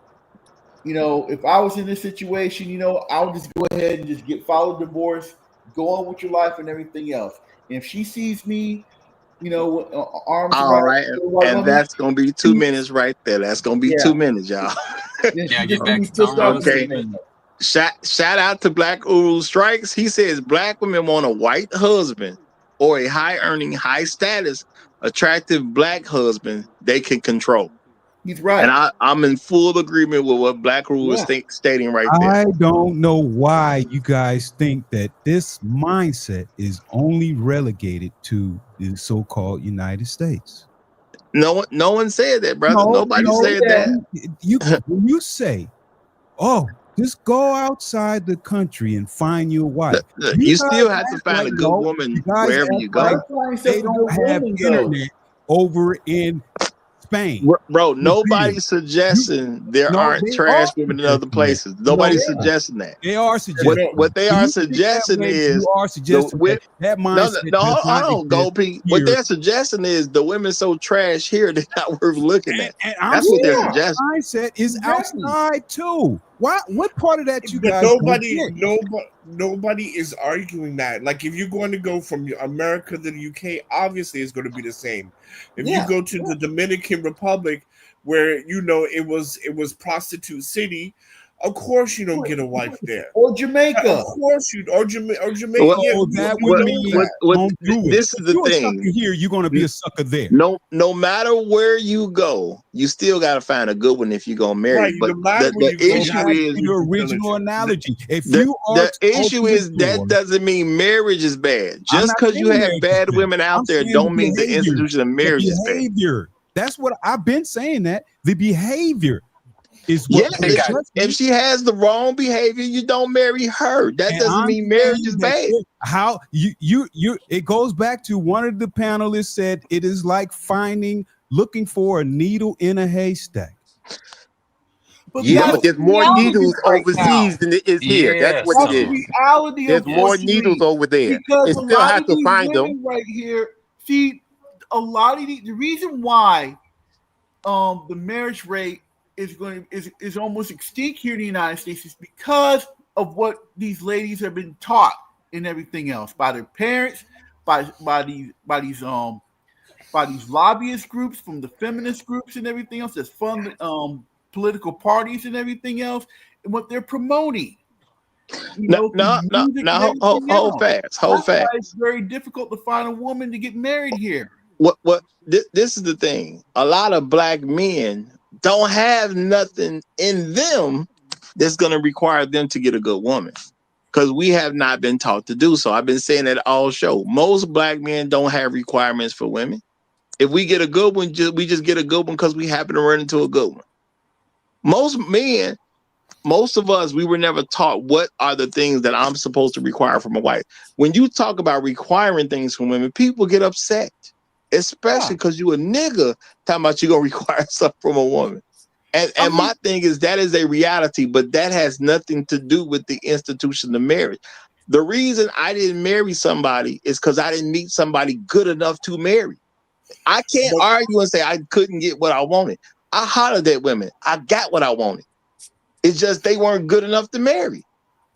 if I was in this situation, I would just go ahead and just file a divorce, go on with your life and everything else. And if she sees me, with arms all right, and woman, that's gonna be 2 minutes right there. That's gonna be 2 minutes, y'all. Yeah, get back to Tom Rose. Okay. Shout out to Black Uru Strikes. He says black women want a white husband or a high earning, high status, attractive black husband they can control. He's right. And I'm in full agreement with what Black Rule is stating right there. I don't know why you guys think that this mindset is only relegated to the so-called United States. No one said that, brother. Nobody said that. When you say, "Oh, just go outside the country and find your wife," you still have to find a good woman wherever you go. They don't have internet over in Spain. Bro, nobody's suggesting there aren't trash women in other places. Nobody's suggesting that. They are suggesting what they are suggesting is that mindset. No, hold on, Gold P. What they're suggesting is the women so trash here they're not worth looking at. That's what they're suggesting. Mindset is outside too. What part of that you guys? Nobody is arguing that. Like, if you're going to go from America to the UK, obviously it's going to be the same. If you go to the Dominican Republic, where it was prostitute city, of course you don't get a wife there. Or Jamaica, of course or Jamaica. This is the thing. Here, you're going to be a sucker there. No matter where you go, you still got to find a good one if you're gonna marry. But the issue is your original analogy. If the issue is that doesn't mean marriage is bad. Just because you have bad women out there, don't mean the institution of marriage is bad. That's what I've been saying. That the behavior is what. If she has the wrong behavior, you don't marry her. That doesn't mean marriage is bad. How you it goes back to one of the panelists said it is like looking for a needle in a haystack. But there's more needles overseas than there is here. That's what it is. There's more needles over there. Because and still have to find them right here. See, a lot of the reason why the marriage rate is almost extinct here in the United States is because of what these ladies have been taught and everything else by their parents, by these lobbyist groups, from the feminist groups and everything else that's fund political parties and everything else, and what they're promoting. No, hold fast. That's why it's very difficult to find a woman to get married here. This is the thing. A lot of black men don't have nothing in them that's going to require them to get a good woman, because we have not been taught to do so. I've been saying that all show. Most black men don't have requirements for women. If we get a good one, we just get a good one because we happen to run into a good one. Most of us, we were never taught what are the things that I'm supposed to require from a wife. When you talk about requiring things from women, people get upset, especially because you a nigga talking about you gonna require something from a woman. And my thing is that is a reality, but that has nothing to do with the institution of marriage. The reason I didn't marry somebody is because I didn't meet somebody good enough to marry. I can't argue and say I couldn't get what I wanted. I hollered at women. I got what I wanted. It's just they weren't good enough to marry.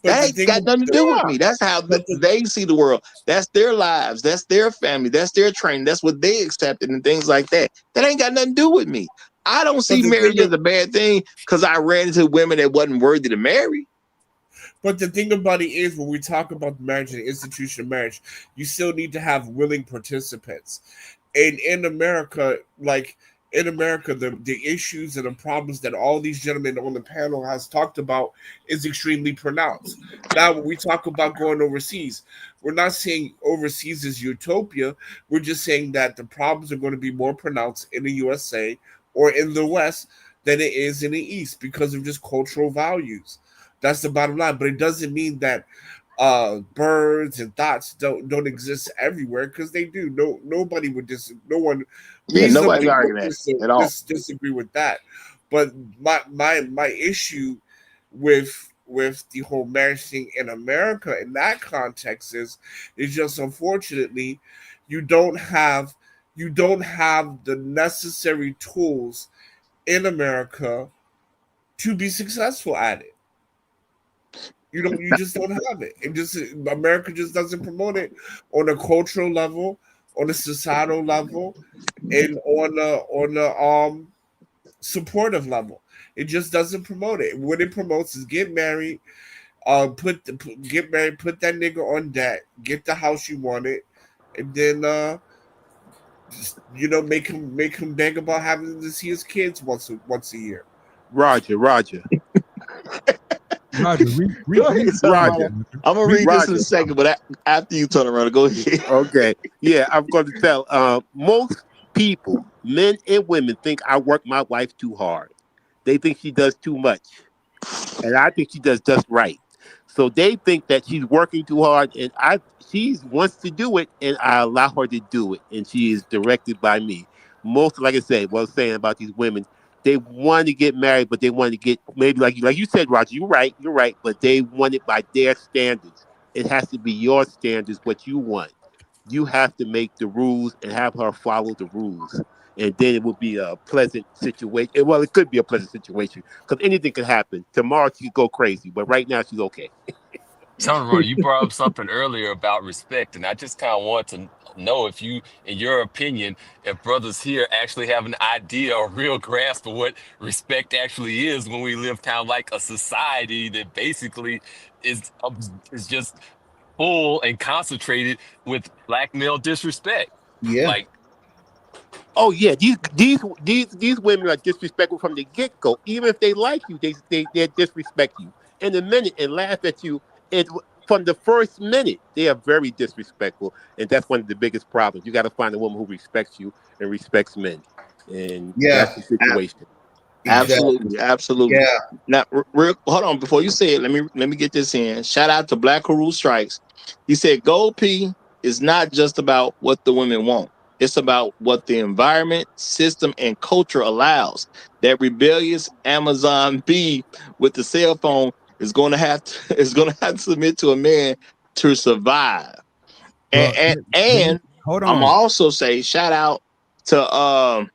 That ain't got nothing to do with me. That's how they see the world. That's their lives. That's their family. That's their training. That's what they accepted and things like that. That ain't got nothing to do with me. I don't see marriage as a bad thing because I ran into women that wasn't worthy to marry. But the thing about it is, when we talk about marriage and the institution of marriage, you still need to have willing participants. And in America, the issues and the problems that all these gentlemen on the panel has talked about is extremely pronounced. Now, when we talk about going overseas, we're not saying overseas is utopia. We're just saying that the problems are going to be more pronounced in the USA or in the West than it is in the East because of just cultural values. That's the bottom line. But it doesn't mean that birds and thoughts don't exist everywhere, because they do. Nobody would nobody's arguing that at all. Disagree with that. But my issue with the whole marriage thing in America in that context is just unfortunately you don't have the necessary tools in America to be successful at it. You just don't have it. America just doesn't promote it on a cultural level, on a societal level, and on a supportive level. It just doesn't promote it. What it promotes is get married, put that nigga on debt, get the house you wanted, and then just, make him beg about having to see his kids once a year. Roger. Roger, Roger. I'm gonna read this in a second, but after you turn around, go ahead. Okay. Yeah, I'm going to tell. Most people, men and women, think I work my wife too hard. They think she does too much, and I think she does just right. So they think that she's working too hard, and she wants to do it, and I allow her to do it, and she is directed by me. Most, like I said, what I was saying about these women, they want to get married, but they want to get maybe like you said, Roger. You're right, but they want it by their standards. It has to be your standards, what you want. You have to make the rules and have her follow the rules, and then it will be a pleasant situation. Well, it could be a pleasant situation because anything could happen. Tomorrow she could go crazy, but right now she's okay. Tell me, Roy, you brought up something earlier about respect, and I just kind of want to know if you, in your opinion, if brothers here actually have an idea or real grasp of what respect actually is when we live kind of like a society that basically is just full and concentrated with black male disrespect. Yeah. Like, Oh yeah, these women are disrespectful from the get go. Even if they like you, they disrespect you in a minute and laugh at you. And from the first minute, they are very disrespectful, and that's one of the biggest problems. You got to find a woman who respects you and respects men, and that's the situation. Absolutely. Yeah. Now, hold on. Before you say it, let me get this in. Shout out to Black Who Strikes. He said, "Gold P is not just about what the women want. It's about what the environment, system, and culture allows. That rebellious Amazon bee with the cell phone is going to have to submit to a man to survive." Well, And hold I'm on. also say shout out to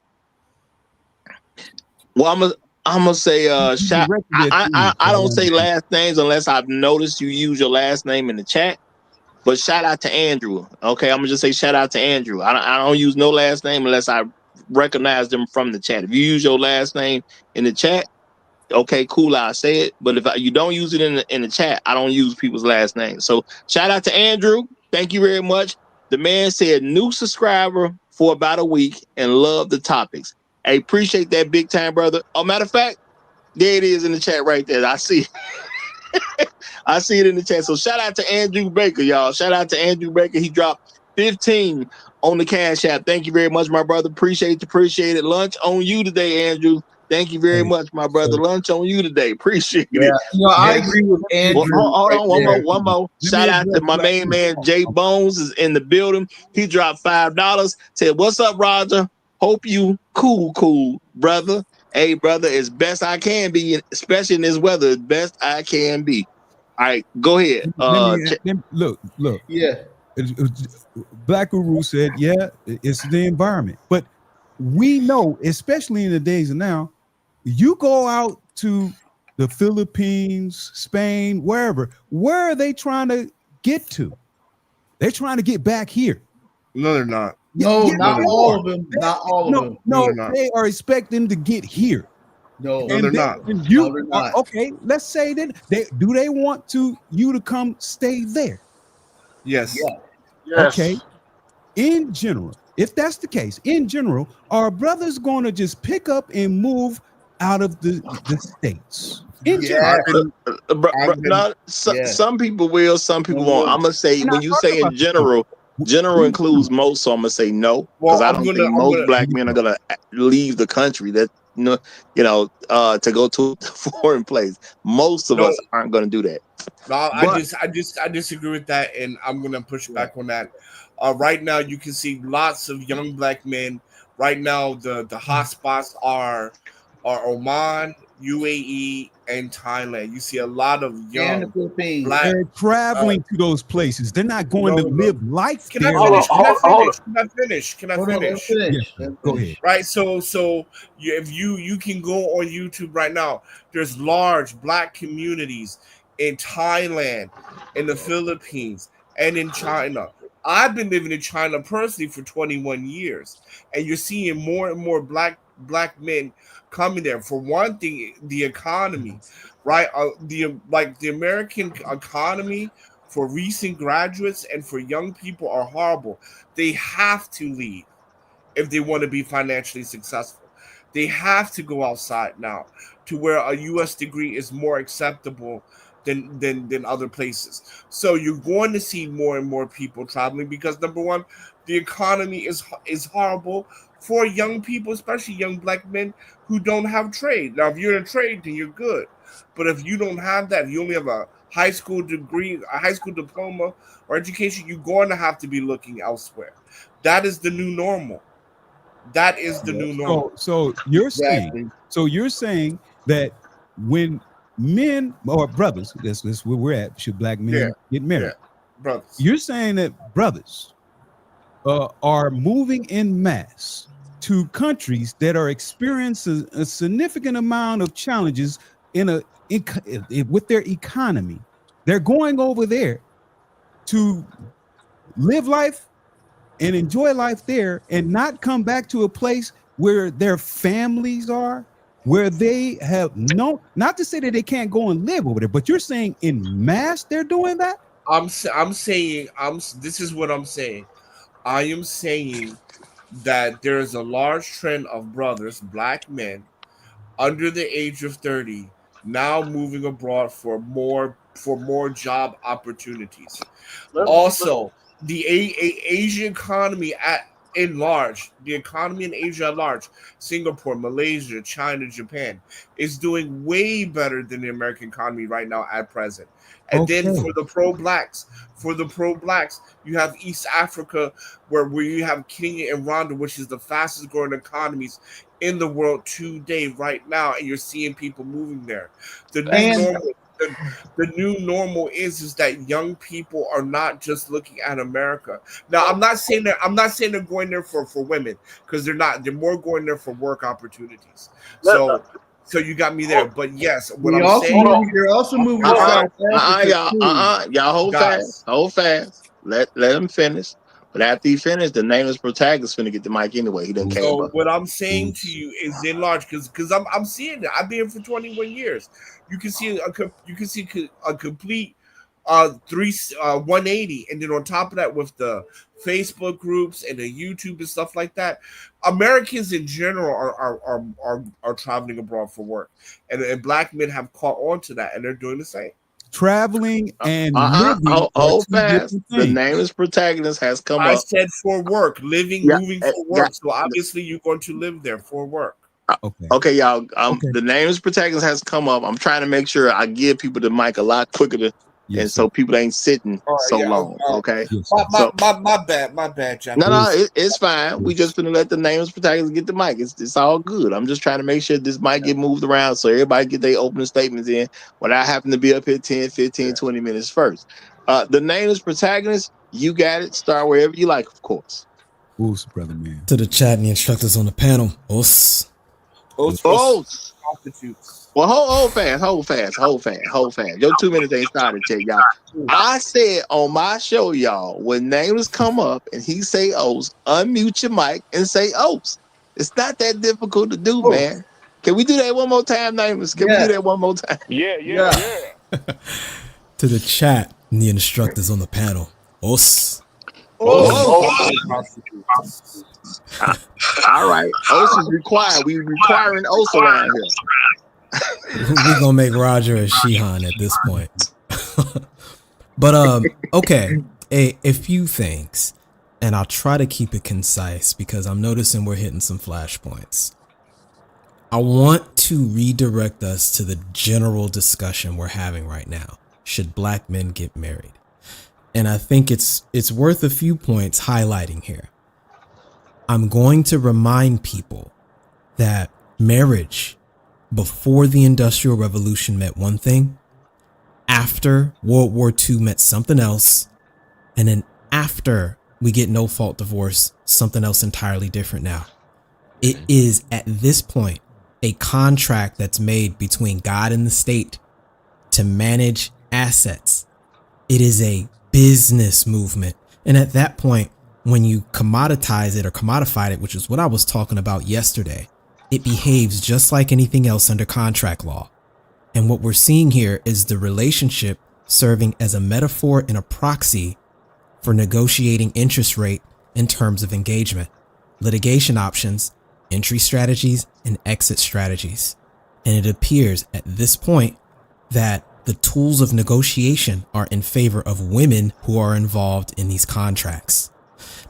well, I'm gonna say shout. rest of their team, I so I don't say wanted to- last names unless I've noticed you use your last name in the chat. But shout out to Andrew. Okay, I'm gonna just say shout out to Andrew. I don't use no last name unless I recognize them from the chat. If you use your last name in the chat, okay, cool, I'll say it. But if you don't use it in the chat, I don't use people's last names. So shout out to Andrew. Thank you very much. The man said new subscriber for about a week and love the topics. I appreciate that big time, brother. Oh, matter of fact, there it is in the chat right there. I see. I see it in the chat. So shout out to Andrew Baker, y'all. Shout out to Andrew Baker. He dropped 15 on the Cash App. Thank you very much, my brother. Appreciate it. Lunch on you today, Andrew. Thank you very much, my brother. Lunch on you today. Appreciate it. I agree with Andrew. Hold on, right one more. Shout out to my main man, Jay Bones, is in the building. He dropped $5. Said, "What's up, Roger? Hope you cool, brother. Hey, brother, as best I can be, especially in this weather, as best I can be." All right, go ahead. Look. Yeah. Black Guru said, "Yeah, it's the environment," but we know, especially in the days of now, you go out to the Philippines, Spain, wherever. Where are they trying to get to? They're trying to get back here. No, they're not. No, not all of them. Not all of them. No, they are expecting to get here. No, they're not. You are not. Okay, let's say that they want you to come stay there. Yes. Okay. In general, if that's the case, in general, are brothers going to just pick up and move out of the states? In general, some people will, some people won't. I'm gonna say when you say in general, general includes most, so I'm gonna say no, because I don't think most black men are gonna leave the country. That to go to a foreign place. Most of us aren't gonna do that. No, I disagree with that, and I'm gonna push back on that. Right now, you can see lots of young black men. Right now, the hotspots are Oman, UAE, and Thailand. You see a lot of young black. They're traveling to those places. They're not going to live life. Can I finish? Yeah, go ahead. Right. So if you can go on YouTube right now, there's large black communities in Thailand, in the Philippines, and in China. I've been living in China personally for 21 years, and you're seeing more and more black men coming there. For one thing, the economy, right? The American economy for recent graduates and for young people are horrible. They have to leave if they want to be financially successful. They have to go outside now, to where a U.S. degree is more acceptable than other places. So you're going to see more and more people traveling because, number one, the economy is horrible for young people, especially young black men who don't have trade. Now, if you're in a trade, then you're good. But if you don't have that, if you only have a high school degree, a high school diploma or education, you're going to have to be looking elsewhere. That is the new normal. That is the new normal. So you're saying that when men or brothers, that's where we're at, should black men get married? Brothers. You're saying that brothers are moving en masse to countries that are experiencing a significant amount of challenges with their economy. They're going over there to live life and enjoy life there and not come back to a place where their families are, where they have not to say that they can't go and live over there, but you're saying in mass they're doing that? This is what I'm saying. I am saying that there is a large trend of brothers, black men, under the age of 30, now moving abroad for more job opportunities. Also, the Asian economy in large, the economy in Asia at large, Singapore, Malaysia, China, Japan, is doing way better than the American economy right now at present. And then for the pro-blacks, you have East Africa, where you have Kenya and Rwanda, which is the fastest growing economies in the world today, right now, and you're seeing people moving there. The new normal is that young people are not just looking at America. Now, I'm not saying they're going there for women, because they're not. They're more going there for work opportunities. So So you got me there. But yes, what We I'm also saying. you're also moving aside. Y'all hold fast. Let him finish. But after he finished, the nameless protagonist finna get the mic anyway. He done came So up. what I'm saying to you is in large because I'm seeing it. I've been here for 21 years. You can see a complete 180, and then on top of that, with the Facebook groups and the YouTube and stuff like that, Americans in general are traveling abroad for work, and black men have caught on to that, and they're doing the same. Traveling and living. Hold fast. The nameless protagonist has come up. I said for work, moving for work. So obviously you're going to live there for work. Okay, y'all. The nameless protagonist has come up. I'm trying to make sure I give people the mic a lot quicker and so people ain't sitting so long. Okay. My bad, Jack. No, it's fine. We just gonna let the nameless protagonist get the mic. It's all good. I'm just trying to make sure this mic get moved around so everybody get their opening statements in without having to be up here 10, 15, 20 minutes first. The nameless protagonist, you got it. Start wherever you like, of course. Who's brother man? To the chat and the instructors on the panel. Os. Well, hold fast. Your 2 minutes ain't started yet, y'all. I said on my show, y'all, when names come up and he say O's, unmute your mic and say O's. It's not that difficult to do, man. Can we do that one more time, names? Can we do that one more time? Yeah. To the chat and the instructors on the panel. Os. All right. Os is required. We requiring Os around here. We're gonna make Roger a Shihan at this point. But okay, a few things, and I'll try to keep it concise because I'm noticing we're hitting some flashpoints. I want to redirect us to the general discussion we're having right now. Should black men get married? And I think it's worth a few points highlighting here. I'm going to remind people that marriage before the Industrial Revolution meant one thing, after World War II meant something else, and then after we get no-fault divorce, something else entirely different now. It is at this point a contract that's made between God and the state to manage assets. It is a business movement. And at that point, when you commoditize it or commodified it, which is what I was talking about yesterday, it behaves just like anything else under contract law. And what we're seeing here is the relationship serving as a metaphor and a proxy for negotiating interest rate in terms of engagement, litigation options, entry strategies, and exit strategies. And it appears at this point that the tools of negotiation are in favor of women who are involved in these contracts.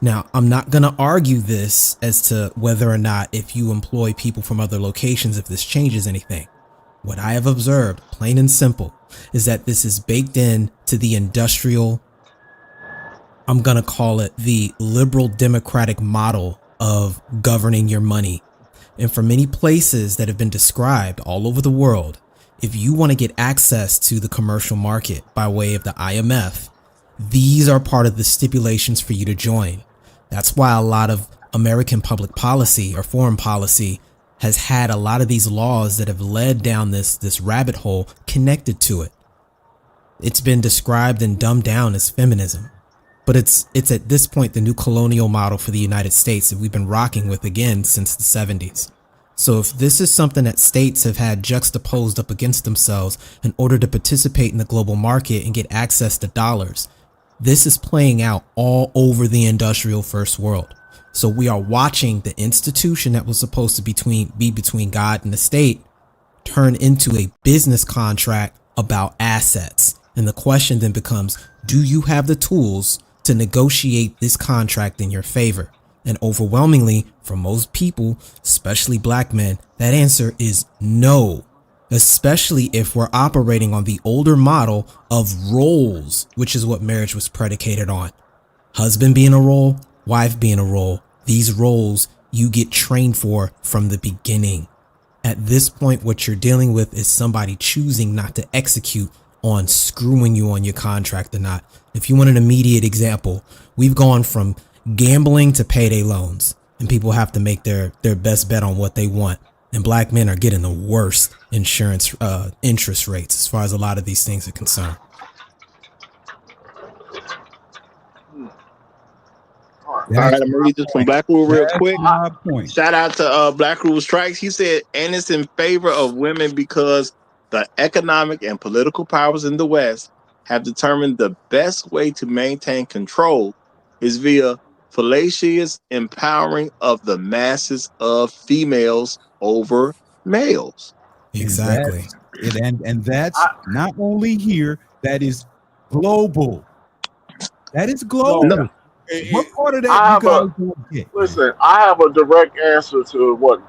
Now, I'm not going to argue this as to whether or not if you employ people from other locations, if this changes anything. What I have observed, plain and simple, is that this is baked in to the industrial, I'm going to call it the liberal democratic model of governing your money. And for many places that have been described all over the world, if you want to get access to the commercial market by way of the IMF, these are part of the stipulations for you to join. That's why a lot of American public policy or foreign policy has had a lot of these laws that have led down this rabbit hole connected to it. It's been described and dumbed down as feminism, but it's at this point the new colonial model for the United States that we've been rocking with again since the 70s. So if this is something that states have had juxtaposed up against themselves in order to participate in the global market and get access to dollars, this is playing out all over the industrial first world. So we are watching the institution that was supposed to be between God and the state turn into a business contract about assets. And the question then becomes, do you have the tools to negotiate this contract in your favor? And overwhelmingly, for most people, especially black men, that answer is no. Especially if we're operating on the older model of roles, which is what marriage was predicated on. Husband being a role, wife being a role. These roles you get trained for from the beginning. At this point, what you're dealing with is somebody choosing not to execute on screwing you on your contract or not. If you want an immediate example, we've gone from gambling to payday loans, and people have to make their best bet on what they want. and black men are getting the worst insurance interest rates as far as a lot of these things are concerned. All right, I'm gonna read this from Black Rule real quick. My point. Shout out to Black Rule Strikes. He said, and it's in favor of women because the economic and political powers in the West have determined the best way to maintain control is via fallacious empowering of the masses of females over males. Exactly. And that's not only here, that is global. That is global. No. What part of that I you have guys a don't get? listen. I have a direct answer to what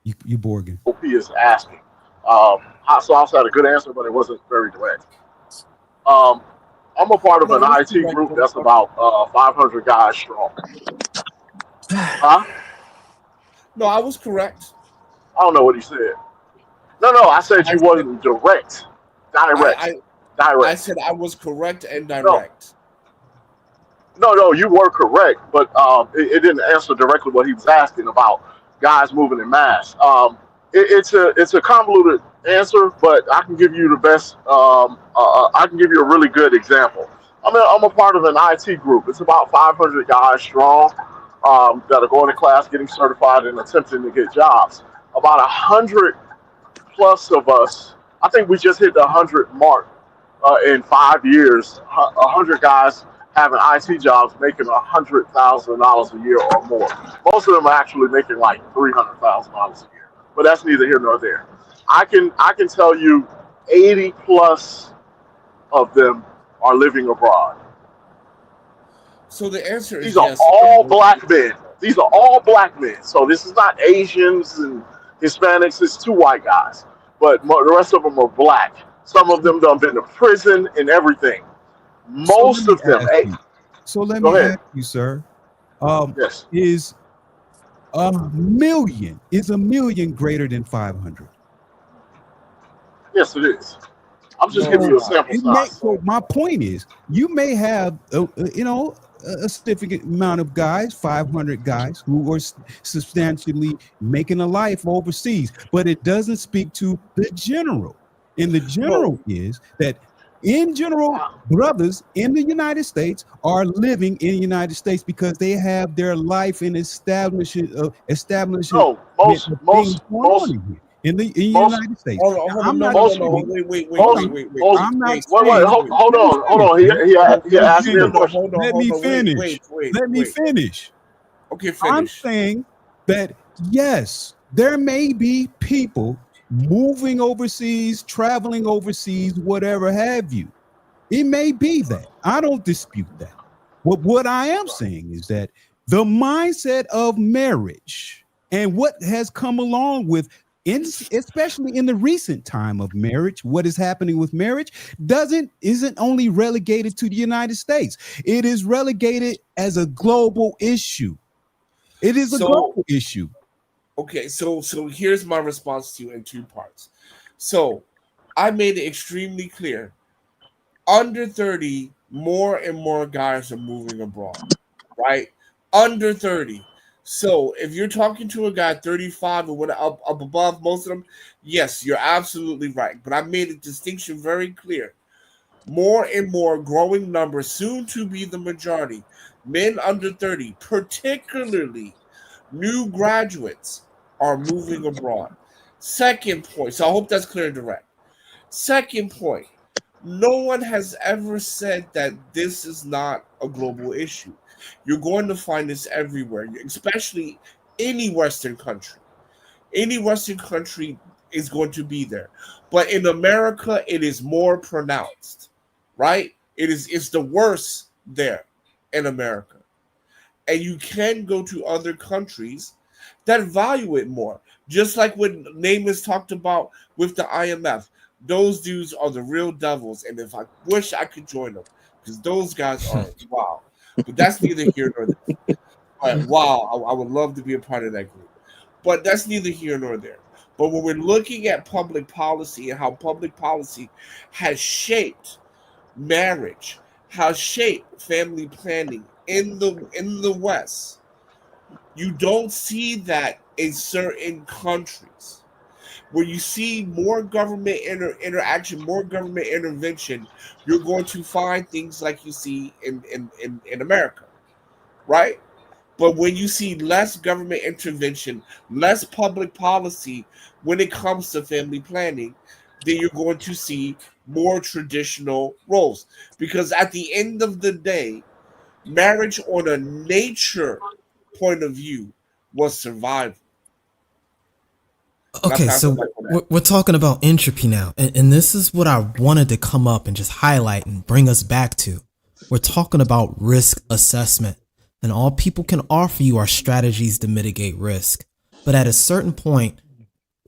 You Borgin. P is asking. So I also had a good answer, but it wasn't very direct. I'm a part of an IT group that's about 500 guys strong. Huh? No, I was correct. I don't know what he said. No, I said you wasn't direct. Direct. I said I was correct and direct. No, you were correct, but it didn't answer directly what he was asking about guys moving in mass. It's a convoluted answer, but I can give you the best. I can give you a really good example. I'm a part of an IT group. It's about 500 guys strong that are going to class, getting certified, and attempting to get jobs. About 100 plus of us. I think we just hit the 100 mark in 5 years. 100 guys having IT jobs making $100,000 a year or more. Most of them are actually making like $300,000 a year, but that's neither here nor there. I can tell you 80 plus of them are living abroad. So the answer is These are yes. all black men. These are all black men. So this is not Asians and Hispanics. It's 2 white guys, but the rest of them are black. Some of them done been to prison and everything. Most of them. So let Go me ahead. ask you, sir. Yes. Is a million greater than 500? Yes, it is. I'm just giving you a sample size. So my point is, you may have, a significant amount of guys, 500 guys, who are substantially making a life overseas, but it doesn't speak to the general. And the general is that, in general, brothers in the United States are living in the United States because they have their life in establishment in the United States. Hold on. Wait. Hold on. He asked me a question. Let me finish. Let me finish. Okay, finish. I'm saying that yes, there may be people moving overseas, traveling overseas, whatever have you. It may be that. I don't dispute that. But what I am saying is that the mindset of marriage and what has come along with, especially in the recent time of marriage, what is happening with marriage isn't only relegated to the United States. It is relegated as a global issue. It is a global issue. Okay, so here's my response to you in 2 parts. So I made it extremely clear. Under 30, more and more guys are moving abroad, right? Under 30. So if you're talking to a guy 35 or up above most of them, yes, you're absolutely right. But I made a distinction very clear. More and more growing numbers, soon to be the majority, men under 30, particularly new graduates, are moving abroad. Second point, so I hope that's clear and direct. Second point, no one has ever said that this is not a global issue. You're going to find this everywhere, especially any Western country. Any Western country is going to be there. But in America, it is more pronounced, right? It's the worst there in America. And you can go to other countries that value it more. Just like what Namath talked about with the IMF. Those dudes are the real devils. And if I wish I could join them, because those guys are wow. But that's neither here nor there. But wow, I would love to be a part of that group. But that's neither here nor there. But when we're looking at public policy and how public policy has shaped marriage, has shaped family planning in the West, You don't see that in certain countries where you see more government interaction, more government intervention. You're going to find things like you see in America, right? But when you see less government intervention, less public policy when it comes to family planning, then you're going to see more traditional roles. Because at the end of the day, marriage on a nature point of view was survival. And I Okay, pass it so back on that. we're talking about entropy now, and this is what I wanted to come up and just highlight and bring us back to. We're talking about risk assessment, and all people can offer you are strategies to mitigate risk. But at a certain point,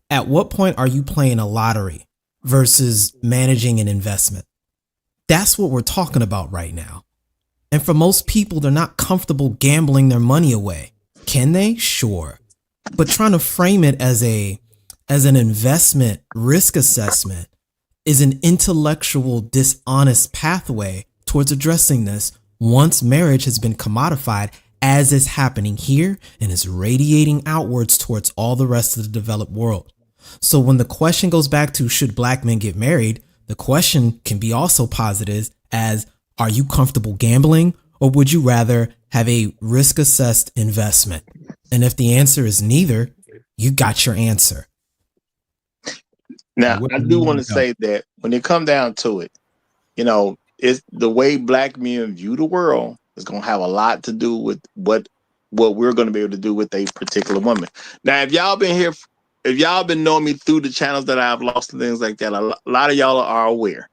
at what point are you playing a lottery versus managing an investment? That's what we're talking about right now. And for most people, they're not comfortable gambling their money away. Can they? Sure. But trying to frame it as an investment risk assessment is an intellectual dishonest pathway towards addressing this once marriage has been commodified, as is happening here and is radiating outwards towards all the rest of the developed world. So when the question goes back to should black men get married, the question can be also posited as, are you comfortable gambling, or would you rather have a risk assessed investment? And if the answer is neither, you got your answer. Now, I do want to say that when it comes down to it, it's the way black men view the world is going to have a lot to do with what we're going to be able to do with a particular woman. Now, if y'all been knowing me through the channels that I've lost and things like that, a lot of y'all are aware.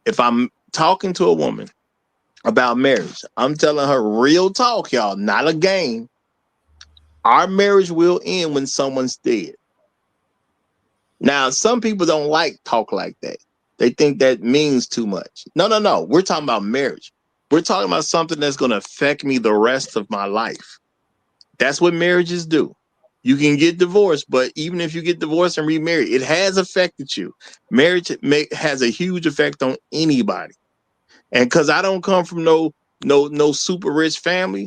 If I'm talking to a woman about marriage, I'm telling her real talk, y'all, not a game. Our marriage will end when someone's dead. Now, some people don't like talk like that. They think that means too much. No. We're talking about marriage. We're talking about something that's going to affect me the rest of my life. That's what marriages do. You can get divorced, but even if you get divorced and remarried, it has affected you. Marriage has a huge effect on anybody. And because I don't come from no super rich family,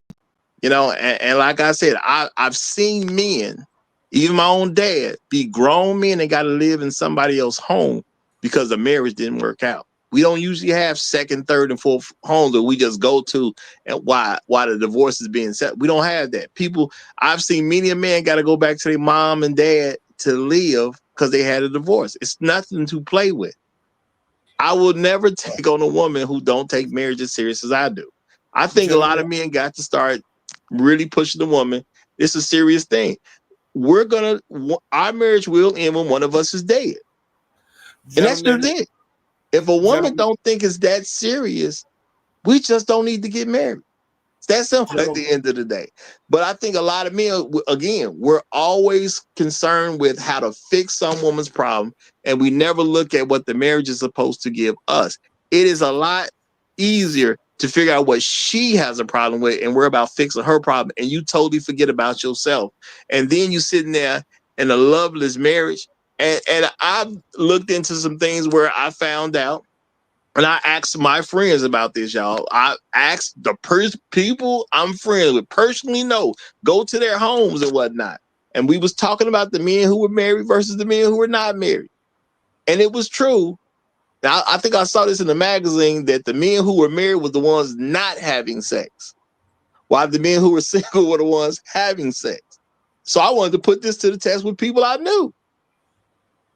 and like I said, I've seen men, even my own dad, be grown men and got to live in somebody else's home because the marriage didn't work out. We don't usually have second, third, and fourth homes that we just go to and why the divorce is being set. We don't have that. I've seen many a man got to go back to their mom and dad to live because they had a divorce. It's nothing to play with. I will never take on a woman who don't take marriage as serious as I do. I think a lot of men got to start really pushing the woman. It's a serious thing. Our marriage will end when one of us is dead. And that's just it. If a woman don't think it's that serious, we just don't need to get married. It's that simple at the end of the day. But I think a lot of men, again, we're always concerned with how to fix some woman's problem, and we never look at what the marriage is supposed to give us. It is a lot easier to figure out what she has a problem with and worry about fixing her problem, and you totally forget about yourself. And then you sitting there in a loveless marriage. And I've looked into some things where I found out, and I asked my friends about this, y'all. I asked the people I'm friends with personally go to their homes and whatnot. And we was talking about the men who were married versus the men who were not married. And it was true. Now, I think I saw this in the magazine that the men who were married were the ones not having sex, while the men who were single were the ones having sex. So I wanted to put this to the test with people I knew.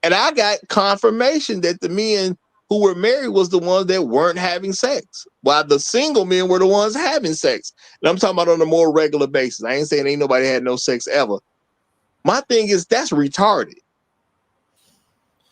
And I got confirmation that the men who were married was the ones that weren't having sex, while the single men were the ones having sex. And I'm talking about on a more regular basis. I ain't saying ain't nobody had no sex ever. My thing is that's retarded.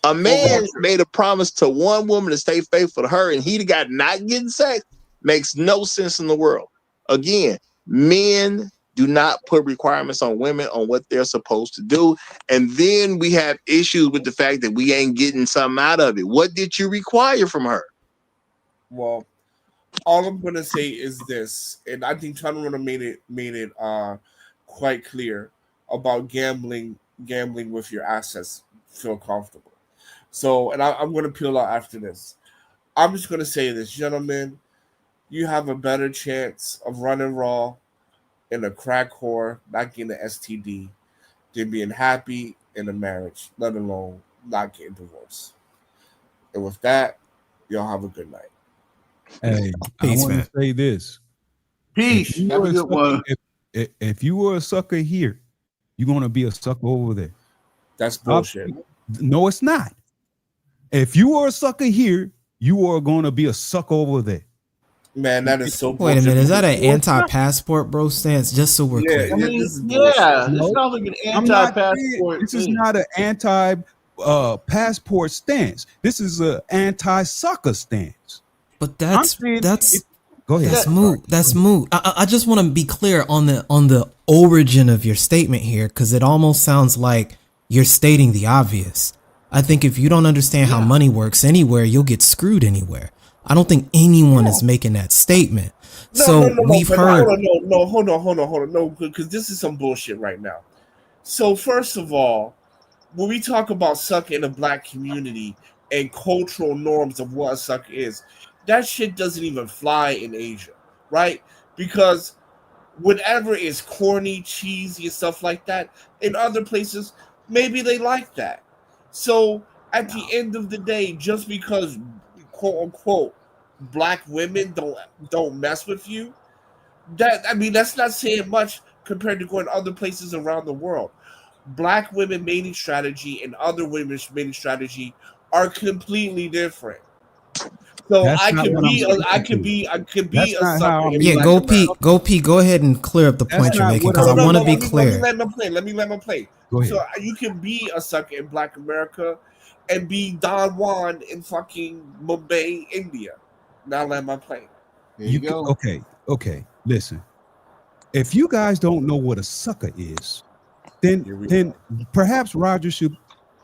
A man made a promise to one woman to stay faithful to her, and he got not getting sex. Makes no sense in the world. Again, men do not put requirements on women on what they're supposed to do. And then we have issues with the fact that we ain't getting something out of it. What did you require from her? Well, all I'm gonna say is this, and I think Chanrana made it quite clear about gambling with your assets. Feel comfortable. So, and I'm gonna peel out after this. I'm just gonna say this, gentlemen. You have a better chance of running Raw in a crack whore, not getting an STD, than being happy in a marriage, let alone not getting divorced. And with that, y'all have a good night. Hey, I Peace, want man. to say this. If Peace. you Have were a a good sucker, one. if you were a sucker here, you're gonna be a sucker over there. That's bullshit. No, it's not. If you are a sucker here, you are gonna be a sucker over there. Man, that is so Wait a bullshit. minute, is that an No, it's not. anti-passport bro stance? Just so we're Yeah, clear. I yeah, mean, this is bullshit. yeah, this No, sounds like an I'm not saying anti-passport this is thing. not an anti passport stance. This is an anti sucker stance. But I'm saying go ahead. that's Sorry. moot. That's moot. I just want to be clear on the origin of your statement here, because it almost sounds like you're stating the obvious. I think if you don't understand how money works anywhere, you'll get screwed anywhere. I don't think anyone is making that statement. No, We've but heard. hold on, no, because this is some bullshit right now. So first of all, when we talk about sucker in the black community and cultural norms of what a sucker is, that shit doesn't even fly in Asia, right? Because whatever is corny, cheesy, and stuff like that, in other places, maybe they like that. So at the end of the day, just because quote unquote black women don't mess with you, that's not saying much compared to going other places around the world. Black women mating strategy and other women's mating strategy are completely different. So That's I not could what I'm be speaking to. That's a not how sucker I'm in Yeah, Black go America. Pete. Go Pete. Go ahead and clear up the That's point you're not making, what because I I'm want to be Let me clear. let me play. Let me let me play. Go ahead. So you can be a sucker in Black America and be Don Juan in fucking Mumbai, India. Now let my play. There you go. Okay. Listen. If you guys don't know what a sucker is, then perhaps Roger should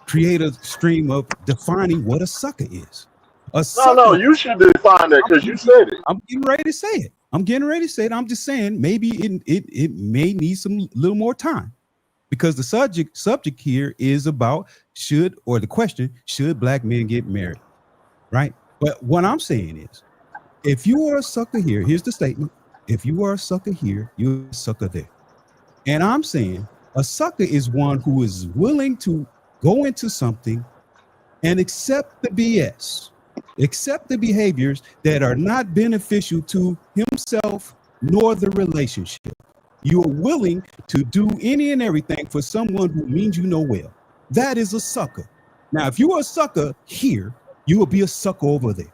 create a stream of defining what a sucker is. A sucker. No, you should define that because you said it. I'm getting ready to say it. I'm just saying maybe it may need some little more time, because the subject here is about should black men get married, right? But what I'm saying is, if you are a sucker here, here's the statement: if you are a sucker here, you're a sucker there. And I'm saying a sucker is one who is willing to go into something and accept the BS, accept the behaviors that are not beneficial to himself nor the relationship. You are willing to do any and everything for someone who means you no well. That is a sucker. Now, if you are a sucker here, you will be a sucker over there.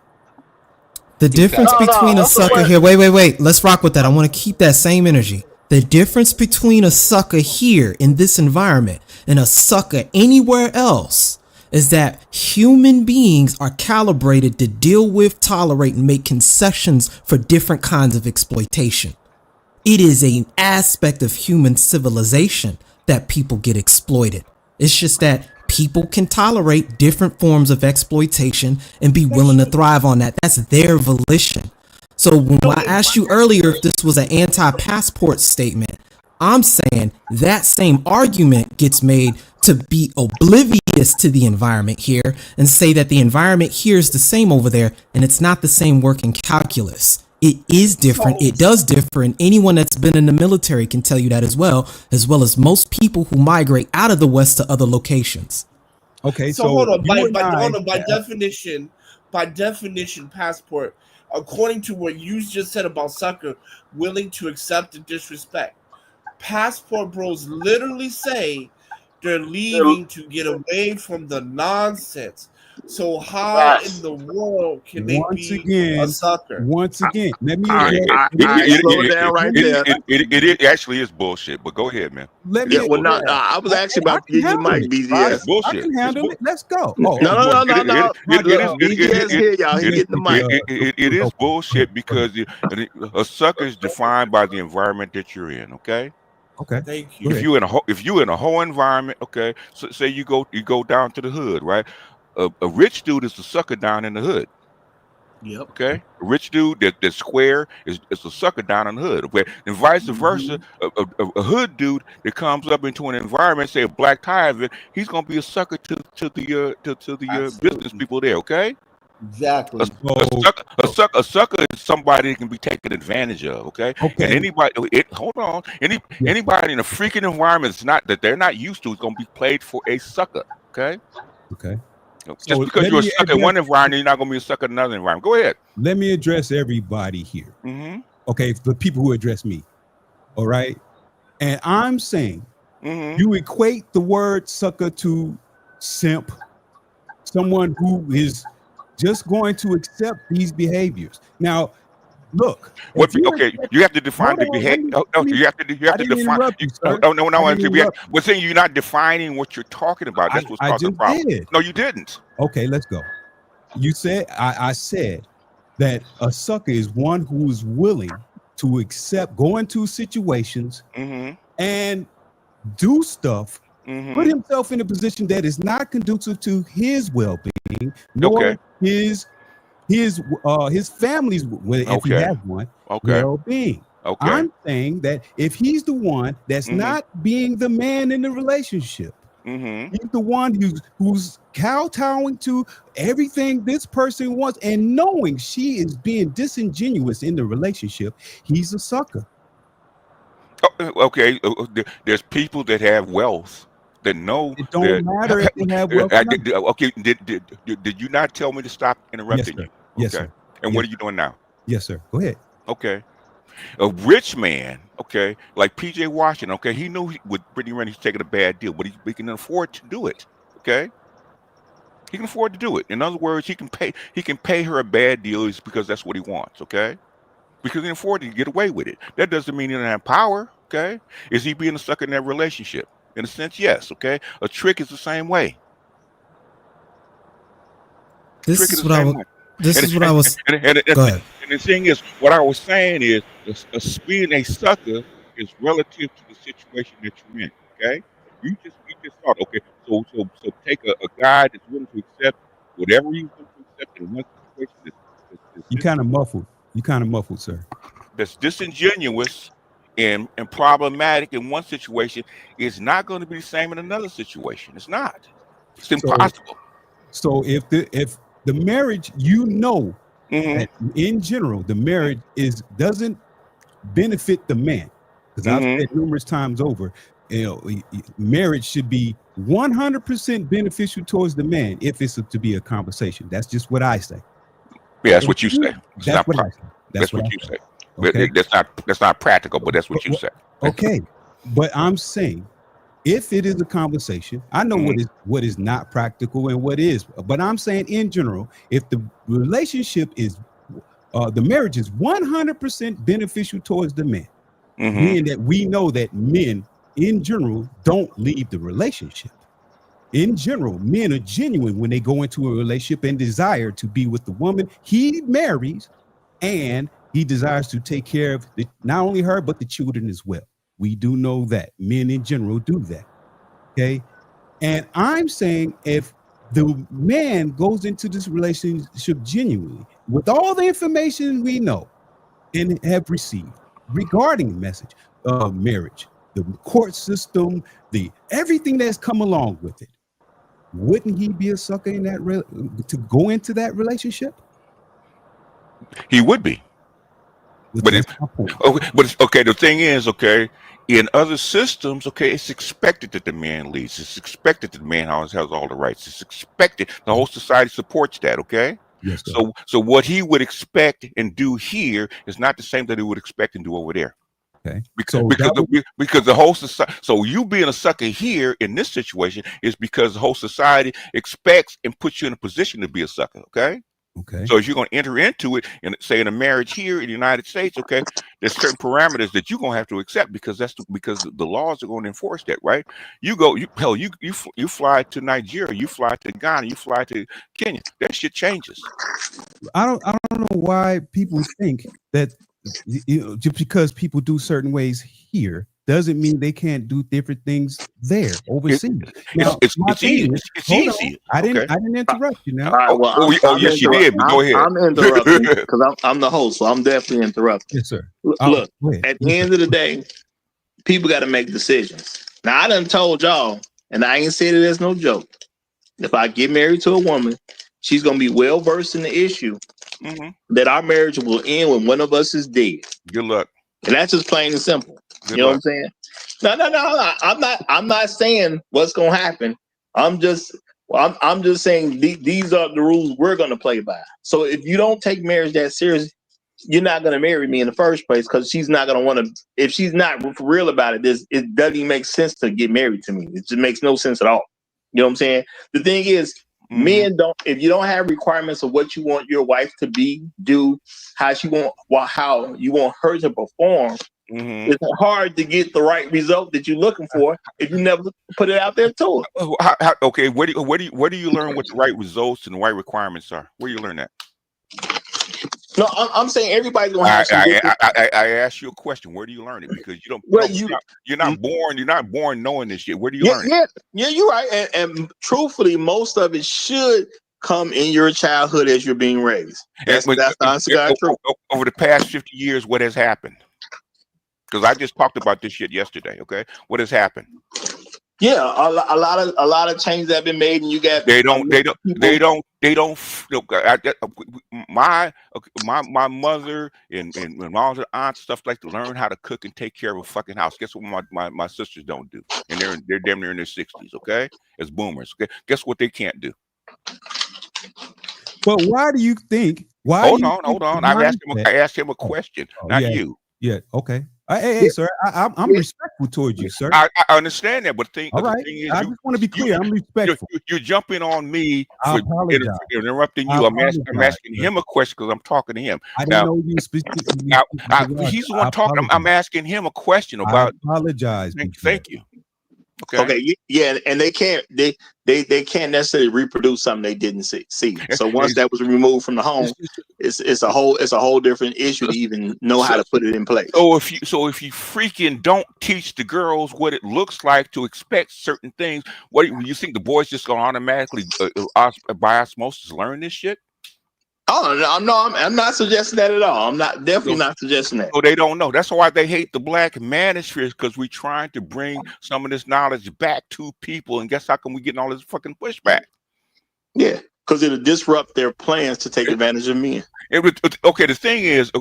The difference between a sucker here. Wait. Let's rock with that. I want to keep that same energy. The difference between a sucker here in this environment and a sucker anywhere else is that human beings are calibrated to deal with, tolerate, and make concessions for different kinds of exploitation. It is an aspect of human civilization that people get exploited. It's just that people can tolerate different forms of exploitation and be willing to thrive on that. That's their volition. So when I asked you earlier if this was an anti-passport statement, I'm saying that same argument gets made to be oblivious to the environment here and say that the environment here is the same over there, and it's not the same working calculus. It is different. It does differ, and anyone that's been in the military can tell you that as well as most people who migrate out of the West to other locations. Okay, So hold on. By definition, passport, according to what you just said about sucker, willing to accept the disrespect. Passport bros literally say they're leaving to get away from the nonsense. So how in the world can they be a sucker? Once again, let me slow down right there. It actually is bullshit, but go ahead, man. I was actually about to give you Mike BGS. It's bullshit. I can handle it. Let's go. No. BGS here, y'all. He getting the mic. It is bullshit because a sucker is defined by the environment that you're in. Okay. Okay. Thank you. If you in a whole environment, okay. So say you go down to the hood, right? A rich dude is a sucker down in the hood. Yep. Okay. A rich dude that's square is a sucker down in the hood. Okay. And vice versa. A hood dude that comes up into an environment, say a black tie event, he's gonna be a sucker to the business people there. Okay. Exactly. A sucker is somebody that can be taken advantage of. Okay. And anybody, hold on, anybody in a freaking environment that's not that they're not used to is going to be played for a sucker. Okay. Okay. Just because you're a sucker in one environment, you're not going to be a sucker in another environment. Go ahead. Let me address everybody here. Mm-hmm. Okay, the people who address me. All right. And I'm saying you equate the word sucker to simp, someone who is just going to accept these behaviors. Now, look. You have to define the behavior. You have to define. We're saying you're not defining what you're talking about. That's what's causing the problem. No, you didn't. Okay, let's go. You said I said that a sucker is one who is willing to go into situations and do stuff, put himself in a position that is not conducive to his well-being, nor his family's, if he has one, well-being. I'm saying that if he's the one that's not being the man in the relationship, he's the one who's kowtowing to everything this person wants and knowing she is being disingenuous in the relationship, he's a sucker. Okay, there's people that have wealth that know it don't matter if they have wealth. Okay, did you not tell me to stop interrupting you? Yes, sir. And what are you doing now? Yes, sir. Go ahead. Okay. A rich man, okay, like PJ Washington, okay, he knew with Brittany Renner he's taking a bad deal, but he can afford to do it. Okay. He can afford to do it. In other words, he can pay her a bad deal because that's what he wants, okay? Because he can afford to get away with it. That doesn't mean he doesn't have power, okay? Is he being a sucker in that relationship? In a sense, yes, okay? A trick is the same way. This is what I was. Go ahead. And the thing is, what I was saying is, being a sucker is relative to the situation that you're in. Okay, you just thought, okay, so take a guy that's willing to accept whatever he's willing to accept in one situation. You kind of muffled, sir. That's disingenuous and problematic in one situation is not going to be the same in another situation. It's not. It's impossible. So if the marriage, that in general, the marriage doesn't benefit the man. Because I've said numerous times over, marriage should be 100% beneficial towards the man if it's to be a conversation. That's just what I say. Yeah, that's what you say. That's what I say. That's what you say. Okay? That's not practical, but that's what you say. Okay, but I'm saying, if it is a conversation, I know what is not practical and what is, but I'm saying in general, if the relationship is, the marriage is 100% beneficial towards the man, meaning that we know that men in general don't leave the relationship. In general, men are genuine when they go into a relationship and desire to be with the woman he marries, and he desires to take care of not only her, but the children as well. We do know that men in general do that. Okay. And I'm saying if the man goes into this relationship genuinely with all the information we know and have received regarding marriage, the court system, everything that's come along with it, wouldn't he be a sucker in that to go into that relationship? He would be. But the thing is, okay, in other systems, okay, it's expected that the man leads. It's expected that the man has all the rights. It's expected. The whole society supports that, okay? Yes, so what he would expect and do here is not the same that he would expect and do over there. Okay. Because the whole society, so you being a sucker here in this situation is because the whole society expects and puts you in a position to be a sucker, okay? Okay. So if you're going to enter into it and say in a marriage here in the United States, okay, there's certain parameters that you're going to have to accept because the laws are going to enforce that, right? You fly to Nigeria, you fly to Ghana, you fly to Kenya. That shit changes. I don't know why people think that just because people do certain ways here doesn't mean they can't do different things there overseas. It's easy. I didn't interrupt you now. All right, well, yes, you did. But go ahead. I'm interrupting because I'm the host, so I'm definitely interrupting. Yes, sir. Look, at the end of the day, people got to make decisions. Now, I done told y'all, and I ain't said it as no joke. If I get married to a woman she's going to be well versed in the issue that our marriage will end when one of us is dead. Good luck. And that's just plain and simple. Good you know luck. what I'm saying? No. I'm not saying what's going to happen. I'm just saying these are the rules we're going to play by. So if you don't take marriage that serious, you're not going to marry me in the first place, because she's not going to want to. If she's not for real about it, it doesn't even make sense to get married to me. It just makes no sense at all. You know what I'm saying? The thing is, men don't. If you don't have requirements of what you want your wife to do, how you want her to perform, it's hard to get the right result that you're looking for if you never put it out there to her. Okay, where do you learn what the right results and the right requirements are? Where do you learn that? No, I'm saying everybody's gonna have some. I asked you a question. Where do you learn it? Because you don't. Well, you're not born. You're not born knowing this shit. Where do you learn it? Yeah, you're right. And truthfully, most of it should come in your childhood as you're being raised. That's the honest to God truth. Over the past 50 years, what has happened? Because I just talked about this shit yesterday. Okay, what has happened? Yeah, a lot of changes have been made, and you got my mother and all the aunts stuff like to learn how to cook and take care of a fucking house. Guess what my sisters don't do, and they're damn near in their 60s. Okay, as boomers. Okay, guess what they can't do. But why do you think? Hold on. I asked him a question, not you. Yeah. Okay. Hey, sir. I'm respectful towards you, sir. I understand that, but the thing is, I just want to be clear. I'm respectful. You're jumping on me for interrupting you. I'm asking him a question because I'm talking to him. I didn't know you specifically. He's the one talking. I'm asking him a question about. I apologize. Thank you. Okay. Yeah, and they can't can't necessarily reproduce something they didn't see. So once that was removed from the home, it's a whole different issue to even know how to put it in place. So if you freaking don't teach the girls what it looks like to expect certain things, what do you think the boys just gonna automatically by osmosis learn this shit? Oh no, I'm not suggesting that at all. I'm definitely not suggesting that. So they don't know. That's why they hate the black manosphere, because we're trying to bring some of this knowledge back to people. And guess how come we getting all this fucking pushback? Yeah, because it'll disrupt their plans to take advantage of men. The thing is,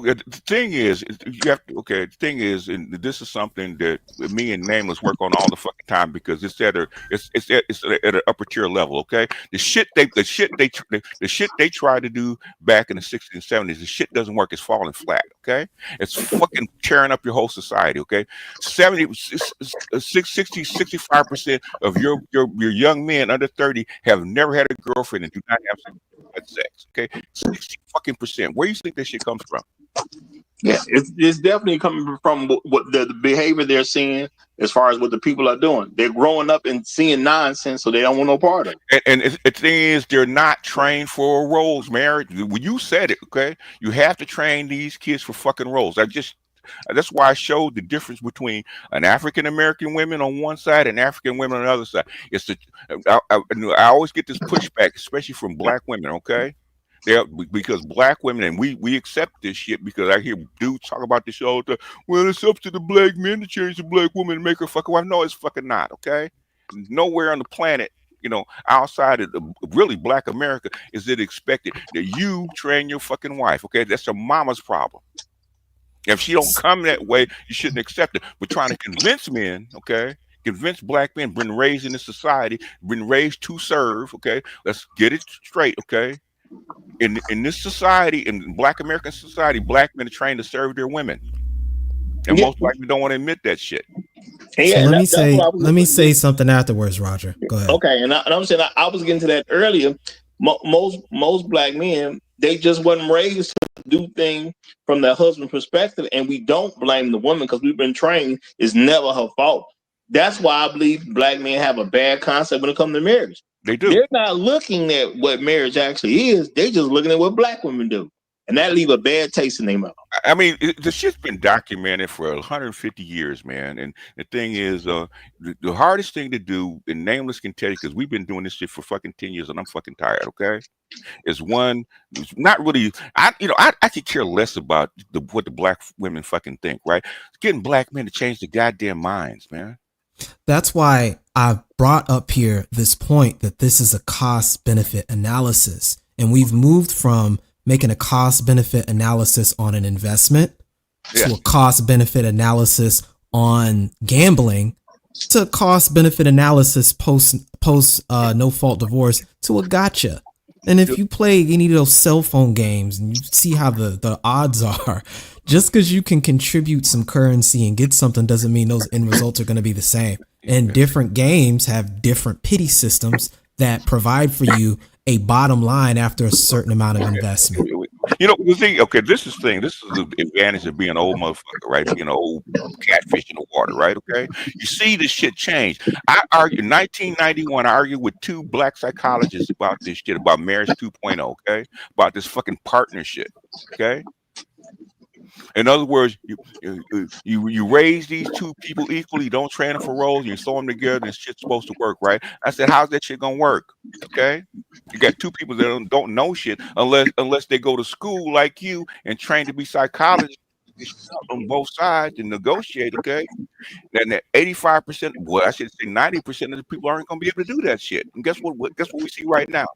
you have to. Okay, the thing is, and this is something that me and Nameless work on all the fucking time, because it's at an upper tier level. Okay, the shit they tried to do back in the 60s and 70s, the shit doesn't work. It's falling flat. Okay, it's fucking tearing up your whole society. Okay, 65% of your young men under 30 have never had a girlfriend and do not have sex. Okay, 60%. Where do you think this shit comes from? Yeah, it's definitely coming from what the behavior they're seeing, as far as what the people are doing. They're growing up and seeing nonsense, so they don't want no part of it. And the thing is, they're not trained for roles, marriage. When you said it, okay, you have to train these kids for fucking roles. That's why I showed the difference between an African American women on one side and African women on the other side. I always get this pushback, especially from black women. Okay, because black women, and we accept this shit, because I hear dudes talk about this all the time. Well, it's up to the black men to change the black woman and make her fucking wife. No, it's fucking not. Okay, nowhere on the planet, outside of really black America, is it expected that you train your fucking wife. Okay, that's your mama's problem. If she don't come that way, you shouldn't accept it. We're trying to convince men, okay? Convince black men, been raised in this society, been raised to serve, okay? Let's get it straight, okay? In this society, in black American society, black men are trained to serve their women. And most black men don't want to admit that shit. So let me say something afterwards, Roger. Go ahead. Okay, and I'm saying I was getting to that earlier. Most black men, they just wasn't raised to do things from their husband's perspective, and we don't blame the woman, because we've been trained it's never her fault. That's why I believe black men have a bad concept when it comes to marriage. They do. They're not looking at what marriage actually is. They just looking at what black women do, and that leave a bad taste in their mouth. I mean, the shit's been documented for 150 years, man. And the thing is, the hardest thing to do, and Nameless can tell you, because we've been doing this shit for fucking 10 years, and I'm fucking tired, okay? Is one, not really, I could care less about what the black women fucking think, right? It's getting black men to change their goddamn minds, man. That's why I brought up here this point that this is a cost-benefit analysis. And we've moved from making a cost benefit analysis on an investment to a cost benefit analysis on gambling to a cost benefit analysis post no fault divorce to a gotcha. And if you play any of those cell phone games and you see how the odds are, just because you can contribute some currency and get something doesn't mean those end results are going to be the same. And different games have different pity systems that provide for you a bottom line after a certain amount of investment. You know, you see, okay, this is the advantage of being an old motherfucker, right? Being an old catfish in the water, right? Okay. You see this shit change. I argue 1991, I argued with two black psychologists about this shit, about marriage 2.0, okay? About this fucking partnership. Okay. In other words, you raise these two people equally, don't train them for roles, and you throw them together, and shit's supposed to work, right? I said, how's that shit gonna work? Okay, you got two people that don't know shit unless they go to school like you and train to be psychologists on both sides and negotiate. Okay, then that 85%, well, I should say 90% of the people aren't gonna be able to do that shit. And guess what? Guess what we see right now?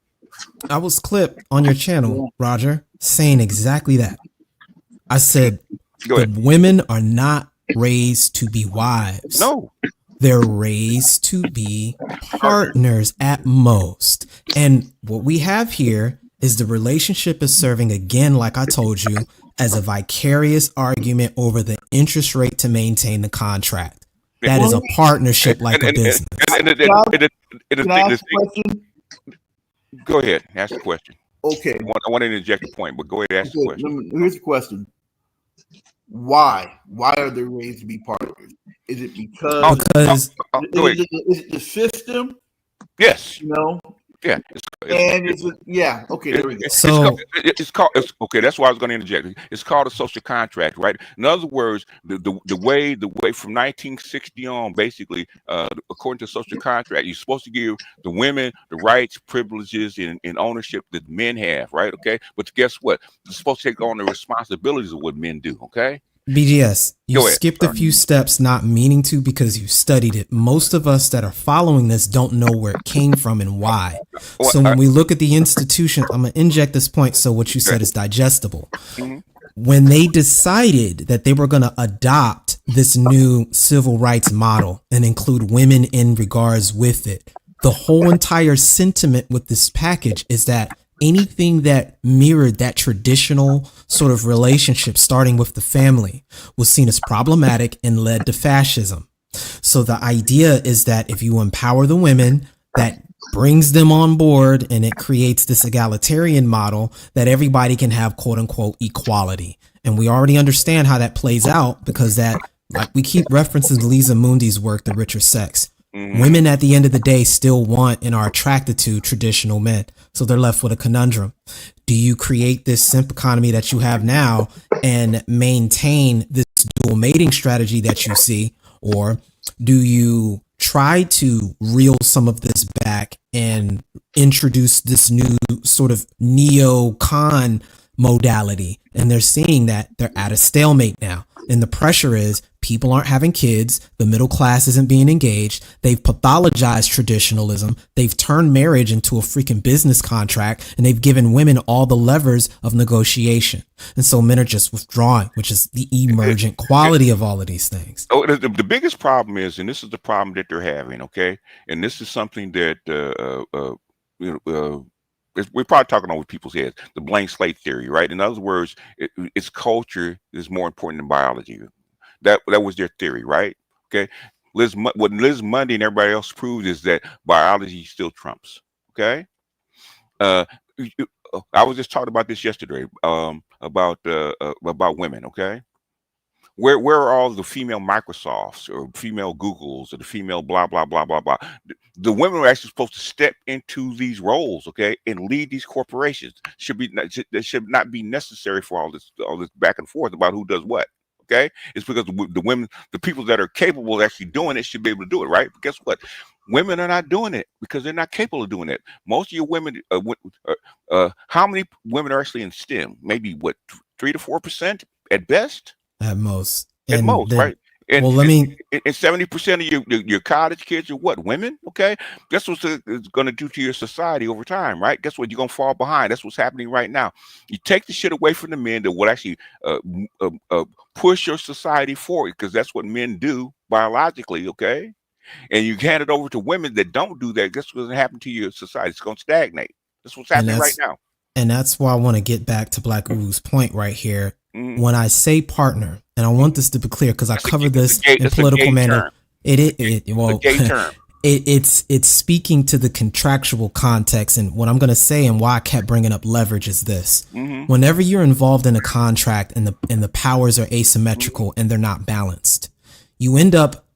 I was clipped on your channel, Roger, saying exactly that. I said the women are not raised to be wives. No. They're raised to be partners at most. And what we have here is the relationship is serving, again, like I told you, as a vicarious argument over the interest rate to maintain the contract. That is a partnership like a business. Go ahead. Ask the question. Okay. I want to interject a point, but go ahead and ask the question. Here's the question. Why? Why are they raised to be partners? Is it because is it the system? Yes. You know? Yeah. Okay, there we go. So it's called okay, that's why I was going to interject. It's called a social contract, right? In other words, the way from 1960 on, basically, according to social contract, you're supposed to give the women the rights, privileges, and ownership that men have, right? Okay. But guess what? You're supposed to take on the responsibilities of what men do, okay? BGS, you skipped a few steps not meaning to because you studied it. Most of us that are following this don't know where it came from and why. So when we look at the institution, I'm going to inject this point so what you said is digestible. When they decided that they were going to adopt this new civil rights model and include women in regards with it, the whole entire sentiment with this package is that anything that mirrored that traditional sort of relationship starting with the family was seen as problematic and led to fascism. So the idea is that if you empower the women, that brings them on board and it creates this egalitarian model that everybody can have quote unquote equality. And we already understand how that plays out because that, like we keep referencing Lisa Mundy's work, The Richer Sex. Women at the end of the day still want and are attracted to traditional men. So they're left with a conundrum. Do you create this simp economy that you have now and maintain this dual mating strategy that you see? Or do you try to reel some of this back and introduce this new sort of neo-con modality? And they're seeing that they're at a stalemate now. And the pressure is people aren't having kids. The middle class isn't being engaged. They've pathologized traditionalism. They've turned marriage into a freaking business contract, and they've given women all the levers of negotiation. And so men are just withdrawing, which is the emergent quality of all of these things. Oh, the biggest problem is, and this is the problem that they're having, okay? And this is something that, we're probably talking over people's heads, the blank slate theory, right? In other words, it's culture is more important than biology. That was their theory, right? Okay. What Liz Mundy and everybody else proved is that biology still trumps. Okay. I was just talking about this yesterday, about women. Okay. Where are all the female Microsofts or female Googles or the female blah blah blah blah blah? The women are actually supposed to step into these roles, okay, and lead these corporations. That should not be necessary for all this back and forth about who does what. Okay, it's because the women, the people that are capable of actually doing it, should be able to do it, right? But guess what? Women are not doing it because they're not capable of doing it. Most of your women, how many women are actually in STEM? Maybe what, 3 to 4% at best. At most. At most, right? And Well, let me. and 70% of your college kids are what? Women? Okay. Guess what it's going to do to your society over time, right? Guess what? You're going to fall behind. That's what's happening right now. You take the shit away from the men that will actually push your society forward, because that's what men do biologically, okay? And you hand it over to women that don't do that. Guess what's going to happen to your society? It's going to stagnate. That's what's And happening right now. that's why I want to get back to Black Uru's point right here. Mm. When I say partner, and I want this to be clear because I covered this in it's political a gay manner. Term. Well, it's a gay term. It's speaking to the contractual context, and what I'm going to say and why I kept bringing up leverage is this: whenever you're involved in a contract and the powers are asymmetrical and they're not balanced, you end up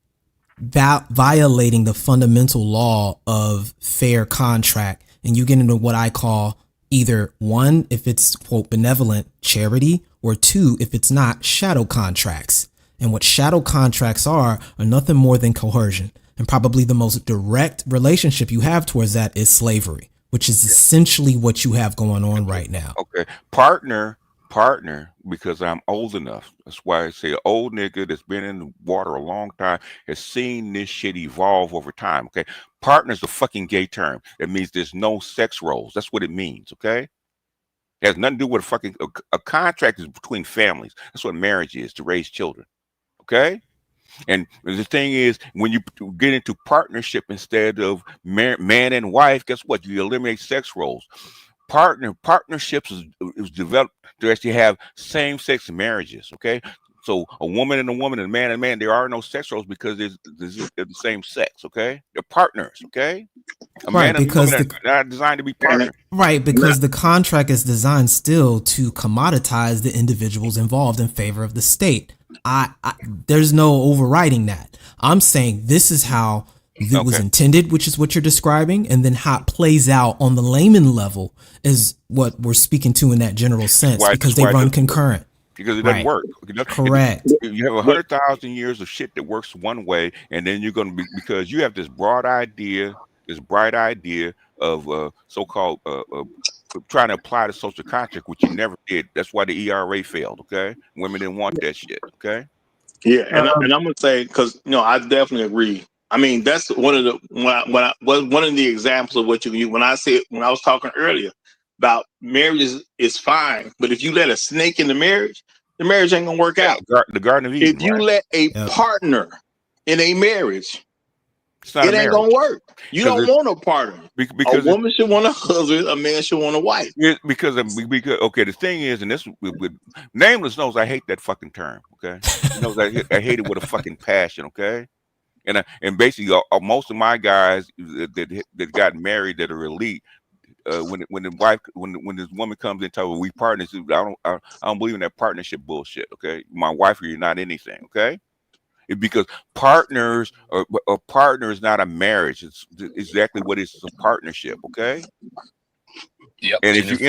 violating the fundamental law of fair contract, and you get into what I call either one, if it's quote benevolent charity, or two, if it's not, shadow contracts. And what shadow contracts are nothing more than coercion. And probably the most direct relationship you have towards that is slavery, which is essentially what you have going on right now. Okay. Partner, because I'm old enough. That's why I say an old nigga that's been in the water a long time has seen this shit evolve over time. Okay. Partner's a fucking gay term. It means there's no sex roles. That's what it means. Okay. It has nothing to do with a contract is between families. That's what marriage is, to raise children. Okay. And the thing is, when you get into partnership instead of man and wife, guess what? You eliminate sex roles. Partnerships is developed to actually have same-sex marriages. Okay, so a woman and a woman and a man and a man, there are no sex roles because they're the same sex. Okay, they're partners. Okay, a man and a woman are not designed to be partners. Right, because the contract is designed still to commoditize the individuals involved in favor of the state. There's no overriding that. I'm saying this is how it was intended, which is what you're describing, and then how it plays out on the layman level is what we're speaking to in that general sense, because they run concurrent. Because it doesn't work. Correct. You have 100,000 years of shit that works one way, and then you're going to be, because you have this bright idea of so-called trying to apply the social contract, which you never did. That's why the ERA failed. Okay, women didn't want that shit. Okay. Yeah, and I'm gonna say, because I definitely agree. I mean, that's one of the one of the examples of what you when I was talking earlier about marriage is fine, but if you let a snake in the marriage ain't gonna work out. The Garden of Eden. If you let a partner in a marriage, it ain't gonna work. You don't want a partner. Because a woman should want a husband, a man should want a wife. Because okay, the thing is, and this with Nameless knows I hate that fucking term. Okay, he knows I hate it with a fucking passion. Okay, and basically most of my guys that got married that are elite, when this woman comes in and tells her we partners, I don't believe in that partnership bullshit. Okay, my wife or you're not anything. Okay. Because partners a partner is not a marriage. It's exactly what it's a partnership. Okay. Yep. And if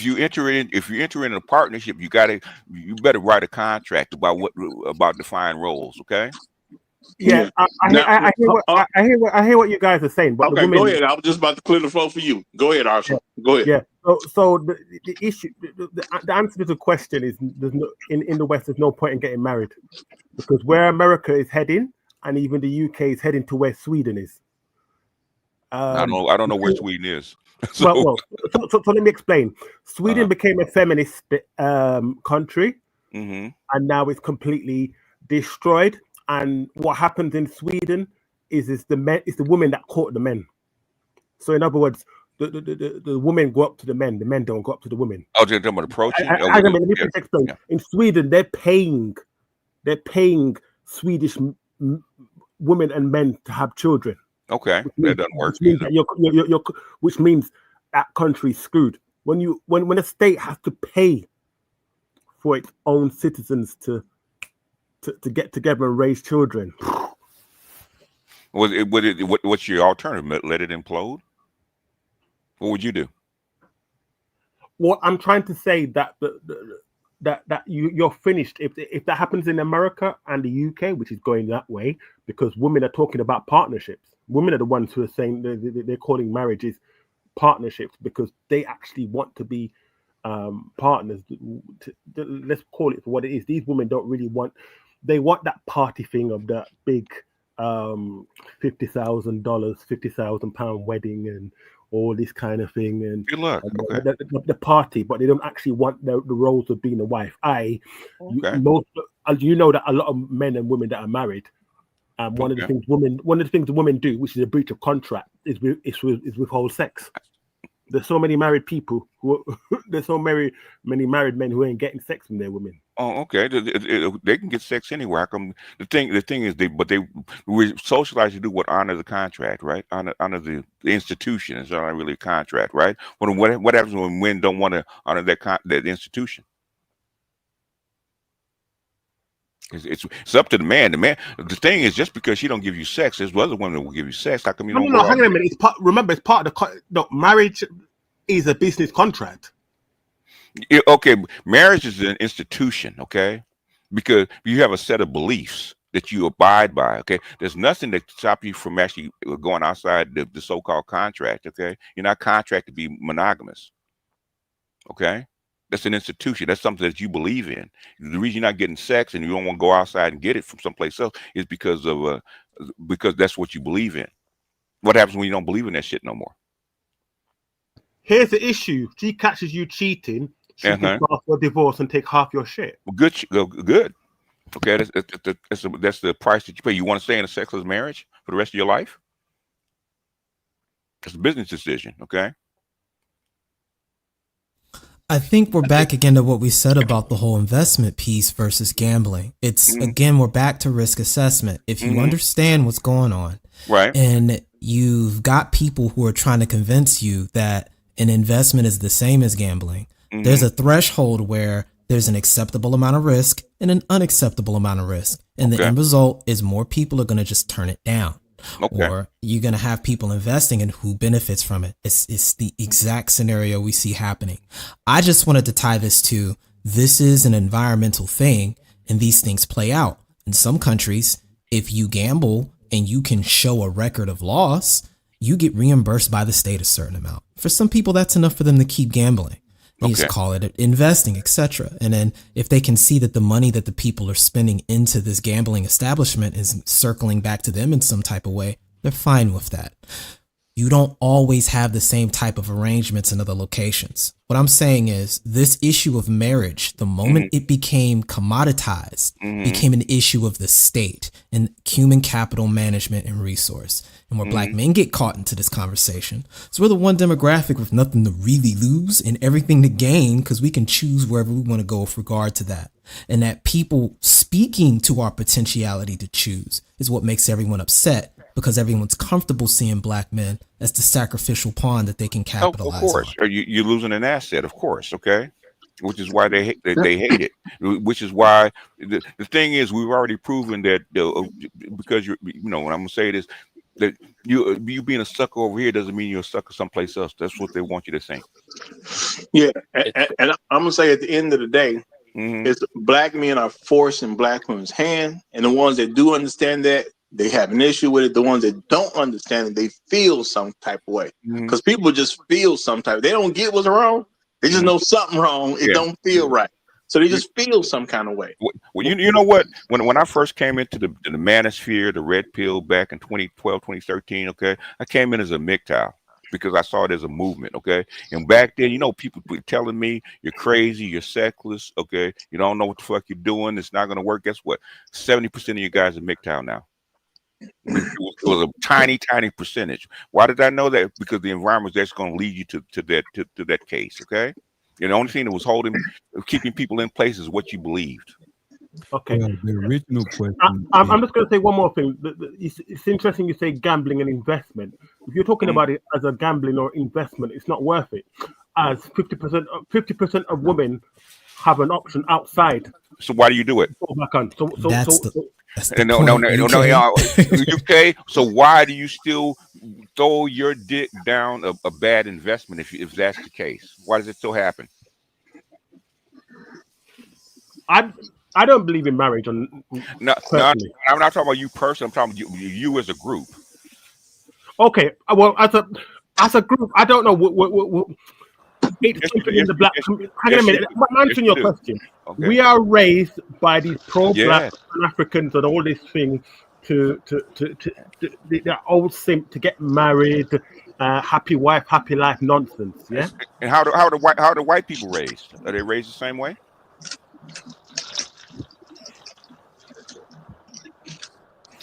you enter in a partnership, you better write a contract about defined roles. Okay. Yeah, I hear what you guys are saying. But okay, go ahead. I was just about to clear the floor for you. Go ahead, Arshad. Go ahead. Yeah. So the issue, the answer to the question is, there's no in the West. There's no point in getting married, because where America is heading, and even the UK is heading to where Sweden is. I don't know where Sweden is. So let me explain. Sweden became a feminist country, and now it's completely destroyed. And what happens in Sweden is the women that court the men. So in other words, the women go up to the men don't go up to the women. Oh, they're talking about approaching. Let me explain. Yeah. In Sweden, they're paying Swedish women and men to have children. Okay, that doesn't work. Which means that country's screwed. When a state has to pay for its own citizens to get together and raise children. What's your alternative? Let it implode? What would you do? Well, I'm trying to say that that you're finished if that happens in America and the UK, which is going that way, because women are talking about partnerships. Women are the ones who are saying they're calling marriages partnerships, because they actually want to be partners. Let's call it for what it is. These women don't really want they want that party thing of that big $50,000, £50,000 wedding and all this kind of thing, and Good luck. Okay. the party, but they don't actually want the roles of being a wife. Okay. Most, as you know, that a lot of men and women that are married, one of the things the women do, which is a breach of contract, is withhold sex. There's so many married people there's so many married men who ain't getting sex from their women. Oh, okay. They can get sex anywhere. How come the thing is we socialize to do what honor the contract, right? Honor the institution. It's not really a contract, right? What happens when men don't want to honor that institution? It's up to the man. The thing is, just because she don't give you sex, there's other women that will give you sex. How come you don't? No, hang on a minute. It's part of the marriage is a business contract. Okay, marriage is an institution. Okay, because you have a set of beliefs that you abide by. Okay, there's nothing that stop you from actually going outside the so-called contract. Okay, you're not contracted to be monogamous. Okay. That's an institution. That's something that you believe in. The reason you're not getting sex and you don't want to go outside and get it from someplace else is because that's what you believe in. What happens when you don't believe in that shit no more? Here's the issue: she catches you cheating, she can file for divorce and take half your shit. Well, good. Okay, that's the price that you pay. You want to stay in a sexless marriage for the rest of your life? It's a business decision. Okay. I think we're back again to what we said about the whole investment piece versus gambling. It's again, we're back to risk assessment. If you understand what's going on, right, and you've got people who are trying to convince you that an investment is the same as gambling, there's a threshold where there's an acceptable amount of risk and an unacceptable amount of risk. And the end result is more people are going to just turn it down. Or you're going to have people investing and who benefits from it. It's the exact scenario we see happening. I just wanted to tie this to, this is an environmental thing and these things play out. In some countries, if you gamble and you can show a record of loss, you get reimbursed by the state a certain amount. For some people, that's enough for them to keep gambling. They just call it investing, etc. And then if they can see that the money that the people are spending into this gambling establishment is circling back to them in some type of way, they're fine with that. You don't always have the same type of arrangements in other locations. What I'm saying is this issue of marriage, the moment it became commoditized, became an issue of the state and human capital management and resource. And where black men get caught into this conversation. So we're the one demographic with nothing to really lose and everything to gain because we can choose wherever we want to go with regard to that. And that people speaking to our potentiality to choose is what makes everyone upset, because everyone's comfortable seeing black men as the sacrificial pawn that they can capitalize of course. on. You're losing an asset, of course, okay? Which is why they hate it. Which is why the thing is, we've already proven that because when I'm gonna say this, that you being a sucker over here doesn't mean you're a sucker someplace else. That's what they want you to think. Yeah, and I'm gonna say at the end of the day, it's black men are forcing black women's hand, and the ones that do understand that, they have an issue with it. The ones that don't understand it, they feel some type of way, because people just feel some type. They don't get what's wrong. They just know something wrong. It don't feel right. So they just feel some kind of way. Well, you know what? When I first came into the manosphere, the red pill back in 2012, 2013, okay, I came in as a MGTOW because I saw it as a movement, okay? And back then, people were telling me, you're crazy, you're sexless, okay? You don't know what the fuck you're doing. It's not going to work. Guess what? 70% of you guys are MGTOW now. It was a tiny percentage. Why did I know that? Because the environment that's going to lead you to that case, okay? And the only thing that was keeping people in place is what you believed. Okay. Well, the original question. I'm just going to say one more thing. It's interesting you say gambling and investment. If you're talking about it as a gambling or investment, it's not worth it. As 50% of women have an option outside. So why do you do it? No. UK. So why do you still throw your dick down a bad investment if that's the case? Why does it still happen? I don't believe in marriage. No, I'm not talking about you personally. I'm talking about you as a group. Okay. Well, as a group, I don't know. It's Yes, something you in do. the black. Yes, Hang on a yes, you minute. do. I'm Yes, answering you your do. question. Okay. We are raised by these pro-black Yes. Africans and all this thing to the old simp to get married, happy wife, happy life nonsense. Yeah. And how the white people raised? Are they raised the same way?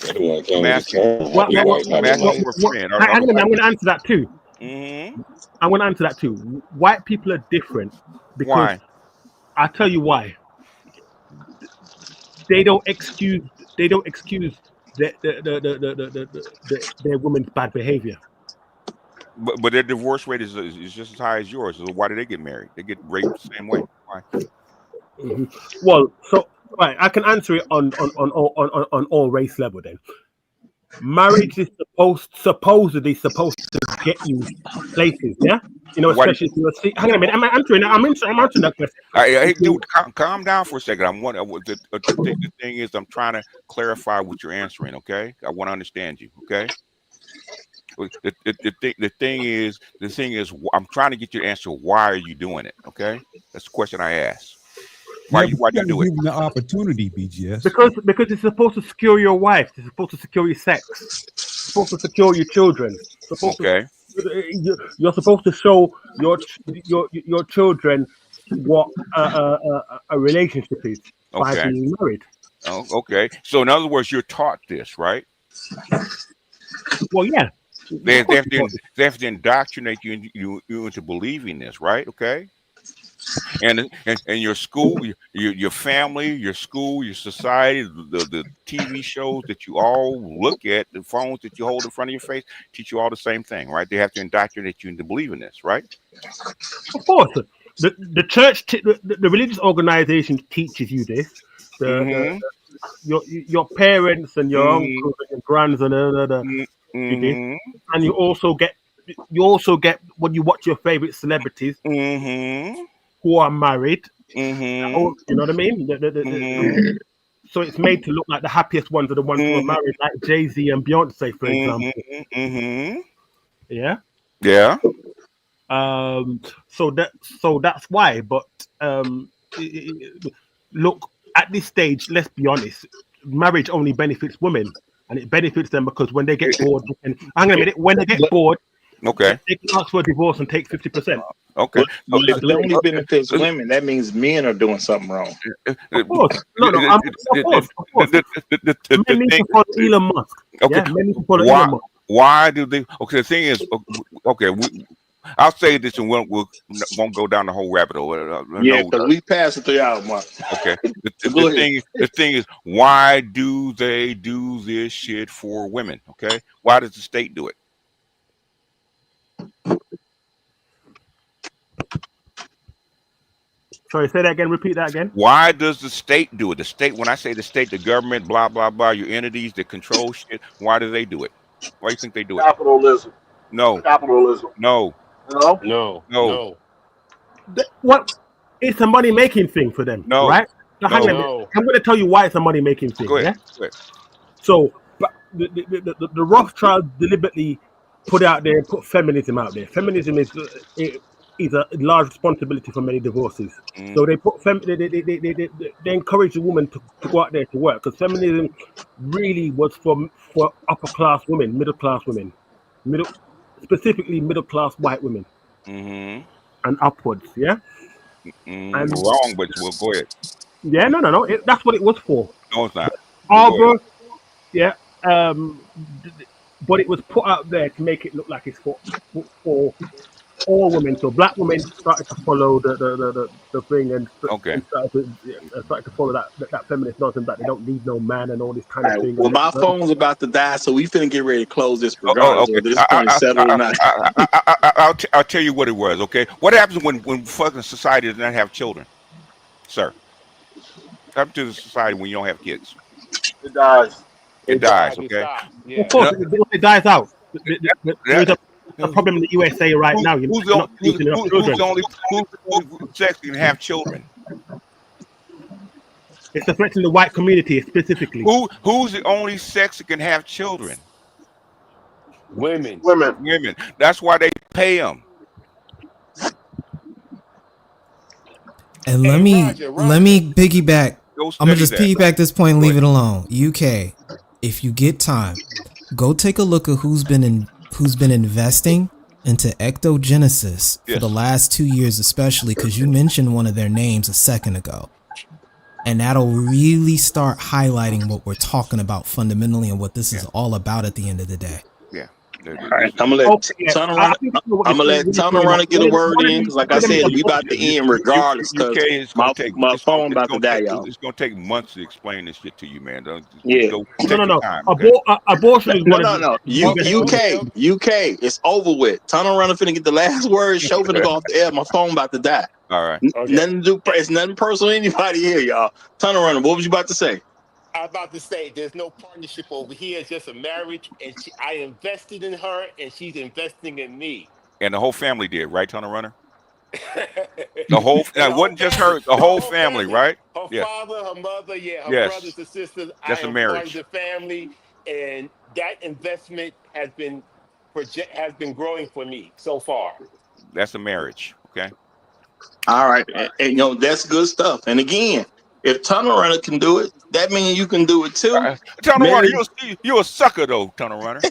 Everyone came I'm to the asking. term Well, happy wife, I'm happy asking life. for a friend. Are hang the on a minute. white I'm going to people? answer that too. Mm-hmm. I'm going to answer that too. White people are different because Why? I'll tell you why. They don't excuse. They don't excuse their women's bad behavior. But their divorce rate is just as high as yours. So why do they get married? They get raped the same way. Why? Mhm. Well, so right, I can answer it on all race level. Then marriage is supposedly supposed to get you places. Yeah, Why? especially if you're. Hang on a minute. I'm answering. I'm answering that question. Hey, dude, calm down for a second. The thing is, I'm trying to clarify what you're answering. Okay, I want to understand you. Okay. The thing is, I'm trying to get you to answer. Why are you doing it? Okay, that's the question I asked. Why Yeah, you but why you do you got to do it? give them the opportunity, BGS. Because it's supposed to secure your wife. It's supposed to secure your sex. It's supposed to secure your children. It's supposed to. Okay. You're supposed to show your children what a relationship is by Okay. being married. Oh, okay. So in other words, you're taught this, right? Well, yeah. They, Of they course have to they have to indoctrinate you into believing this, right? Okay. And your school, your family, your school, your society, the TV shows that you all look at, the phones that you hold in front of your face, teach you all the same thing, right? They have to indoctrinate you into believing this, right? Of course, the church, the religious organization teaches you this. Mm-hmm. Your parents and your Mm-hmm. uncles and your grands and do this, Mm-hmm. and you also get when you watch your favorite celebrities Mm-hmm. who are married. Mm-hmm. Oh, you know what I mean? Mm-hmm. So it's made to look like the happiest ones are the ones who are Mm-hmm. married, like Jay-Z and Beyonce, for example. Mm-hmm. Mm-hmm. Yeah. Yeah. Um. So that's why. But um, i- i- look, at this stage, let's be honest. Marriage only benefits women, and it benefits them because when they get bored, hang on a minute. When they get bored, Okay. they can ask for a divorce and take 50%. Okay. But if it only benefits women, that means men are doing something wrong. Of course, no. Of course. Men need thing, to follow Elon Musk. okay. Yeah, men need to follow Why? Elon Musk. Why do they? Okay. The thing is, okay. I'll say this, and we won't go down the whole rabbit hole. Yeah, because we passed the 3 hour mark. Okay. Go ahead. The thing is, why do they do this shit for women? Okay. Why does the state do it? Sorry, say that again. Repeat that again. Why does the state do it? The state, when I say the state, the government, blah, blah, blah, your entities that control shit, why do they do it? Why do you think they do it? Capitalism. No, Capitalism. no, No? No, no, no, What? It's a money making thing for them, no, right? Now, hang on a no. minute. no. I'm going to tell you why it's a money making thing. Go ahead. Yeah. Go ahead. So, but the Rothschilds deliberately put out there, put feminism out there. Feminism is a large responsibility for many divorces. Mm, So they put they encourage the woman to go out there to work because feminism really was for upper class women, middle class women, middle specifically middle class white women mm-hmm, and upwards. Yeah, and wrong, but well, go ahead. yeah, no. That's what it was for. No, it's not. But go ahead. Arbor, yeah. Um, but it was put out there to make it look like it's for all women. So black women started to follow the thing Okay. and started to follow that feminist nonsense that they don't need no man and all this kind All of right. thing. Well, my phone's about to die, so we finna get ready to close this Oh, regardless okay. of this point settled or not. I'll tell you what it was. Okay. What happens when fucking society does not have children, sir? What happens to the society when you don't have kids? It dies. It It dies. It Okay. stops. Of Yeah. course, And, it dies out. There is that- a problem in the USA right now. You're who's not producing enough who's children. the only sex can have children? It's affecting the white community specifically. Who's the only sex that can have children? Women. Women. Women. That's why they pay them. And Hey, let me piggyback. Go I'm gonna study just that. piggyback this point and Go leave ahead. it alone. UK, if you get time, go take a look at who's been investing into ectogenesis for the Yes. last 2 years, especially because you mentioned one of their names a second ago. And that'll really start highlighting what we're talking about fundamentally and what this is all about at the end of the day. Yeah. All right, I'm gonna let Okay, yeah. Tunnel I Runner. think I know what I'm gonna you're let really Tunnel talking about. Runner get a word One of in these, because, like I one of said, these we about to end regardless UK because is gonna take my phone about to die, y'all. it's gonna take months to explain this shit to you, man. Just Yeah. go No, take no, your no. time, okay? Abortion is No, one of no, the no. investigations. UK. It's over with. Tunnel Runner finna get the last word. Show finna go off the air. My phone about to die. All right. Nothing to do. It's nothing personal to anybody here, y'all. Tunnel Runner. What was you about to say? I'm about to say there's no partnership over here. It's just a marriage, and I invested in her, and she's investing in me. And the whole family did, right, Tunnel Runner? And The whole the it whole wasn't just family, her, the the whole whole family, family, right? her Yeah. father, her mother, yeah, her Yes. brothers and sisters. I That's a am part of marriage. the family, and that investment has been growing for me so far. That's a marriage. Okay. All right, and you know that's good stuff. And again, if Tunnel Runner can do it, that means you can do it too. Tunnel Runner, Marriage. you're a sucker though, Tunnel Runner.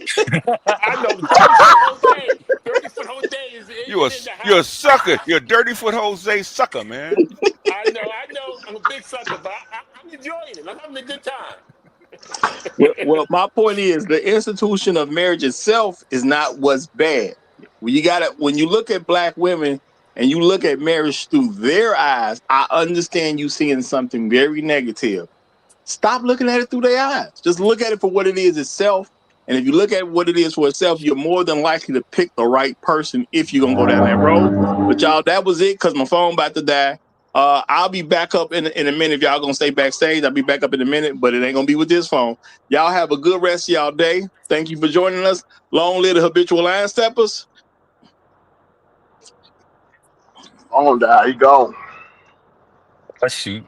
I know 30-foot Jose. 30-foot Jose is in the You're a house. sucker. You're a dirty foot Jose sucker, man. I know. I'm a big sucker, but I'm enjoying it. I'm having a good time. Well, my point is the institution of marriage itself is not what's bad. When you look at black women and you look at marriage through their eyes, I understand you seeing something very negative. Stop looking at it through their eyes. Just look at it for what it is itself. And if you look at what it is for itself, you're more than likely to pick the right person if you're gonna go down that road. But y'all, that was it because my phone about to die. I'll be back up in a minute. If y'all gonna stay backstage, I'll be back up in a minute, but it ain't gonna be with this phone. Y'all have a good rest of y'all day. Thank you for joining us. Long live the habitual line steppers. On that, he gone. Oh, shoot.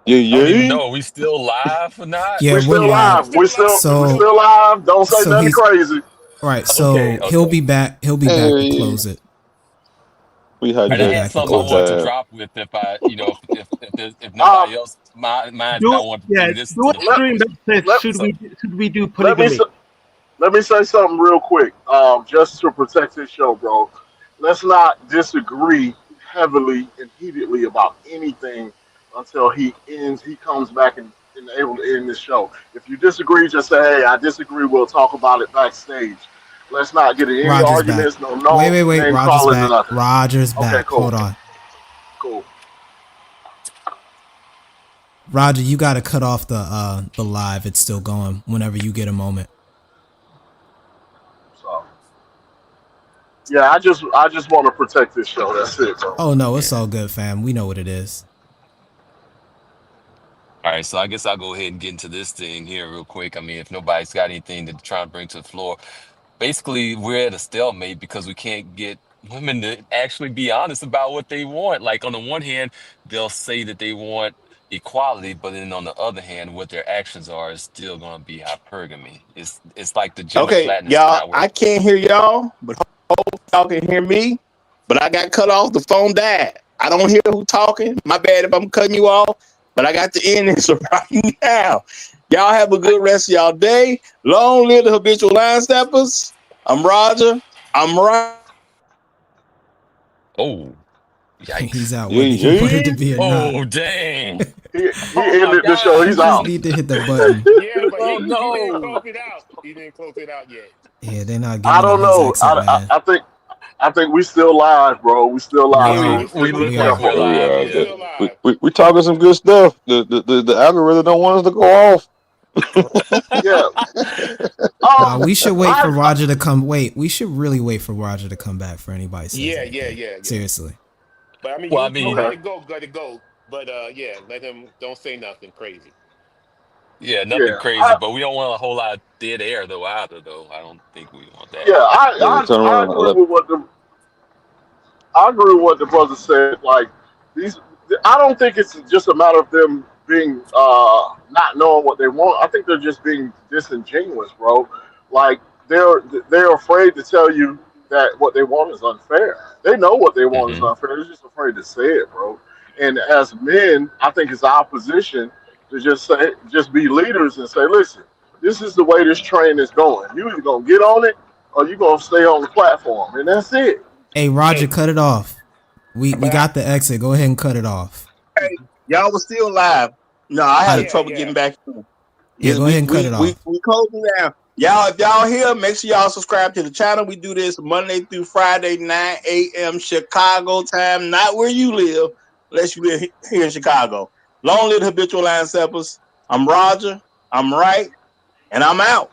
Yeah, I don't even yeah. know. Are we still live or not? Yeah, We we're still live. live. We So still live. Don't say nothing he's crazy. right. Okay, So he'll okay. be back. He'll be back to Hey, close it. we He'll And I be hijacked had back to something I oh close it. wanted to bad. drop with if I, you know, if Um, nobody else minds, and I Do want yeah, to listen do to a the let stream that conversation. says let So, should we do let me polygamy? let me say something real quick. Just to protect this show, bro. Let's not disagree heavily and heatedly about anything until he ends. He comes back and able to end this show. If you disagree, just say, "Hey, I disagree." We'll talk about it backstage. Let's not get in any Roger's back. arguments. No, Wait. name Roger's calling or back. nothing. Roger's Okay, back. cool, Hold on. cool. Roger, you got to cut off the live. It's still going whenever you get a moment. So yeah, I just want to protect this show. That's it, bro. Oh no, it's Yeah. all good, fam. We know what it is. all right, so I guess I'll go ahead and get into this thing here real quick. I mean, if nobody's got anything to try and bring to the floor, basically we're at a stalemate because we can't get women to actually be honest about what they want. Like on the one hand, they'll say that they want equality, but then on the other hand, what their actions are is still going to be hypergamy. It's like the gender Okay, flatness is y'all, not I working. can't hear y'all, but hope y'all can hear me. But I got cut off. The phone died. I don't hear who talking. My bad if I'm cutting you off, but I got to end this right now. Y'all have a good rest of y'all day. Long live the habitual line steppers. I'm Roger. I'm right. Oh, He's yikes. out Yeah, whether he yeah. wanted to be or not. Oh, dang. He Oh my ended the show. You He's just out. gosh. need to hit the button. Yeah, but Oh he didn't no. close it out. He didn't close it out yet. Yeah, they're not I giving him don't his know. exit, man. I think we still live, bro. We still We live. Yeah, So are. we still We just be look We like are. we're careful. Oh live, yeah. we yeah. still live. We talking some good stuff. The algorithm don't want us to go off. Yeah. Nah, we should wait for I Roger to come. Wait, we should really wait for Roger to come back for anybody says Yeah. anything. Seriously. But I mean, Well, I you mean, okay. let it go. But yeah, let him. Don't say nothing crazy. yeah, nothing Yeah. crazy, but we don't want a whole lot of dead air though either though. I don't think we want that. Yeah. Yeah, turn I around. I agree left. with what the brother said. Like these, I don't think it's just a matter of them being not knowing what they want. I think they're just being disingenuous, bro. Like they're afraid to tell you. that what they want is unfair. They know what they want is Mm-hmm. unfair. They're just afraid to say it, bro. And as men, I think it's our position to just be leaders and say, listen, this is the way this train is going. You either gonna get on it or you gonna stay on the platform, and that's it. Hey, Roger, cut it off. We But I, got the exit. Go ahead and cut it off. y'all was still live. No, I How had to, trouble getting back in. yeah, Yes, go ahead and cut it off. we closing down. Y'all, if y'all here, make sure y'all subscribe to the channel. We do this Monday through Friday, 9 a.m. Chicago time, not where you live, unless you live here in Chicago. Long live the Habitual Line Steppers. I'm Roger. I'm right, and I'm out.